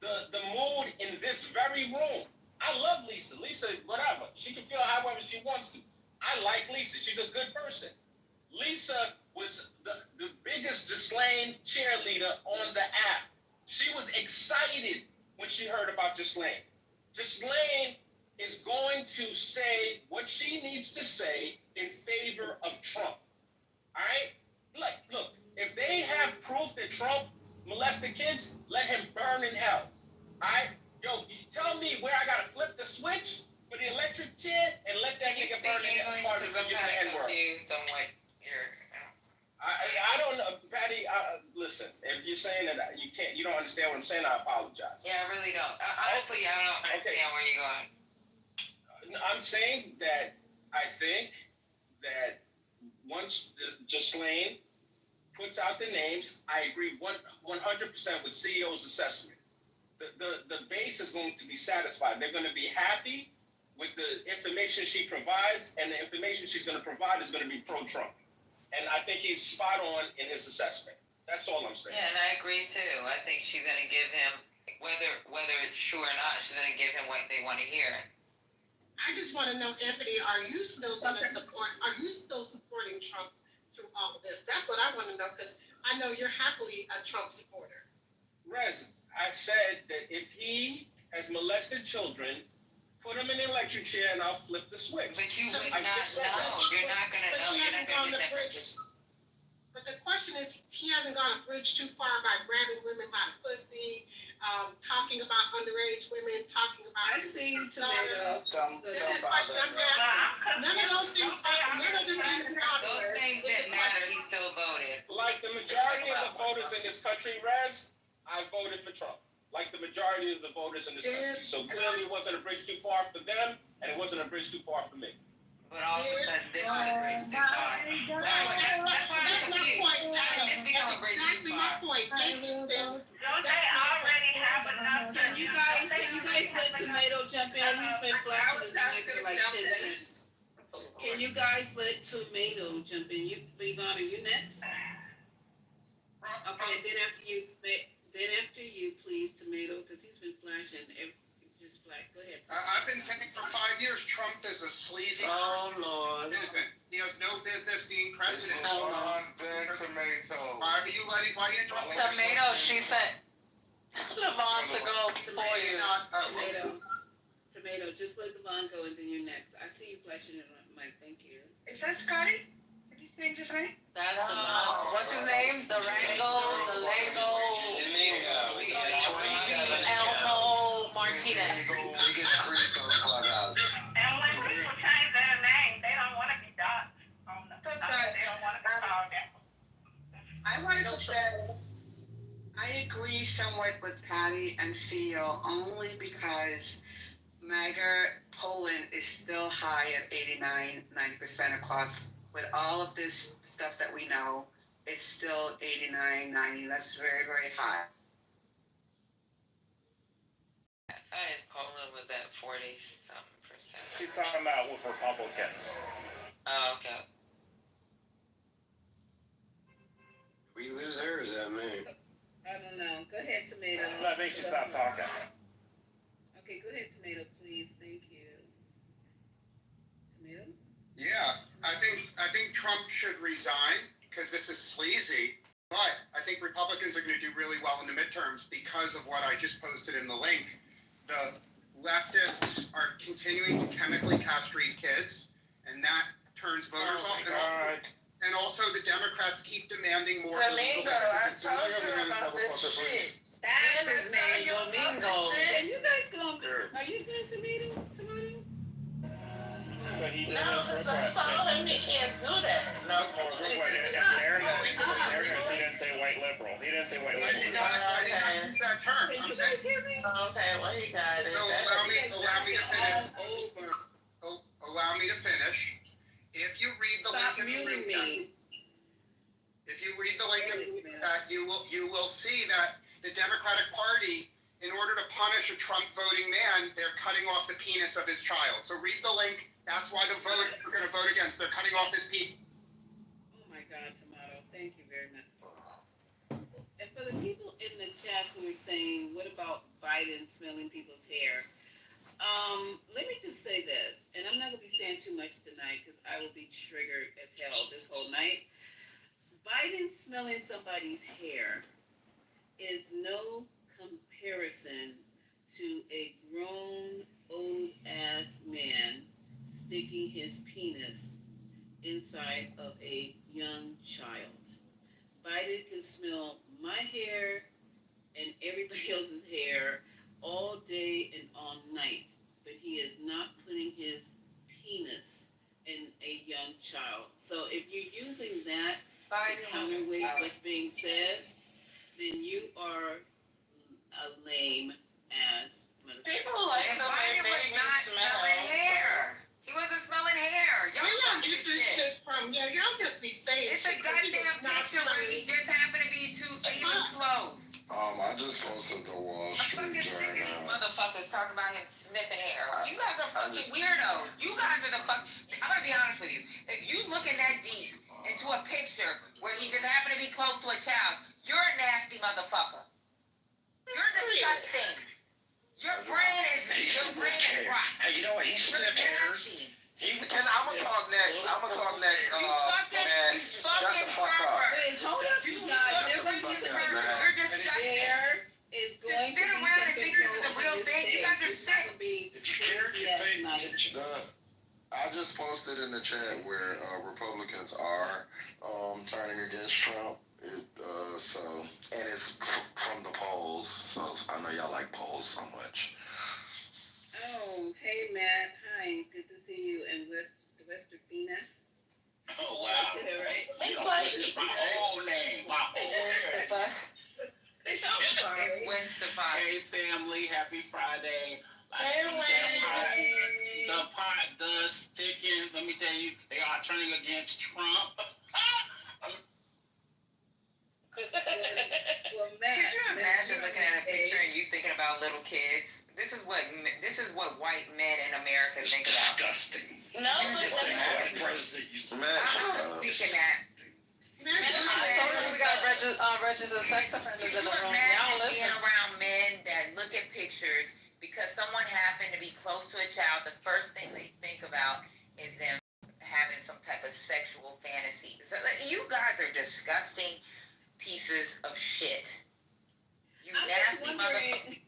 the mood in this very room, I love Lisa. Lisa, whatever. She can feel however she wants to. I like Lisa. She's a good person. Lisa was the biggest Ghislaine cheerleader on the app. She was excited when she heard about Ghislaine. Ghislaine is going to say what she needs to say in favor of Trump. All right? Look, if they have proof that Trump molested kids, let him burn in hell. All right? Yo, you tell me where I gotta flip the switch for the electric chair and let that nigga burn in hell. Because I'm kind of confused on what you're... I don't know, Patty. Listen, if you're saying that you don't understand what I'm saying, I apologize. Yeah, I really don't. Honestly, I don't understand where you're going. I'm saying that I think that once Ghislaine puts out the names, I agree 100% with CEO's assessment. The base is going to be satisfied. They're going to be happy with the information she provides, and the information she's going to provide is going to be pro-Trump. And I think he's spot on in his assessment. That's all I'm saying. Yeah, and I agree too. I think she's gonna give him, whether it's true or not, she's gonna give him what they want to hear. I just want to know, Anthony, are you still supporting Trump through all of this? That's what I want to know, because I know you're happily a Trump supporter. Rez, I said that if he has molested children, put him in the electric chair and I'll flip the switch. But you would not know. You're not gonna know. You're not gonna get that purchase. But the question is, he hasn't gone a bridge too far by grabbing women by the pussy, talking about underage women, talking about. I see you, Tomato. This is the question I'm asking. None of those things. Those things didn't matter. He still voted. Like the majority of the voters in this country, Rez, I voted for Trump. Like the majority of the voters in this country. So clearly it wasn't a bridge too far for them, and it wasn't a bridge too far for me. But all of a sudden, this is a bridge too far. That's why I'm confused. It's become a bridge too far. Don't they already have enough? Can you guys let Tomato jump in? He's been flashing his mic for like 10 minutes. Can you guys let Tomato jump in? Yvonne, are you next? Okay, then after you, please, Tomato, because he's been flashing. Just black. Go ahead. I've been saying for 5 years, Trump is a sleazy businessman. He has no business being president. Tomato. Why do you interrupt me? Tomato, she sent Levon to go before you. Tomato, just let Levon go and then you're next. I see you flashing it on mic. Thank you. Is that Scotty? Did he speak just right? That's the what's his name? The Lego. Elmo Martinez. Biggest creep on Clubhouse. And when people change their name, they don't want to be doxxed. They don't want to be called that. I wanted to say, I agree somewhat with Patty and CEO only because MAGA polling is still high at 89-90% across. With all of this stuff that we know, it's still 89-90. That's very, very high. His polling was at 40-something%. She's talking about with Republicans. Oh, okay. We lose her, or is that me? I don't know. Go ahead, Tomato. I think she stopped talking. Okay, go ahead, Tomato, please. Thank you. Tomato? Yeah, I think Trump should resign because this is sleazy. But I think Republicans are going to do really well in the midterms because of what I just posted in the link. The leftists are continuing to chemically castrate kids, and that turns voters off. And also the Democrats keep demanding more. Domingo, I told you about this shit. That's his name, Domingo. And you guys are you going to meet him tomorrow? But he didn't. No, because I told him he can't do that. No, in fairness, he didn't say white liberal. He didn't say white liberal. I did not use that term. Can you guys hear me? Okay, well, he got it. So allow me to finish. If you read the link in the room chat, if you read the link in the chat, you will see that the Democratic Party, in order to punish a Trump voting man, they're cutting off the penis of his child. So read the link. That's why we're going to vote against. They're cutting off his penis. Oh my God, Tomato. Thank you very much. And for the people in the chat who are saying, what about Biden smelling people's hair? Let me just say this, and I'm not going to be saying too much tonight because I will be triggered as hell this whole night. Biden smelling somebody's hair is no comparison to a grown, old-ass man sticking his penis inside of a young child. Biden can smell my hair and everybody else's hair all day and all night, but he is not putting his penis in a young child. So if you're using that to counterweight what's being said, then you are a lame ass motherfucker. People like Biden was not smelling hair. He wasn't smelling hair. Y'all get this shit from, y'all just be saying it's shit. It's a goddamn picture where he just happened to be too close. I just posted the Wall Street Journal. motherfuckers talking about him sniffing hair. You guys are fucking weirdos. You guys are the fuck. I'm gonna be honest with you. If you looking that deep into a picture where he just happened to be close to a child, you're a nasty motherfucker. You're disgusting. Your brain is rotten. Hey, you know what? He sniffed hairs. And I'm gonna talk next. Man, shut the fuck up. Wait, hold up, you guys. They're going to use the word. You're disgusting. There is going to sit around and think this is a real thing. You guys are sick. If you care, you pay attention. I just posted in the chat where Republicans are turning against Trump. And it's from the polls, so I know y'all like polls so much. Oh, hey, Matt. Hi. Good to see you in Westerfina. Oh, wow. Is that right? It's my whole name. It's Wednesday. Hey family, happy Friday. Hey, Wednesday. The pot does thicken. Let me tell you, they are turning against Trump. Well, Matt, Could you imagine looking at a picture and you thinking about little kids? This is what white men in America think about. Disgusting. No, You just but I'm speaking that. We got registered sex offenders in the room. Y'all Imagine being listen. around men that look at pictures because someone happened to be close to a child. The first thing they think about is them having some type of sexual fantasy. So you guys are disgusting pieces of shit. You nasty motherfucker.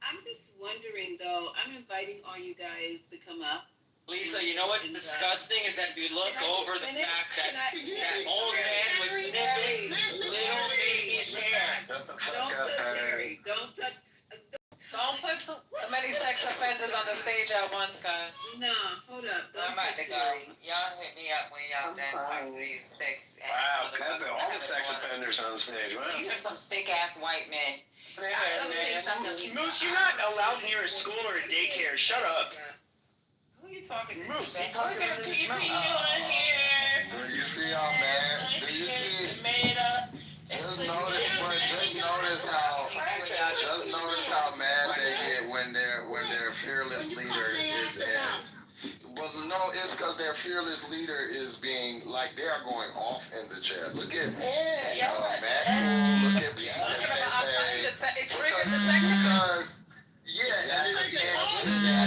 I'm just wondering, though. I'm inviting all you guys to come up. Lisa, you know what's disgusting is that if you look over the fact that that old man was sniffing little baby's hair. Don't touch Harry. Don't touch. Don't put too many sex offenders on the stage at once, guys. No, hold up. I'm about to go. Y'all hit me up when y'all done talking to these sex Wow, all the sex offenders on stage. Wow. These are some sick ass white men. Let me tell you something. Moose, you're not allowed near a school or a daycare. Shut up. Who you talking to? Moose, he's talking to his Keep mouth. me on here. Do you see y'all mad? Do you see? Made up. Just notice how mad they get when their fearless leader is in. Well, no, it's because their fearless leader is being like they are going off in the chat. Look at Matt.